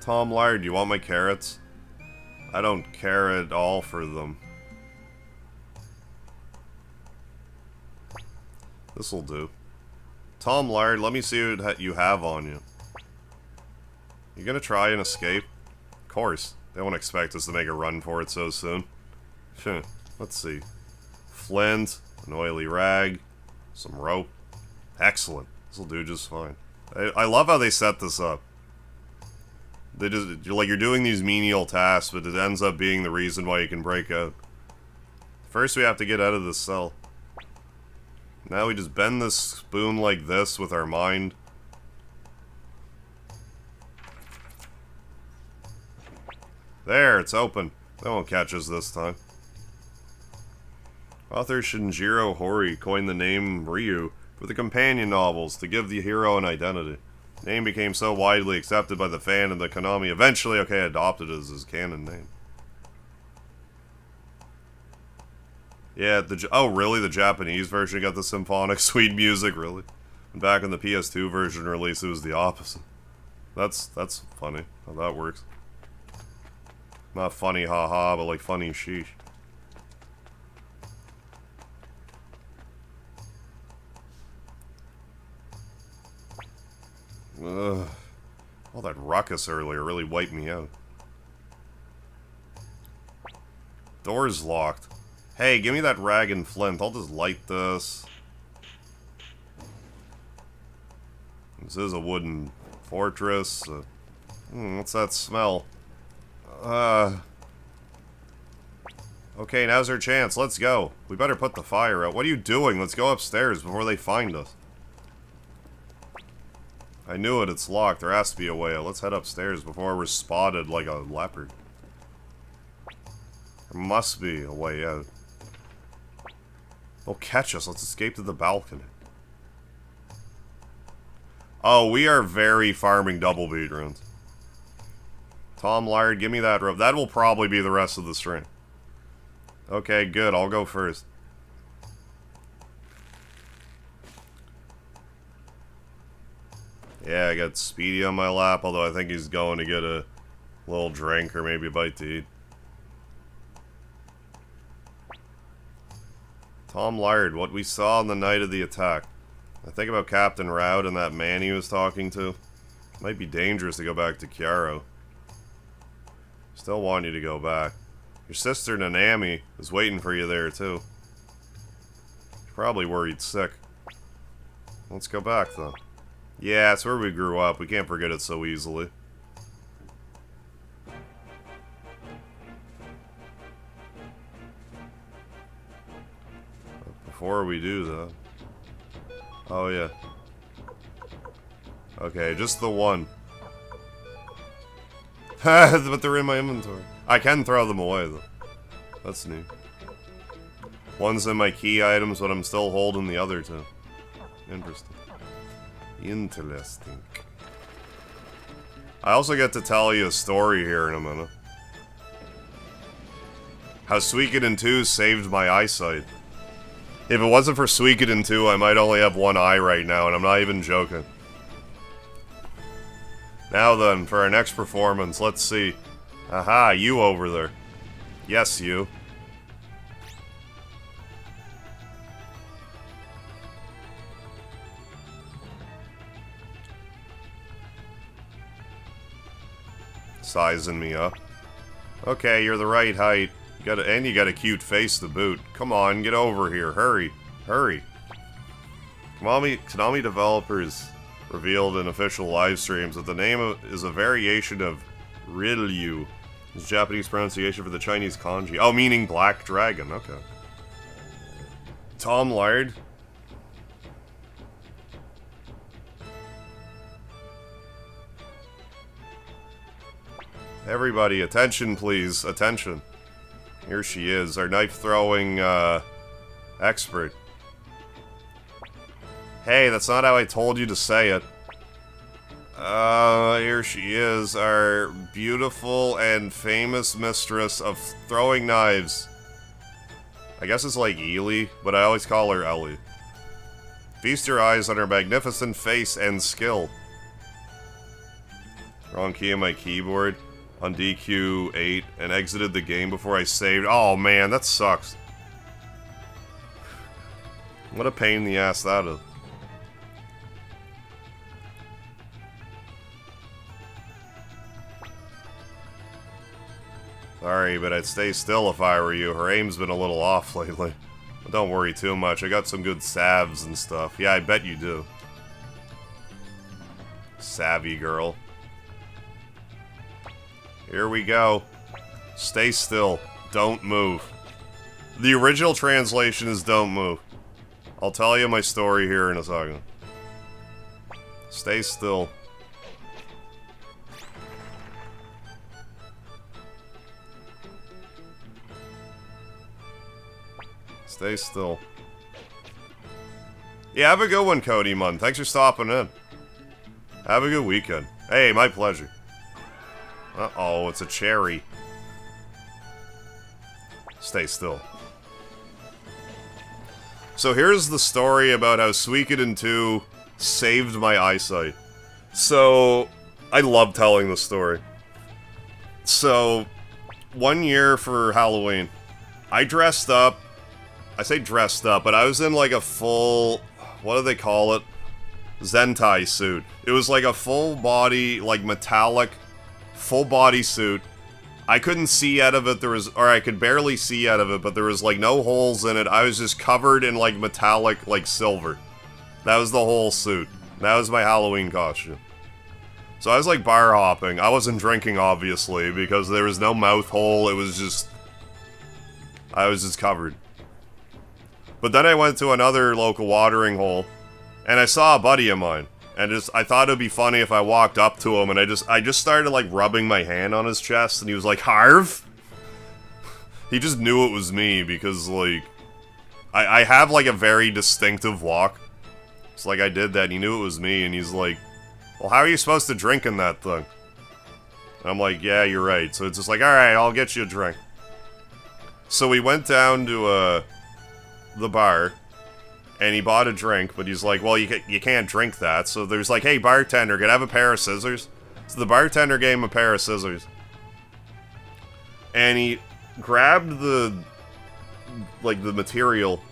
Tom Lard, do you want my carrots? I don't care at all for them. This'll do. Tom Lard, let me see what you have on you. You gonna try and escape? Of course. They won't expect us to make a run for it so soon. Let's see. Flint, an oily rag, some rope. Excellent. This'll do just fine. I love how they set this up. They just, you're doing these menial tasks, but it ends up being the reason why you can break out. First we have to get out of this cell. Now we just bend this spoon like this with our mind. There, it's open. They won't catch us this time. Author Shinjiro Hori coined the name Ryu for the companion novels to give the hero an identity. The name became so widely accepted by the fan and the Konami eventually, adopted it as his canon name. Yeah, oh really? The Japanese version got the symphonic sweet music, really? And back in the PS2 version release, it was the opposite. That's funny, how that works. Not funny haha, but like funny sheesh. Ugh. All that ruckus earlier really wiped me out. Door's locked. Hey, give me that rag and flint. I'll just light this. This is a wooden fortress. What's that smell? Okay, now's our chance. Let's go. We better put the fire out. What are you doing? Let's go upstairs before they find us. I knew it. It's locked. There has to be a way out. Let's head upstairs before we're spotted like a leopard. There must be a way out. They'll catch us. Let's escape to the balcony. Oh, we are very farming double beat runes. Tom Lard, give me that rope. That will probably be the rest of the stream. Okay, good. I'll go first. Yeah, I got Speedy on my lap, although I think he's going to get a little drink or maybe a bite to eat. Tom Lard, what we saw on the night of the attack. I think about Captain Rout and that man he was talking to. It might be dangerous to go back to Chiaro. Still want you to go back. Your sister Nanami is waiting for you there too. She's probably worried sick. Let's go back though. Yeah, it's where we grew up. We can't forget it so easily. But before we do though. Oh yeah. Okay, just the one. But they're in my inventory. I can throw them away, though. That's neat. One's in my key items, but I'm still holding the other two. Interesting. Interesting. I also get to tell you a story here in a minute. How Suikoden 2 saved my eyesight. If it wasn't for Suikoden 2, I might only have one eye right now, and I'm not even joking. Now then, for our next performance, let's see. Aha, you over there. Yes, you. Sizing me up. Okay, you're the right height. And you got a cute face to boot. Come on, get over here. Hurry. Hurry. Konami developers revealed in official live streams that the name is a variation of Rilyu. It's Japanese pronunciation for the Chinese kanji. Oh, meaning black dragon. Okay. Tom Lard. Everybody, attention please. Attention. Here she is, our knife-throwing, expert. Hey, that's not how I told you to say it. Here she is, our beautiful and famous mistress of throwing knives. I guess it's like Ely, but I always call her Ellie. Feast your eyes on her magnificent face and skill. Wrong key on my keyboard. On DQ8 and exited the game before I saved. Oh man, that sucks. What a pain in the ass that is. Sorry, but I'd stay still if I were you. Her aim's been a little off lately. But don't worry too much. I got some good salves and stuff. Yeah, I bet you do. Savvy girl. Here we go. Stay still. Don't move. The original translation is don't move. I'll tell you my story here in a second. Stay still. Stay still. Yeah, have a good one, Cody Munn. Thanks for stopping in. Have a good weekend. Hey, my pleasure. Uh-oh, it's a cherry. Stay still. So here's the story about how Suikoden 2 saved my eyesight. So, I love telling the story. So, one year for Halloween, I dressed up. I say dressed up, but I was in like a full, what do they call it? Zentai suit. It was like a full body, like metallic, full body suit. I couldn't see out of it, or I could barely see out of it, but there was like no holes in it. I was just covered in like metallic, like silver. That was the whole suit. That was my Halloween costume. So I was like bar hopping. I wasn't drinking, obviously, because there was no mouth hole. It was just... I was just covered. But then I went to another local watering hole, and I saw a buddy of mine. And I thought it'd be funny if I walked up to him, and I just started, like, rubbing my hand on his chest, and he was like, Harv? He just knew it was me, because, like... I have, like, a very distinctive walk. It's like I did that, and he knew it was me, and he's like, well, how are you supposed to drink in that thing? And I'm like, yeah, you're right. So it's just like, alright, I'll get you a drink. So we went down to, the bar, and he bought a drink, but he's like, well, you can't drink that. So there's like, hey, bartender, can I have a pair of scissors? So the bartender gave him a pair of scissors. And he grabbed the material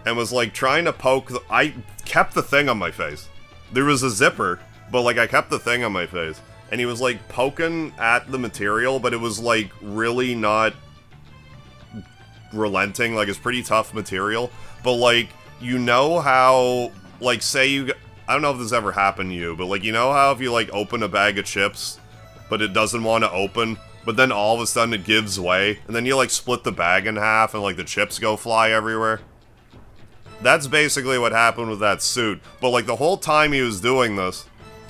and was, like, trying to poke I kept the thing on my face. There was a zipper, but, like, I kept the thing on my face. And he was, like, poking at the material, but it was, like, really not relenting. Like, it's pretty tough material. But, like, you know how, like, say you... I don't know if this ever happened to you, but, like, you know how if you, like, open a bag of chips, but it doesn't want to open, but then all of a sudden it gives way, and then you, like, split the bag in half, and, like, the chips go fly everywhere? That's basically what happened with that suit. But, like, the whole time he was doing this,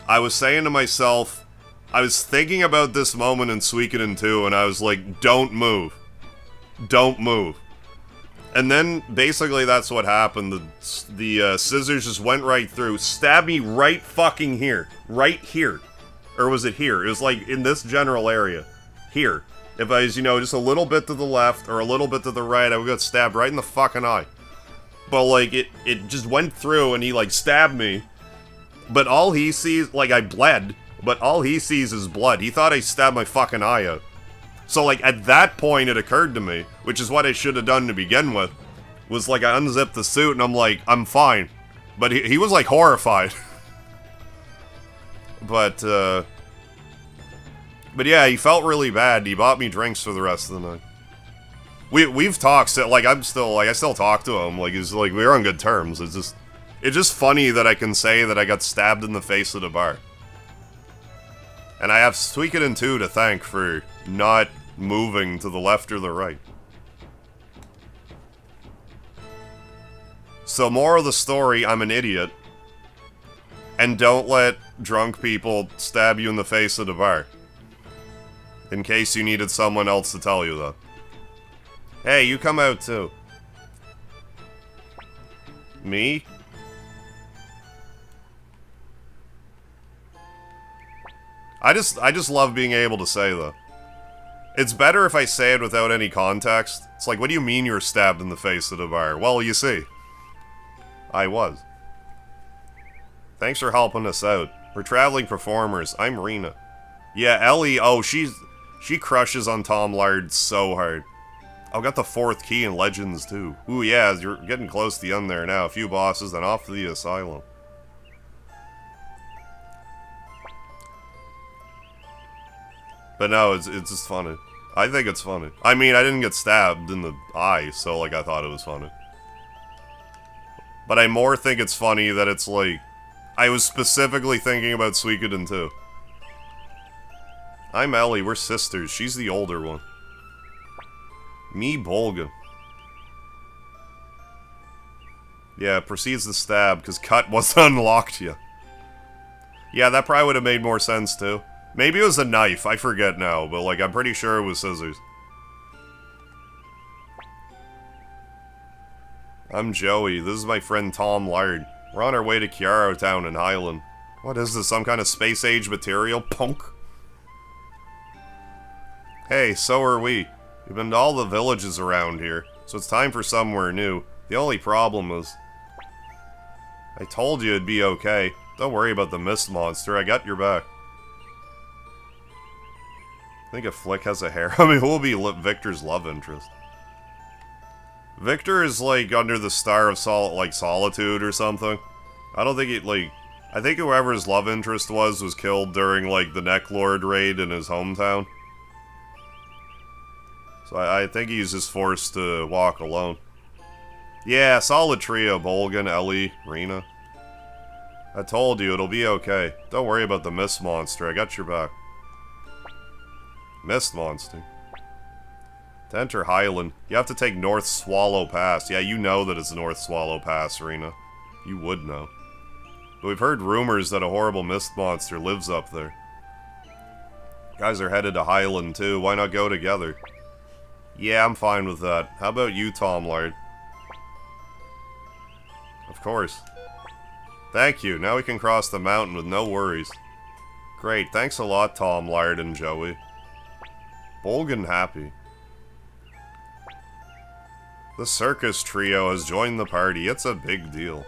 I was saying to myself, I was thinking about this moment in Suikoden 2, and I was like, don't move. Don't move. And then, basically, that's what happened. The scissors just went right through, stabbed me right fucking here. Right here. Or was it here? It was, like, in this general area. Here. If I was, you know, just a little bit to the left, or a little bit to the right, I would get stabbed right in the fucking eye. But, like, it just went through, and he, like, stabbed me. But all he sees, like, I bled, but all he sees is blood. He thought I stabbed my fucking eye out. So, like, at that point, it occurred to me, which is what I should have done to begin with, was, like, I unzipped the suit, and I'm like, I'm fine. But he was, like, horrified. But yeah, he felt really bad. He bought me drinks for the rest of the night. We've talked, so, like, I still talk to him, like, it's like, we're on good terms. It's just funny that I can say that I got stabbed in the face at a bar. And I have Suikoden 2 to thank for not moving to the left or the right. So, moral of the story, I'm an idiot. And don't let drunk people stab you in the face at a bar. In case you needed someone else to tell you that. Hey, you come out too. Me? I just love being able to say that. It's better if I say it without any context. It's like, what do you mean you were stabbed in the face at a bar? Well, you see. I was. Thanks for helping us out. We're traveling performers. I'm Rena. Yeah, Ellie, oh, she crushes on Tom Lard so hard. I got the 4th key in Legends, too. Ooh, yeah, you're getting close to the end there now. A few bosses, then off to the asylum. But no, it's just funny. I think it's funny. I mean, I didn't get stabbed in the eye, so, like, I thought it was funny. But I more think it's funny that it's, like, I was specifically thinking about Suikoden 2. I'm Ellie, we're sisters. She's the older one. Me, Bolga. Yeah, proceeds to stab, because cut wasn't unlocked yet. Yeah, that probably would have made more sense, too. Maybe it was a knife, I forget now, but, like, I'm pretty sure it was scissors. I'm Joey, this is my friend Tom Lard. We're on our way to Chiaro Town in Highland. What is this, some kind of space-age material? Punk? Hey, so are we. We've been to all the villages around here, so it's time for somewhere new. The only problem is... I told you it'd be okay. Don't worry about the mist monster, I got your back. I think if Flick has a hair, I mean, who will be Victor's love interest? Victor is, like, under the star of Solitude or something. I don't think I think whoever his love interest was killed during, like, the Necklord raid in his hometown. So I think he's just forced to walk alone. Yeah, solid trio, Bolgan, Ellie, Rena. I told you, it'll be okay. Don't worry about the mist monster, I got your back. Mist monster? To enter Highland, you have to take North Swallow Pass. Yeah, you know that it's North Swallow Pass, Rena. You would know. But we've heard rumors that a horrible mist monster lives up there. Guys are headed to Highland too, why not go together? Yeah, I'm fine with that. How about you, Tom Lard? Of course. Thank you, now we can cross the mountain with no worries. Great, thanks a lot, Tom Lard and Joey. Bolgan happy. The circus trio has joined the party, it's a big deal.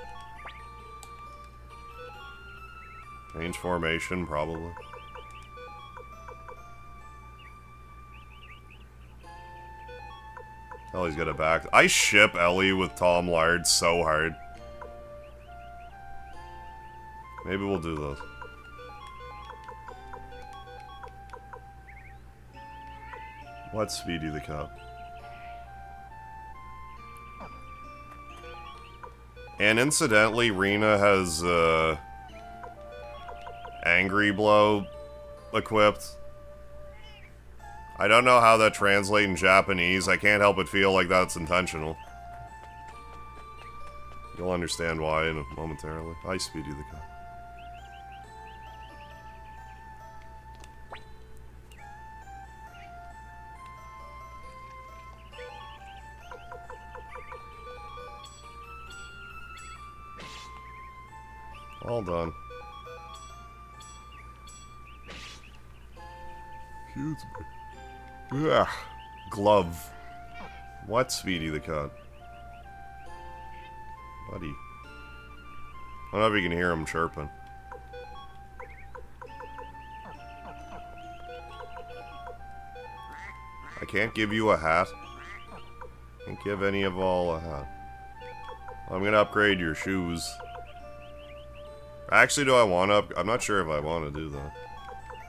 Change formation, probably. Ellie's got it back. I ship Ellie with Tom Lard so hard. Maybe we'll do this. What's Speedy the cat? And incidentally, Rena has, Angry Blow equipped. I don't know how that translates in Japanese. I can't help but feel like that's intentional. You'll understand why momentarily. Hi, Speedy the cat. All done. Excuse me. Ugh. Glove. What, Speedy the cat? Buddy. I don't know if you can hear him chirping. I can't give you a hat. Can't give any of all a hat. I'm gonna upgrade your shoes. Actually, do I want to? I'm not sure if I want to do that.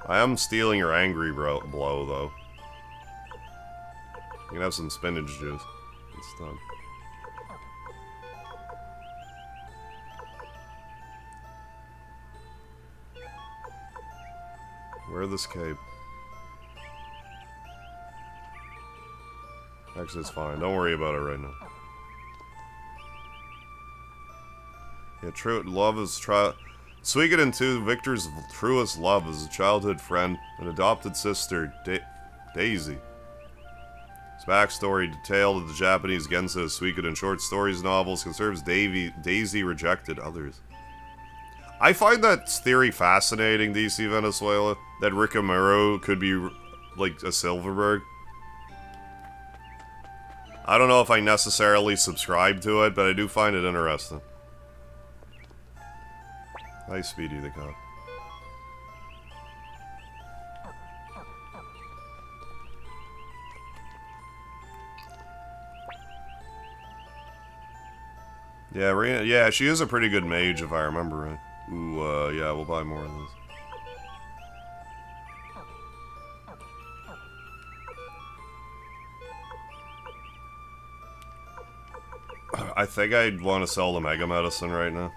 I am stealing your angry blow, though. You can have some spinach juice. It's done. Wear this cape. Actually, it's fine. Don't worry about it right now. Yeah, true. Love is Suikoden II, Victor's truest love is a childhood friend and adopted sister, Daisy. His backstory, detailed in the Japanese Genso Suikoden short stories novels, conserves Daisy rejected others. I find that theory fascinating, DC Venezuela, that Rikamuro could be, like, a Silverberg. I don't know if I necessarily subscribe to it, but I do find it interesting. Hi, Speedy the cat. Yeah, Rena, yeah, she is a pretty good mage if I remember right. Ooh, yeah, we'll buy more of this. I think I'd want to sell the Mega Medicine right now.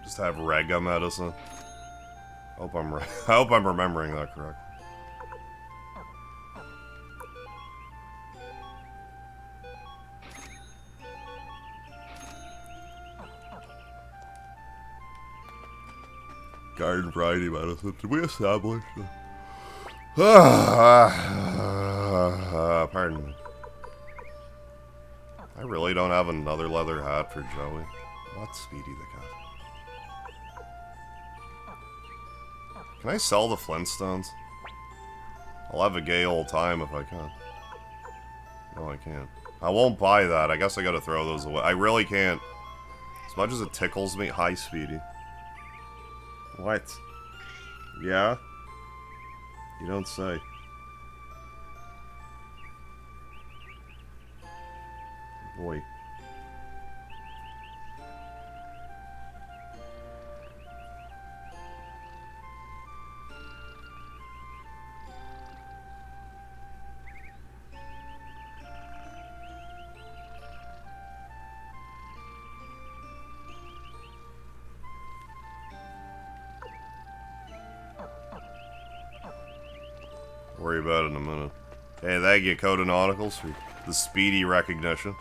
Just have Rega Medicine. I hope I'm remembering that correct. Garden Variety Medicine. Did we establish that? Pardon me. I really don't have another leather hat for Joey. What's Speedy the cat? Can I sell the Flintstones? I'll have a gay old time if I can. No, I can't. I won't buy that. I guess I gotta throw those away. I really can't. As much as it tickles me. Hi, Speedy. What? Yeah? You don't say. Boy. Worry about it in a minute. Hey, thank you, Codonauticals, for the speedy recognition.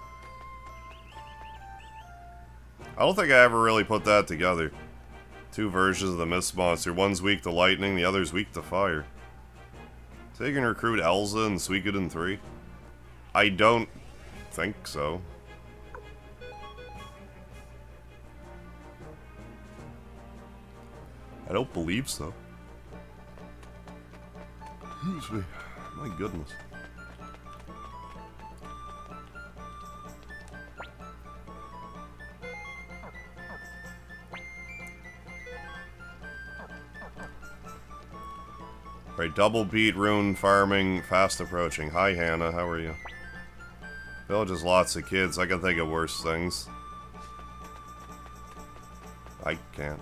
I don't think I ever really put that together. Two versions of the Mist Monster. One's weak to lightning, the other's weak to fire. So you can recruit Elsa in Suikoden 3? I don't think so. I don't believe so. Excuse me. My goodness. Right, double beat, rune farming, fast approaching. Hi Hannah, how are you? Village has lots of kids, I can think of worse things. I can't.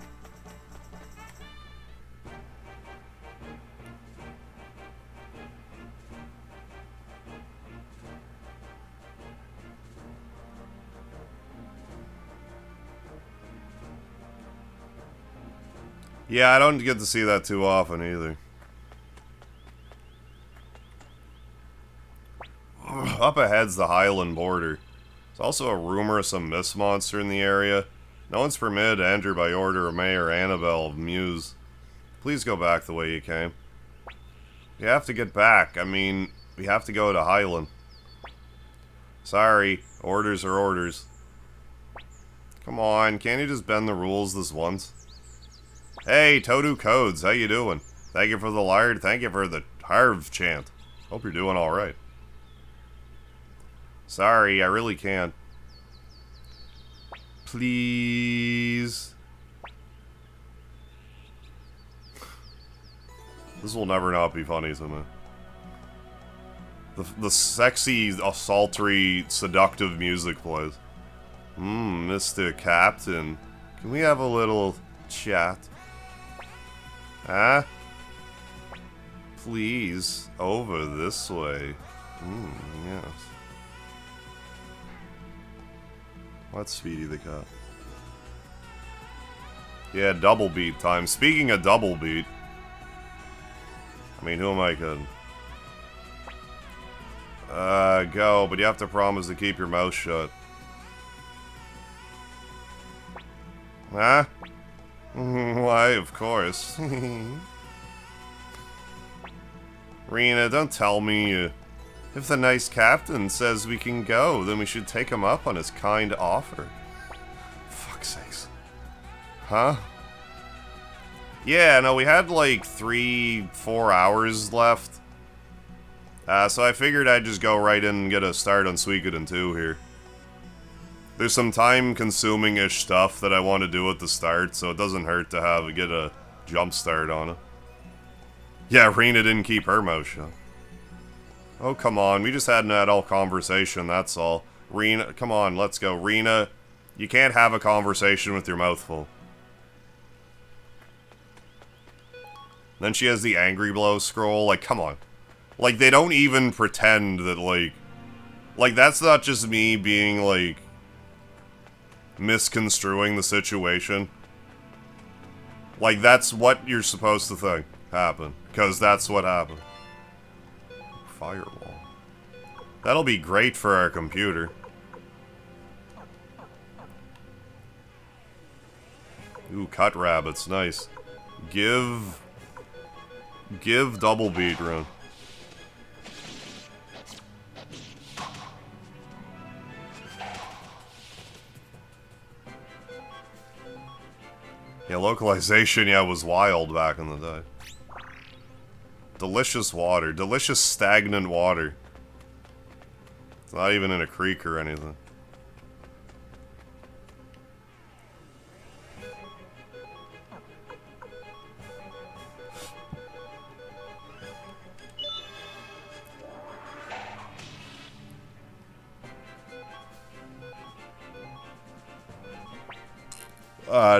Yeah, I don't get to see that too often either. Up ahead's the Highland border. There's also a rumor of some mist monster in the area. No one's permitted to enter by order of Mayor Annabelle of Muse. Please go back the way you came. You have to get back. I mean, we have to go to Highland. Sorry, orders are orders. Come on, can't you just bend the rules this once? Hey, Todu Codes, how you doing? Thank you for the lard, thank you for the Harv chant. Hope you're doing alright. Sorry, I really can't. Please. This will never not be funny to me. The sexy, sultry, seductive music plays. Mr. Captain. Can we have a little chat? Huh? Please, over this way. Yes. What's Speedy the cat? Yeah, double beat time. Speaking of double beat, I mean, who am I kidding? Go, but you have to promise to keep your mouth shut. Huh? Why, of course. Rena, don't tell me if the nice captain says we can go, then we should take him up on his kind offer. Fuck's sakes. Huh? Yeah, no, we had like 3-4 hours left. So I figured I'd just go right in and get a start on Suikoden 2 here. There's some time-consuming-ish stuff that I want to do at the start, so it doesn't hurt to get a jump start on it. Yeah, Rena didn't keep her mouth shut. Oh, come on, we just had an adult conversation, that's all. Rena, come on, let's go. Rena, you can't have a conversation with your mouth full. Then she has the angry blow scroll, like, come on. Like, they don't even pretend that, like, that's not just me being, like, misconstruing the situation. Like, that's what you're supposed to think happened. Because that's what happened. Firewall. That'll be great for our computer. Ooh, cut rabbits, nice. Give double beat run. Yeah, localization, yeah, was wild back in the day. Delicious water. Delicious stagnant water. It's not even in a creek or anything.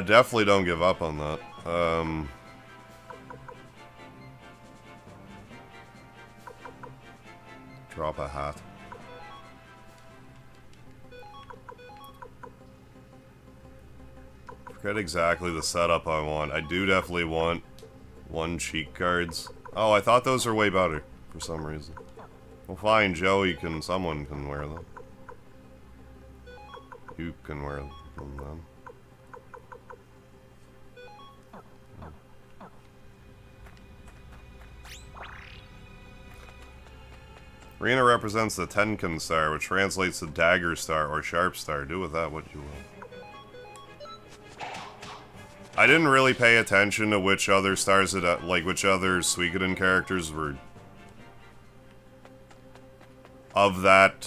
Definitely don't give up on that. Drop a hat. Forget exactly the setup I want. I do definitely want 1 cheek guards. Oh, I thought those were way better. For some reason. Well, fine, someone can wear them. You can wear them then. Rena represents the Tenkan star, which translates to Dagger Star or Sharp Star. Do with that what you will. I didn't really pay attention to which other stars which other Suikoden characters were of that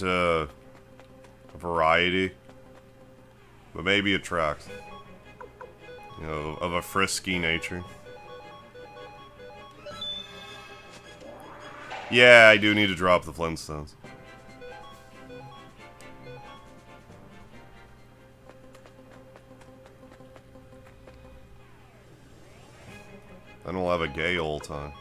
variety, but maybe it tracks. You know, of a frisky nature. Yeah, I do need to drop the Flintstones. Then we'll have a gay old time.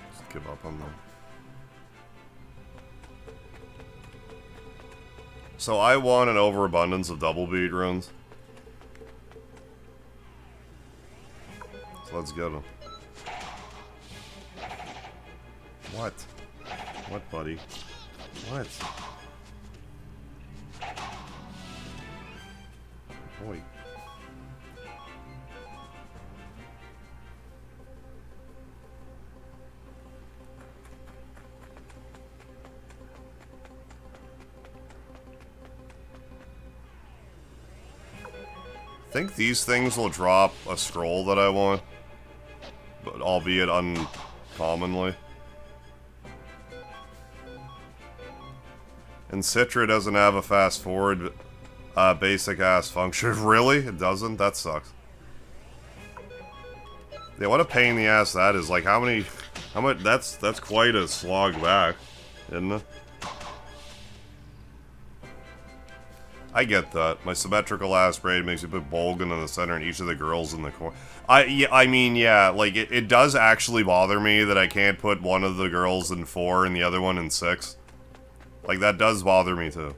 Just give up on them. So I want an overabundance of double beat runs. So let's get them. What? What, buddy? What? Boy. I think these things will drop a scroll that I want, but albeit uncommonly. And Citra doesn't have a fast forward basic ass function. Really? It doesn't? That sucks. Yeah, what a pain in the ass that is. Like how much that's quite a slog back, isn't it? I get that. My symmetrical ass braid makes you put Bolgan in the center and each of the girls in the corner. I mean, yeah, like, it does actually bother me that I can't put one of the girls in 4 and the other one in 6. Like, that does bother me, too.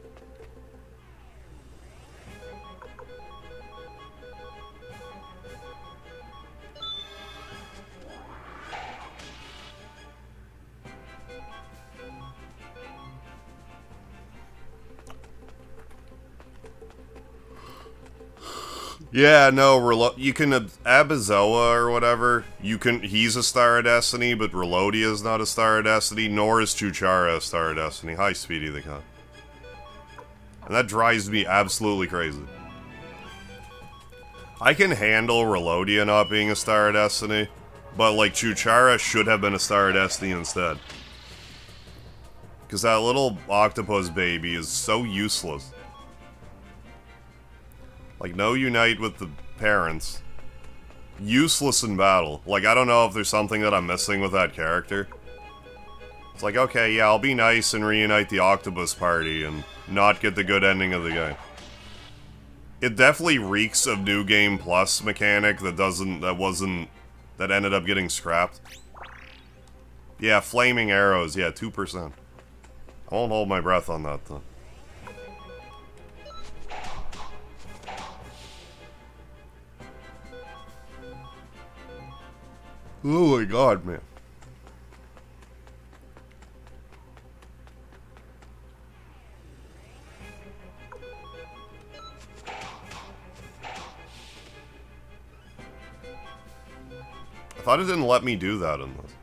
Yeah, no, you can, Abizoa or whatever, he's a Star of Destiny, but Relodia is not a Star of Destiny, nor is Chuchara a Star of Destiny. Hi, Speedy the Con. And that drives me absolutely crazy. I can handle Relodia not being a Star of Destiny, but, like, Chuchara should have been a Star of Destiny instead. Because that little octopus baby is so useless. Like, no unite with the parents. Useless in battle. Like, I don't know if there's something that I'm missing with that character. It's like, okay, yeah, I'll be nice and reunite the octopus party and not get the good ending of the game. It definitely reeks of New Game Plus mechanic that ended up getting scrapped. Yeah, flaming arrows, yeah, 2%. I won't hold my breath on that, though. Oh my god, man. I thought it didn't let me do that in this.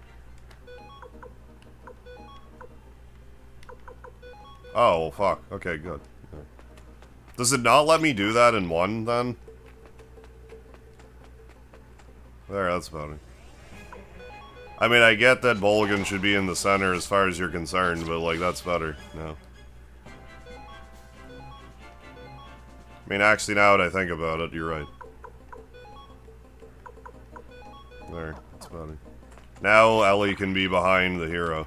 Oh, well, fuck. Okay, good. Does it not let me do that in 1, then? There, that's better. I mean, I get that Bolgan should be in the center as far as you're concerned, but, like, that's better. No. I mean, actually, now that I think about it, you're right. There, that's better. Now Ellie can be behind the hero.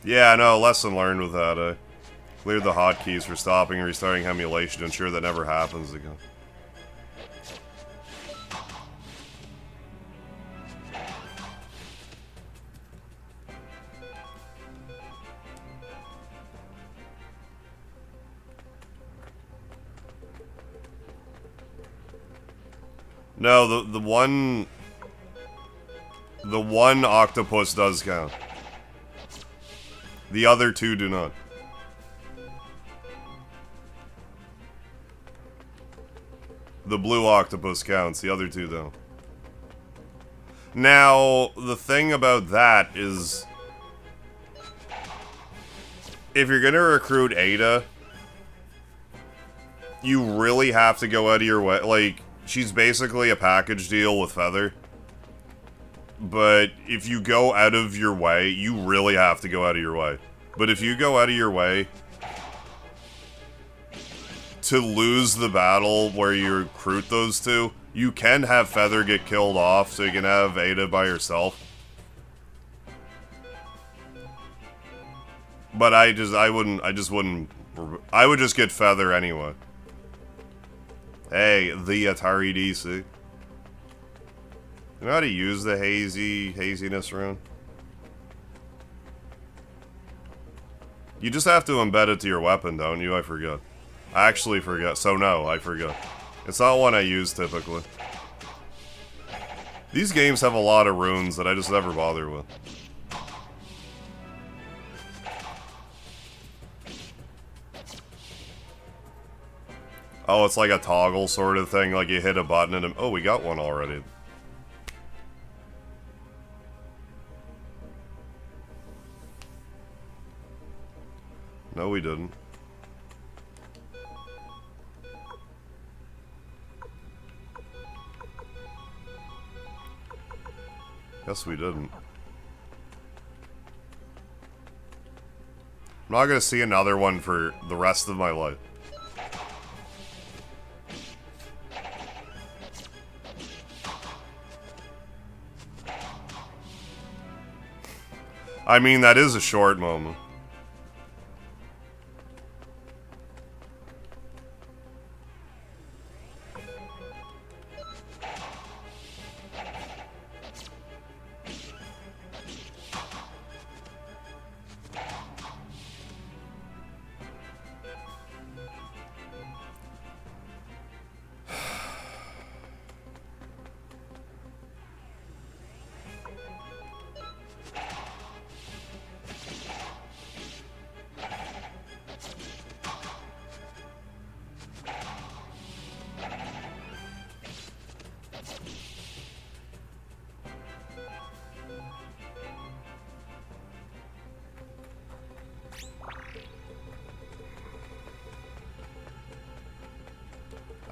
Yeah, no, lesson learned with that, eh? Clear the hotkeys for stopping and restarting emulation to ensure that never happens again. No, the one... The one octopus does count. The other two do not. The blue octopus counts, the other two don't. Now, the thing about that is... If you're gonna recruit Ada, you really have to go out of your way. Like, she's basically a package deal with Feather. But if you go out of your way, you really have to go out of your way. But if you go out of your way to lose the battle where you recruit those two, you can have Feather get killed off, so you can have Ada by herself. But I would just get Feather anyway. Hey, the Atari DC. You know how to use the haziness rune? You just have to embed it to your weapon, don't you? I forget. I actually forget. So no, I forget. It's not one I use typically. These games have a lot of runes that I just never bother with. Oh, it's like a toggle sort of thing, like you hit a button and... Oh, we got one already. No, we didn't. Guess we didn't. I'm not gonna see another one for the rest of my life. I mean, that is a short moment.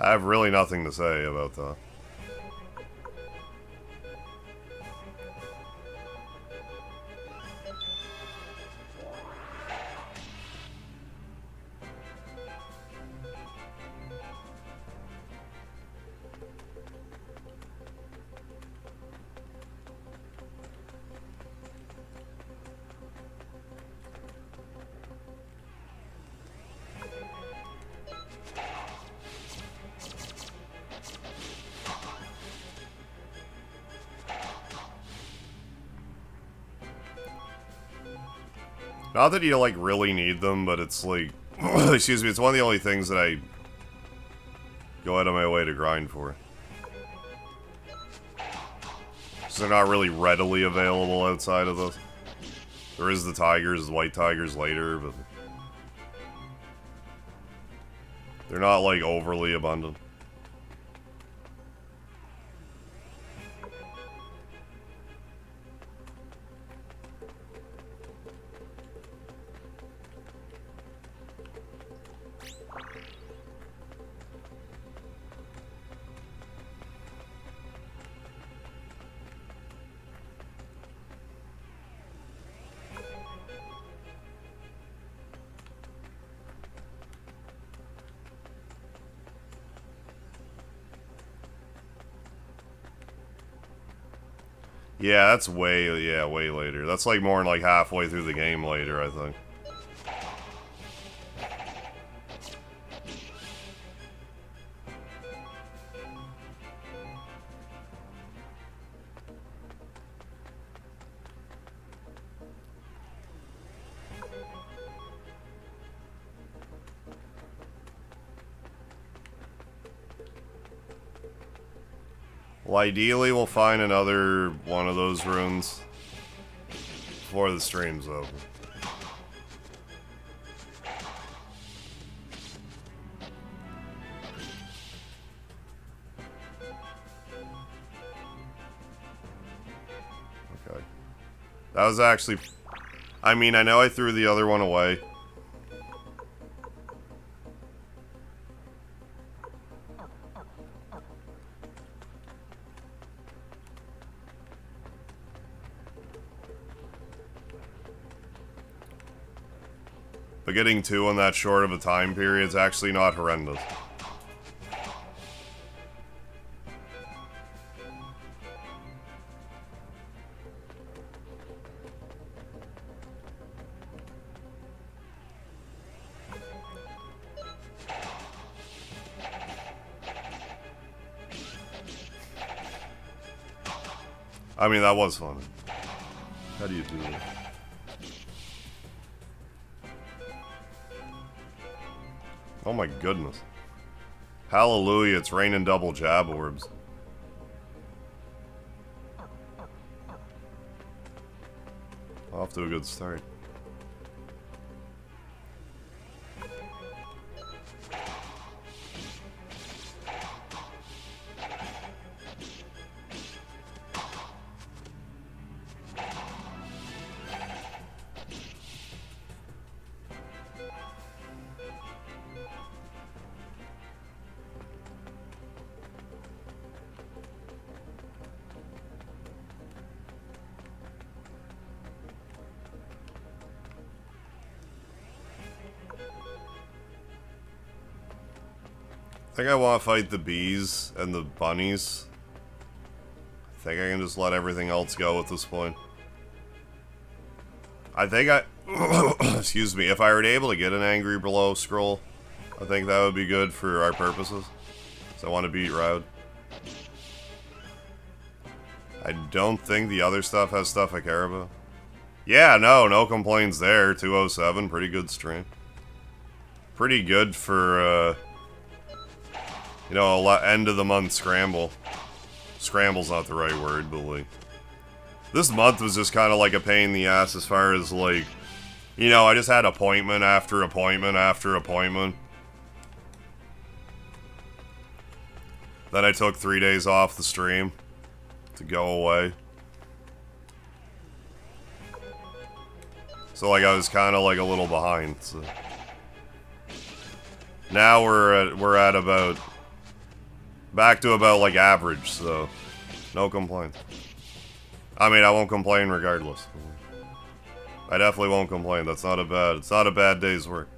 I have really nothing to say about that. Not that you, like, really need them, but it's like... excuse me, it's one of the only things that I go out of my way to grind for. So they're not really readily available outside of those. There is the tigers, the white tigers later, but... they're not, like, overly abundant. Yeah, that's way later. That's like more than like halfway through the game later, I think. Well, ideally we'll find another one of those runes before the stream's over. Okay. That was actually... I mean, I know I threw the other one away. But getting 2 in that short of a time period is actually not horrendous. I mean, that was fun. How do you do that? Oh my goodness. Hallelujah, it's raining double jab orbs. Off to a good start. I think I want to fight the bees and the bunnies. I think I can just let everything else go at this point. I think I... excuse me. If I were able to get an Angry Below scroll, I think that would be good for our purposes. So I want to beat Roud. I don't think the other stuff has stuff I care about. Yeah, no complaints there. 207, pretty good stream. Pretty good for, you know, end of the month scramble. Scramble's not the right word, but like... This month was just kind of like a pain in the ass as far as like... You know, I just had appointment after appointment after appointment. Then I took 3 days off the stream to go away. So like I was kind of like a little behind. So. Now we're at about... Back to about, like, average, so... No complaints. I mean, I won't complain regardless. I definitely won't complain. That's not a bad... It's not a bad day's work.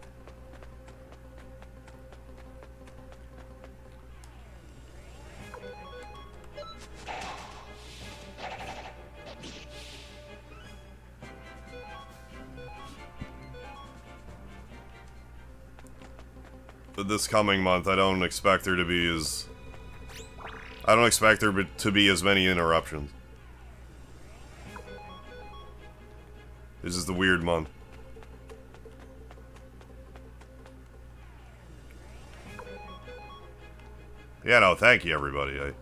But this coming month, I don't expect there to be as... I don't expect there to be as many interruptions. This is the weird month. Yeah, no, thank you, everybody. I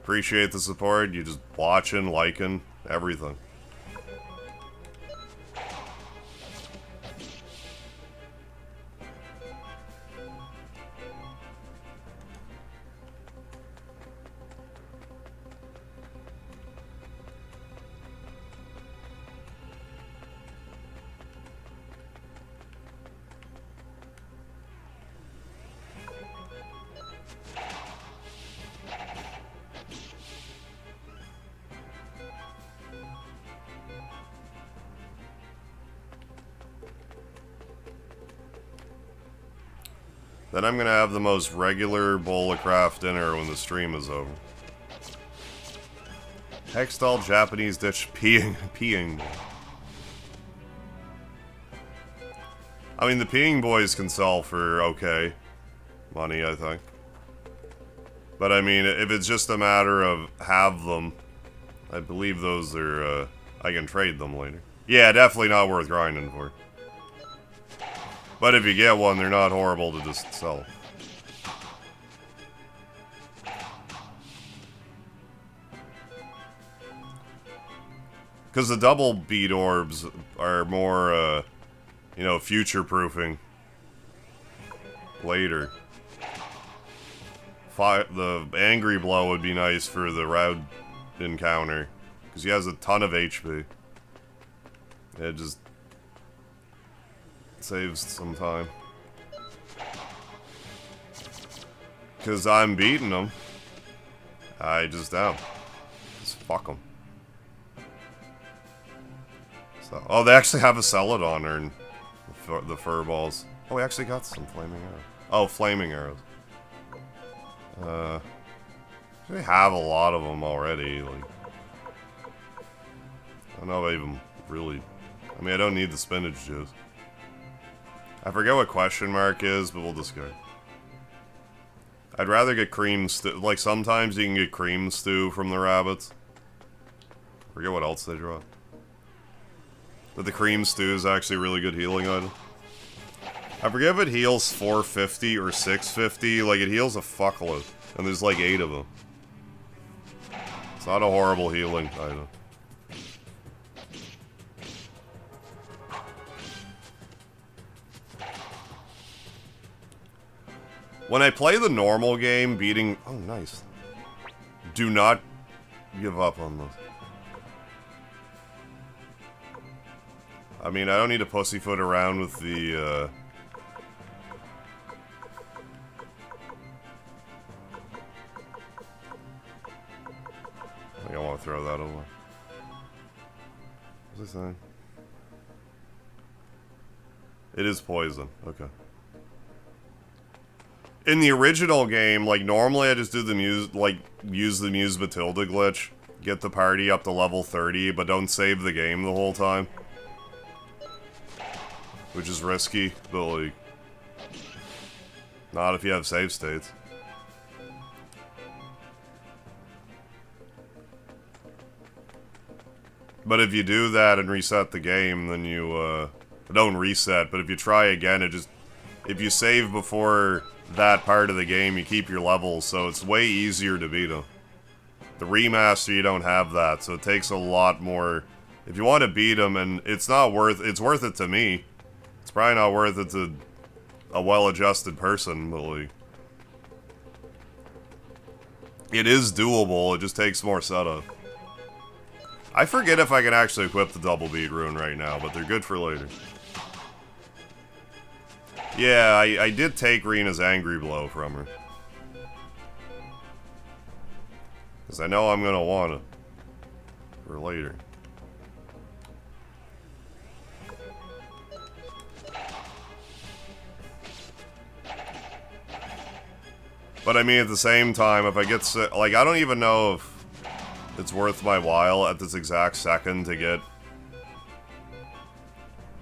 appreciate the support. You just watching, liking, everything. Then I'm gonna have the most regular bowl of craft dinner when the stream is over. Hextall Japanese dish peeing. I mean, the peeing boys can sell for okay money, I think. But I mean, if it's just a matter of have them, I believe those are, I can trade them later. Yeah, definitely not worth grinding for. But if you get one, they're not horrible to just sell. Because the double beat orbs are more, you know, future-proofing later. The angry blow would be nice for the route encounter, because he has a ton of HP. It just saves some time. Because I'm beating him. I just am. Just fuck him. So, oh, they actually have a Celadon in the fur balls. Oh, we actually got some flaming arrows. Oh, flaming arrows. We have a lot of them already. Like, I don't know if I even really. I mean, I don't need the spinach juice. I forget what question mark is, but we'll discard. I'd rather get cream stew. Like, sometimes you can get cream stew from the rabbits. Forget what else they draw. But the cream stew is actually a really good healing item. I forget if it heals 450 or 650. Like, it heals a fuckload. And there's like 8 of them. It's not a horrible healing item. When I play the normal game, beating... Oh, nice. Do not give up on this. I mean, I don't need to pussyfoot around with the, I think I want to throw that away. What's this thing? It is poison. Okay. In the original game, like, normally I just do the use the Muse Matilda glitch. Get the party up to level 30, but don't save the game the whole time. Which is risky, but, like, not if you have save states. But if you do that and reset the game, then you, don't reset, but if you try again, if you save before that part of the game, you keep your levels, so it's way easier to beat them. The remaster, you don't have that, so it takes a lot more. If you want to beat them, and it's worth it to me. It's probably not worth it to a well-adjusted person, but, like, it is doable, it just takes more setup. I forget if I can actually equip the double beat rune right now, but they're good for later. Yeah, I did take Rena's angry blow from her. Because I know I'm going to want it for later. But I mean, at the same time, if I get sick, like, I don't even know if it's worth my while at this exact second to get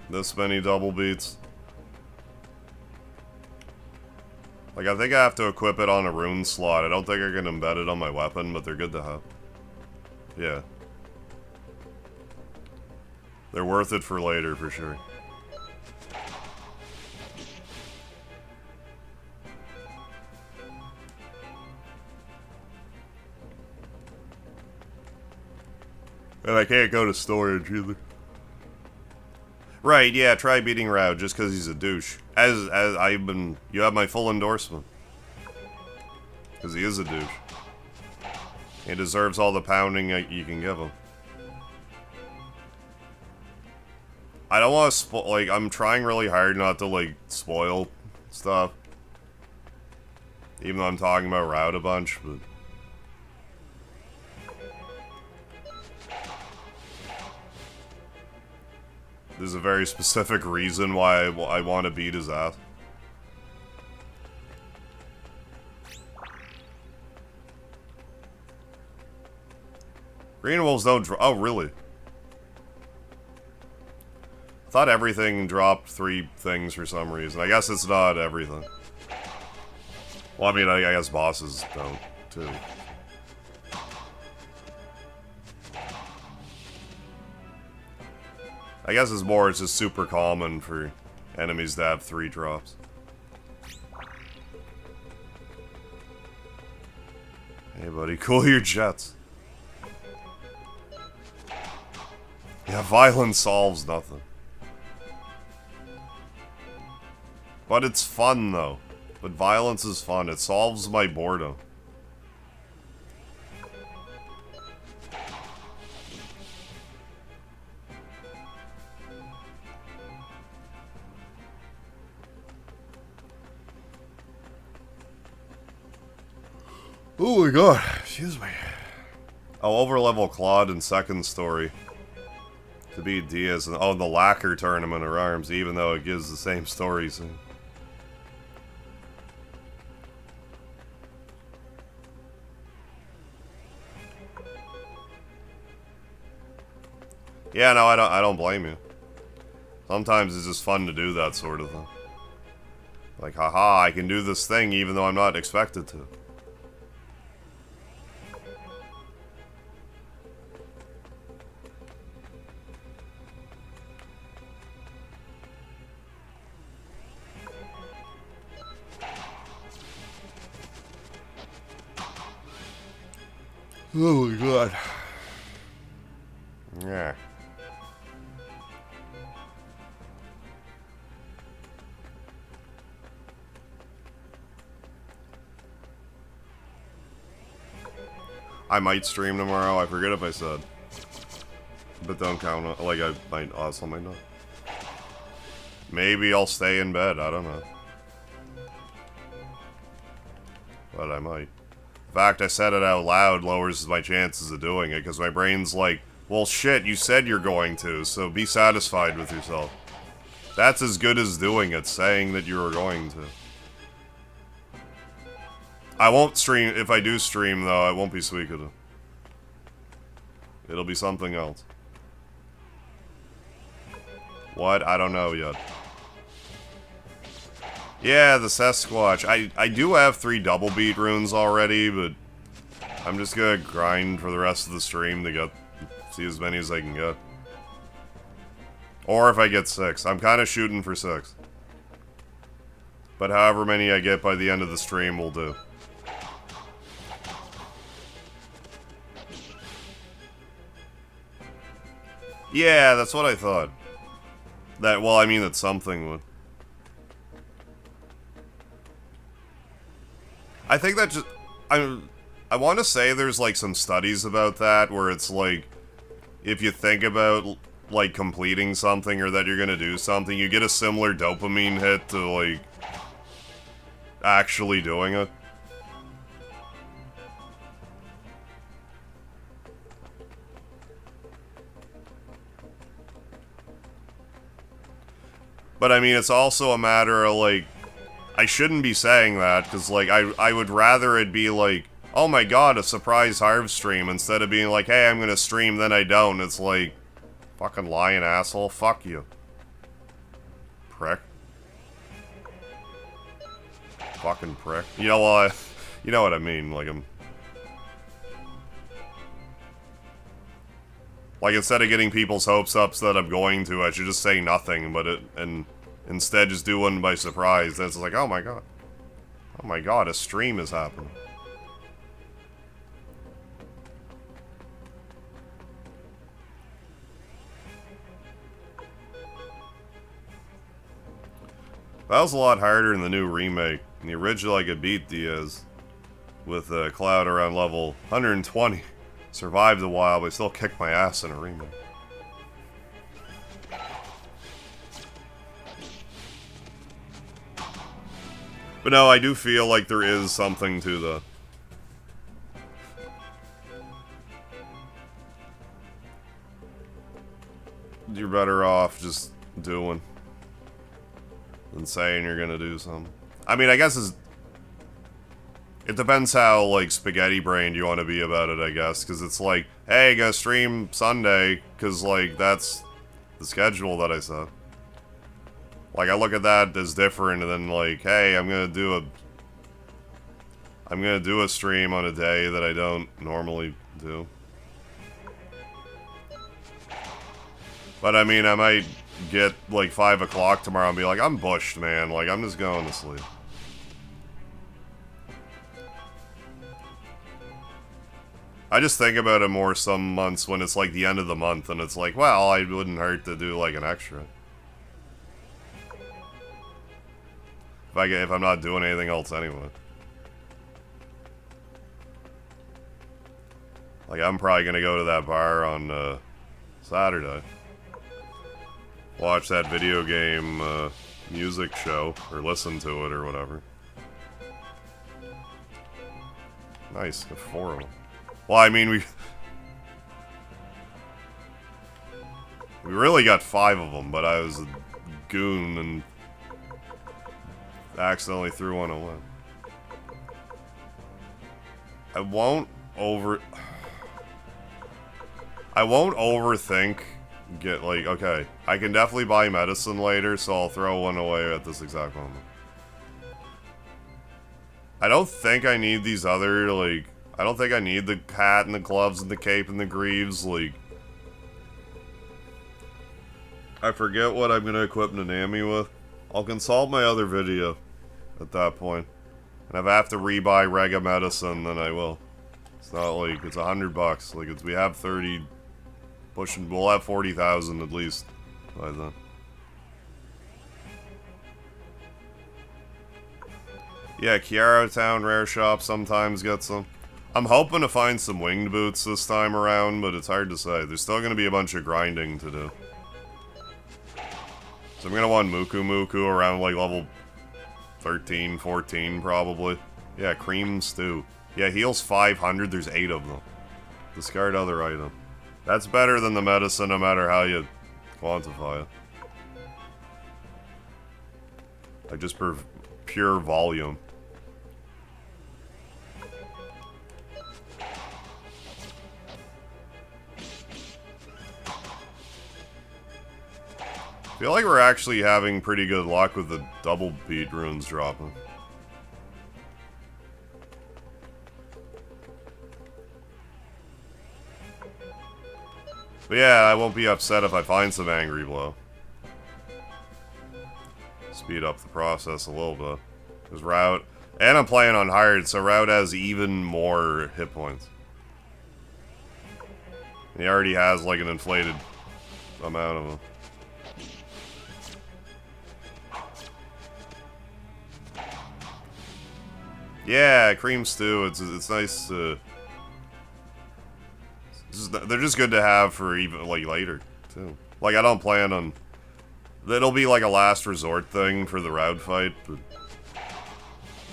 this many double beats. Like, I think I have to equip it on a rune slot. I don't think I can embed it on my weapon, but they're good to have. Yeah. They're worth it for later, for sure. And I can't go to storage either. Right, yeah, try beating Rao just because he's a douche. As I've been... You have my full endorsement. Because he is a douche. He deserves all the pounding you can give him. I don't want to like, I'm trying really hard not to, like, spoil stuff. Even though I'm talking about Rao a bunch, but... There's a very specific reason why I want to beat his ass. Green wolves don't oh, really? I thought everything dropped 3 things for some reason. I guess it's not everything. Well, I mean, I guess bosses don't, too. I guess it's just super common for enemies to have 3 drops. Hey buddy, cool your jets. Yeah, violence solves nothing. But it's fun, though. But violence is fun. It solves my boredom. Oh my god, excuse me. I'll overlevel Claude in second story to beat Diaz and the lacquer tournament or arms, even though it gives the same stories. Yeah, no, I don't blame you. Sometimes it's just fun to do that sort of thing. Like, haha, I can do this thing even though I'm not expected to. Oh my god. Yeah. I might stream tomorrow. I forget if I said. But don't count on, like, I might also might not. Maybe I'll stay in bed. I don't know. But I might. The fact I said it out loud lowers my chances of doing it, because my brain's like, well, shit, you said you're going to, so be satisfied with yourself. That's as good as doing it, saying that you were going to. I won't stream, if I do stream, though, it won't be Suikoden. It'll be something else. What? I don't know yet. Yeah, the Sasquatch. I do have 3 double beat runes already, but I'm just gonna grind for the rest of the stream to see as many as I can get. Or if I get 6. I'm kind of shooting for 6. But however many I get by the end of the stream will do. Yeah, that's what I thought. Well, I mean that something would. I think that just... I want to say there's, like, some studies about that, where it's, like, if you think about, like, completing something or that you're gonna do something, you get a similar dopamine hit to, like, actually doing it. But, I mean, it's also a matter of, like, I shouldn't be saying that, because, like, I would rather it be, like, oh my god, a surprise Harv stream, instead of being like, hey, I'm gonna stream, then I don't. It's like, fucking lying asshole, fuck you. Prick. Fucking prick. You know what? You know what I mean, like, like, instead of getting people's hopes up so that I'm going to, I should just say nothing, and instead just do one by surprise. That's like, oh my god. Oh my god, a stream is happening. That was a lot harder in the new remake. In the original, I could beat Diaz with a Cloud around level 120. Survived a while, but still kicked my ass in a remake. But no, I do feel like there is something to the... You're better off just doing than saying you're gonna do something. I mean, I guess it depends how, like, spaghetti-brained you want to be about it, I guess. Because it's like, hey, gonna stream Sunday, because, like, that's the schedule that I set. Like, I look at that as different than, like, hey, I'm gonna do a stream on a day that I don't normally do. But, I mean, I might get, like, 5 o'clock tomorrow and be like, I'm bushed, man. Like, I'm just going to sleep. I just think about it more some months when it's like the end of the month and it's like, well, it wouldn't hurt to do like an extra. If I'm not doing anything else anyway. Like, I'm probably gonna go to that bar on Saturday. Watch that video game music show, or listen to it, or whatever. Nice, got 4 of them. Well, I mean, we really got 5 of them, but I was a goon and accidentally threw one away. I won't overthink. Okay, I can definitely buy medicine later, so I'll throw one away at this exact moment. I don't think I need these other, like, I don't think I need the hat and the gloves and the cape and the greaves, like... I forget what I'm gonna equip Nanami with. I'll consult my other video at that point. And if I have to rebuy Rega medicine, then I will. It's not like, it's $100. Like, we have 30... we'll have 40,000 at least by then. Yeah, Kiara Town Rare Shop sometimes gets them. I'm hoping to find some winged boots this time around, but it's hard to say. There's still going to be a bunch of grinding to do. So I'm going to want Muku Muku around like level 13, 14 probably. Yeah, cream stew. Yeah, heals 500, there's 8 of them. Discard other item. That's better than the medicine no matter how you quantify it. Like just per pure volume. I feel like we're actually having pretty good luck with the double beat runes dropping. But yeah, I won't be upset if I find some Angry Blow. Speed up the process a little bit. Because Route... And I'm playing on hard, so Route has even more hit points. He already has like an inflated amount of them. Yeah, cream stew. It's nice to... they're just good to have for even, like, later, too. Like, I don't plan on... It'll be, like, a last resort thing for the Route fight, but...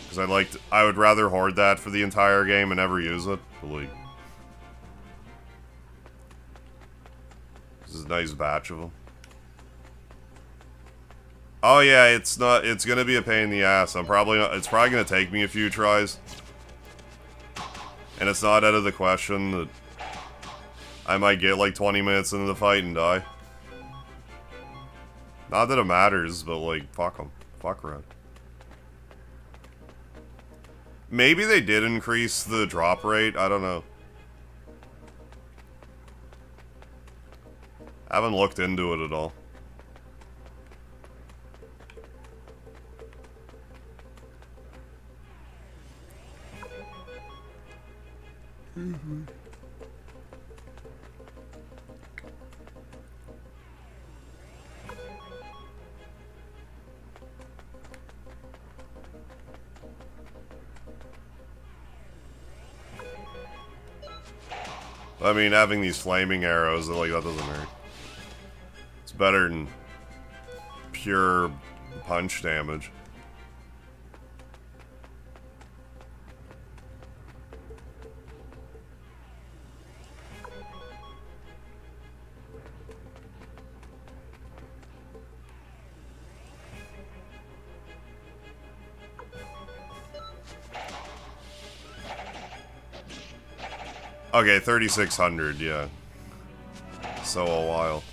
Because I would rather hoard that for the entire game and never use it, but, like... This is a nice batch of them. Oh yeah, it's gonna be a pain in the ass. It's probably gonna take me a few tries. And it's not out of the question that I might get like 20 minutes into the fight and die. Not that it matters, but like, fuck them. Fuck Red. Maybe they did increase the drop rate, I don't know. I haven't looked into it at all. Mm-hmm. I mean, having these flaming arrows, like, that doesn't hurt. It's better than pure punch damage. Okay, 3,600, yeah. So a while.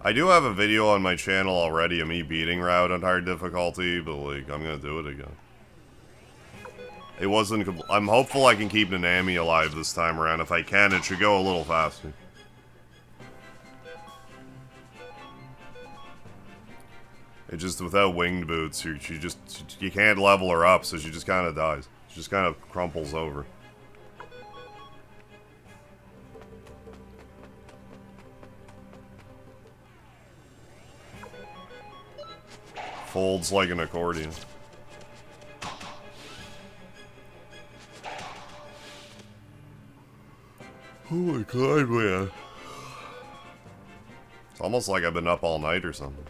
I do have a video on my channel already of me beating Route on hard difficulty, but like, I'm gonna do it again. It wasn't... I'm hopeful I can keep Nanami alive this time around. If I can, it should go a little faster. It just, without winged boots, you can't level her up, so she just kind of dies. She just kind of crumples over. Folds like an accordion. Oh my god, man. It's almost like I've been up all night or something.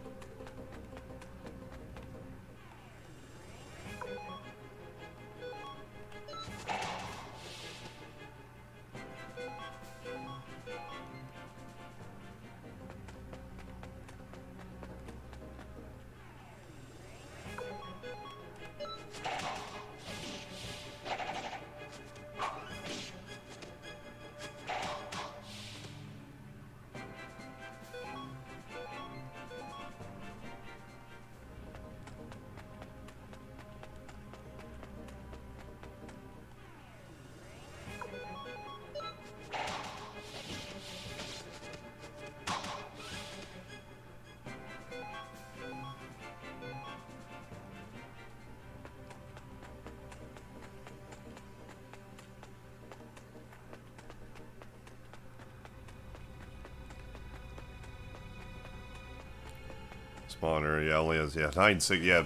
Spawner, yeah, only has, yeah, 9-6, yeah,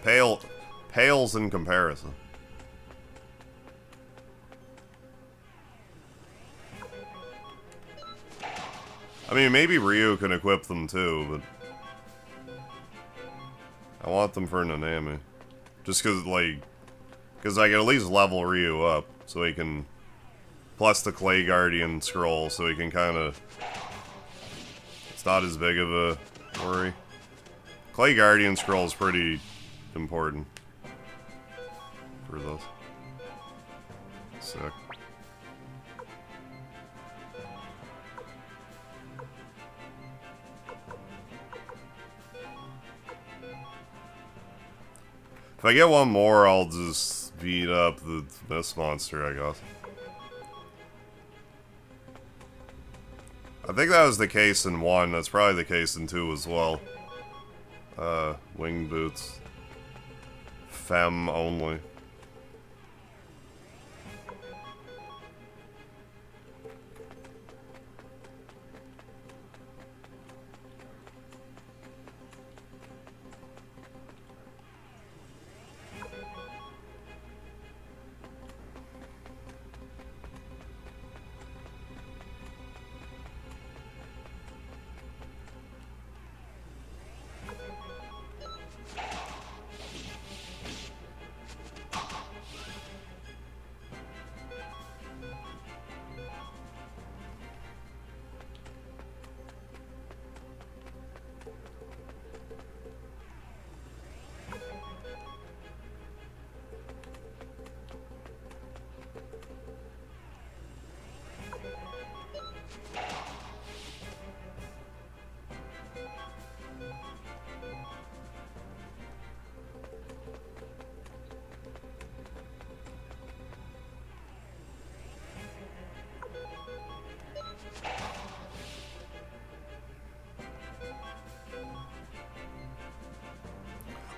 pales in comparison. I mean, maybe Ryu can equip them too, but I want them for Nanami. Just cause, like, cause I can at least level Ryu up, so he can, plus the Clay Guardian scroll, so he can kinda, it's not as big of a worry. Clay Guardian scroll is pretty important for this. Sick. If I get one more, I'll just beat up this monster, I guess. I think that was the case in 1. That's probably the case in 2 as well. Wing boots. Femme only.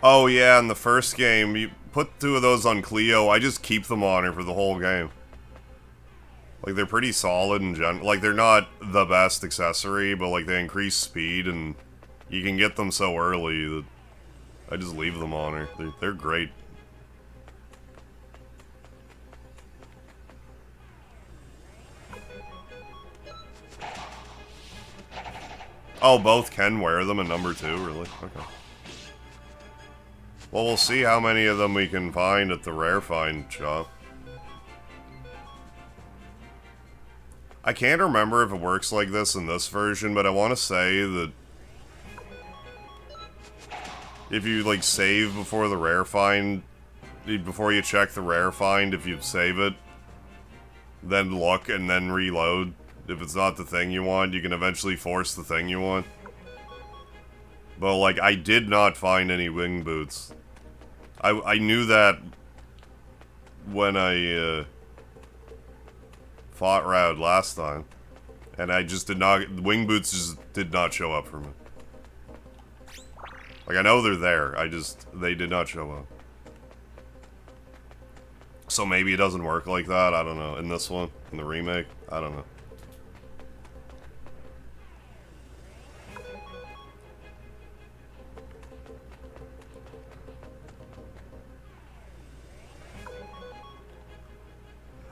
Oh yeah, in the first game, you put 2 of those on Cleo, I just keep them on her for the whole game. Like, they're pretty solid in general. Like, they're not the best accessory, but like, they increase speed, and you can get them so early that I just leave them on her. They're great. Oh, both can wear them in number 2, really? Okay. Well, we'll see how many of them we can find at the rare find shop. I can't remember if it works like this in this version, but I want to say that if you, like, save before the rare find, before you check the rare find, if you save it, then look and then reload, if it's not the thing you want, you can eventually force the thing you want. But, like, I did not find any wing boots. I knew that when I fought Raud last time, and I just did not, wing boots just did not show up for me. Like, I know they're there, they did not show up. So maybe it doesn't work like that, I don't know. In this one, in the remake, I don't know.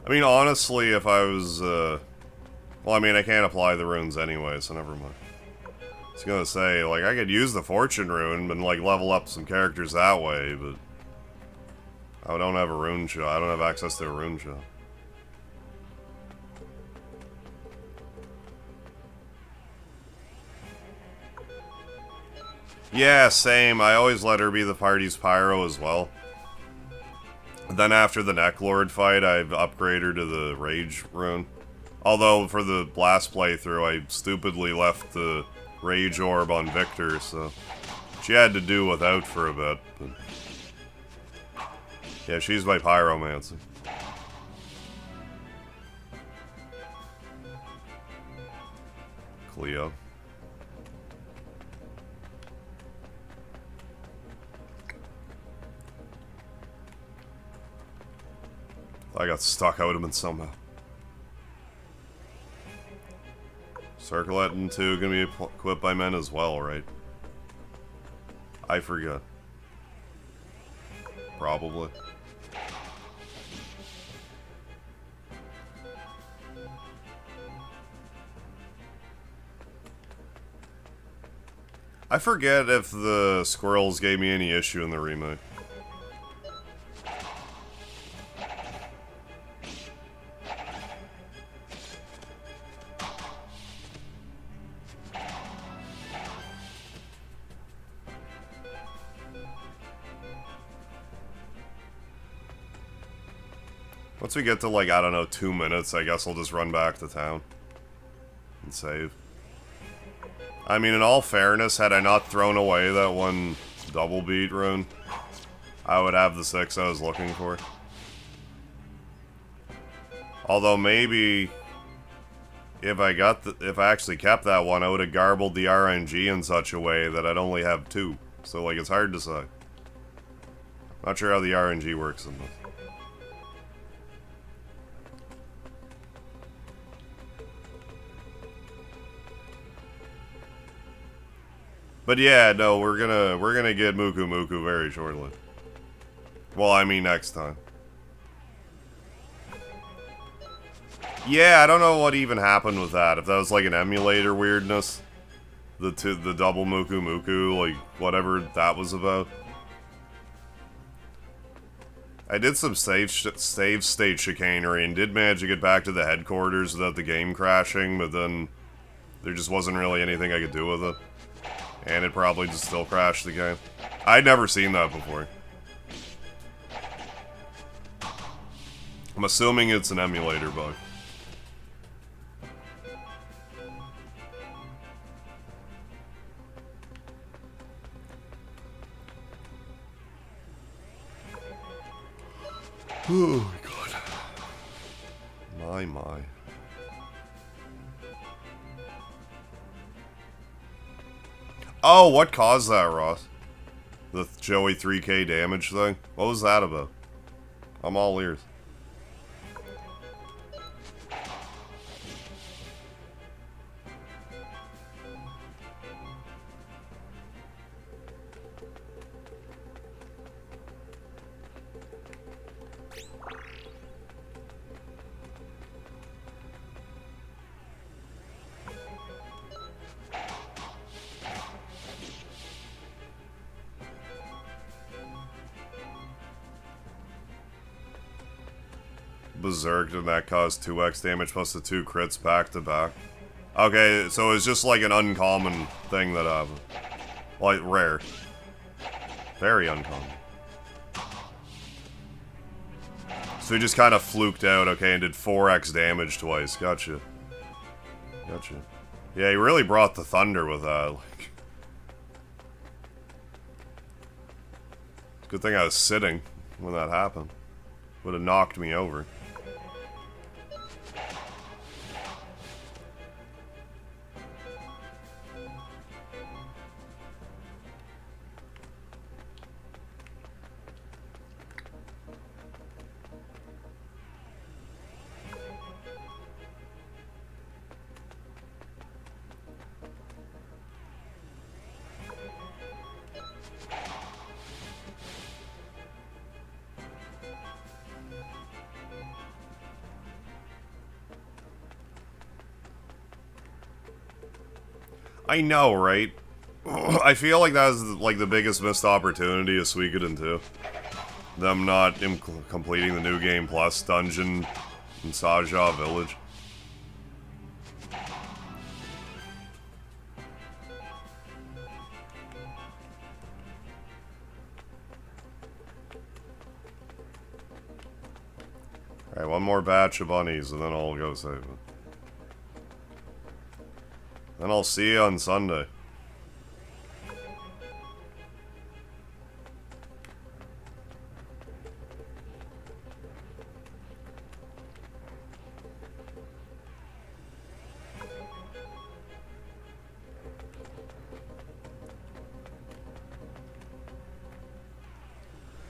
I mean, honestly, if I was, well, I mean, I can't apply the runes anyway, so never mind. I was gonna say, like, I could use the fortune rune and, like, level up some characters that way, but I don't have a rune shot. I don't have access to a rune shot. Yeah, same. I always let her be the party's pyro as well. Then after the Necklord fight, I've upgraded her to the Rage rune. Although, for the last playthrough, I stupidly left the Rage Orb on Victor, so she had to do without for a bit. But yeah, she's my Pyromancer. Cleo. If I got stuck, I would have been somehow. Circlet and 2 gonna be equipped by men as well, right? I forget. Probably. I forget if the squirrels gave me any issue in the remake. Once we get to, like, I don't know, 2 minutes, I guess I'll just run back to town and save. I mean, in all fairness, had I not thrown away that one double beat rune, I would have the 6 I was looking for. Although maybe if I actually kept that one, I would have garbled the RNG in such a way that I'd only have 2. So, like, it's hard to say. Not sure how the RNG works in this. But yeah, no, we're gonna get Muku Muku very shortly. Well, I mean next time. Yeah, I don't know what even happened with that. If that was like an emulator weirdness, the double Muku Muku, like whatever that was about. I did some save state chicanery and did manage to get back to the headquarters without the game crashing, but then there just wasn't really anything I could do with it. And it probably just still crashed the game. I'd never seen that before. I'm assuming it's an emulator bug. Oh my god. My. Oh, what caused that, Ross? The Joey 3K damage thing? What was that about? I'm all ears. Berserked, and that caused 2x damage plus the 2 crits back to back. Okay, so it's just like an uncommon thing that happened. Like, rare. Very uncommon. So he just kind of fluked out, okay, and did 4x damage twice. Gotcha. Gotcha. Yeah, he really brought the thunder with that. Like, good thing I was sitting when that happened. Would have knocked me over. I know, right? I feel like that was like the biggest missed opportunity of Suikoden 2. Them not completing the New Game Plus dungeon in Saja Village. Alright, one more batch of bunnies and then I'll go save it. Then I'll see you on Sunday.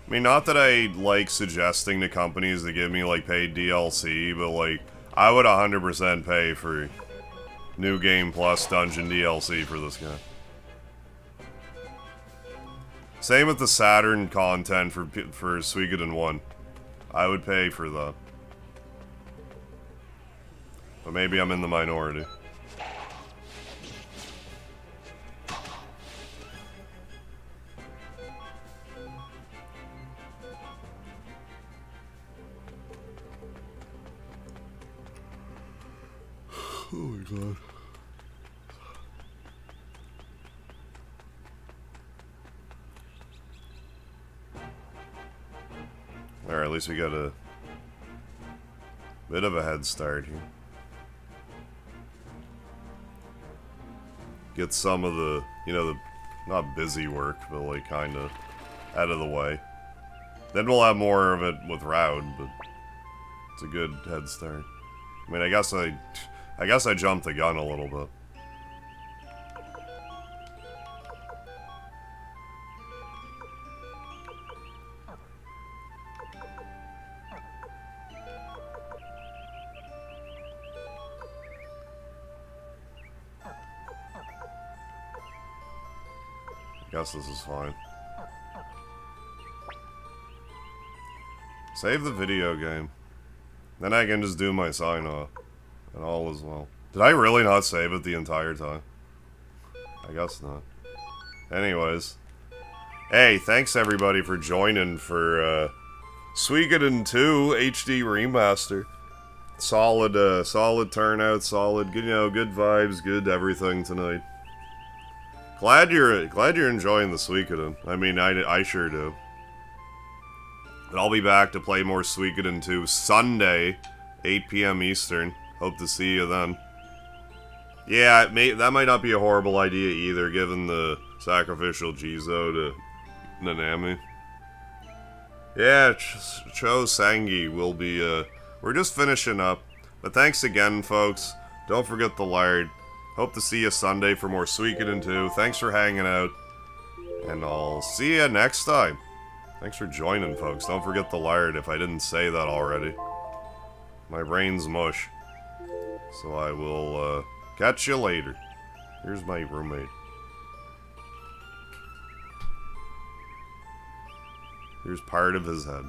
I mean, not that I like suggesting to companies to give me, like, paid DLC, but, like, I would 100% pay for New Game Plus Dungeon DLC for this guy. Same with the Saturn content for Suikoden 1. I would pay for that. But maybe I'm in the minority. Oh my god. Alright, at least we got a bit of a head start here. Get some of the, you know, the not busy work, but like kind of out of the way. Then we'll have more of it with Roud, but it's a good head start. I mean, I guess I jumped the gun a little bit. I guess this is fine. Save the video game. Then I can just do my sign-off. And all is well. Did I really not save it the entire time? I guess not. Anyways. Hey, thanks everybody for joining for Suikoden 2 HD Remaster. Solid, solid turnout, solid, good, you know, good vibes, good everything tonight. Glad you're enjoying the Suikoden. I mean, I sure do. But I'll be back to play more Suikoden 2 Sunday, 8 p.m. Eastern. Hope to see you then. Yeah, that might not be a horrible idea either, given the sacrificial Jizo to Nanami. Yeah, Cho Sangi will be, we're just finishing up. But thanks again, folks. Don't forget the lard. Hope to see you Sunday for more Suikoden 2. Thanks for hanging out. And I'll see you next time. Thanks for joining, folks. Don't forget the lard if I didn't say that already. My brain's mush. So I will, catch you later. Here's my roommate. Here's part of his head.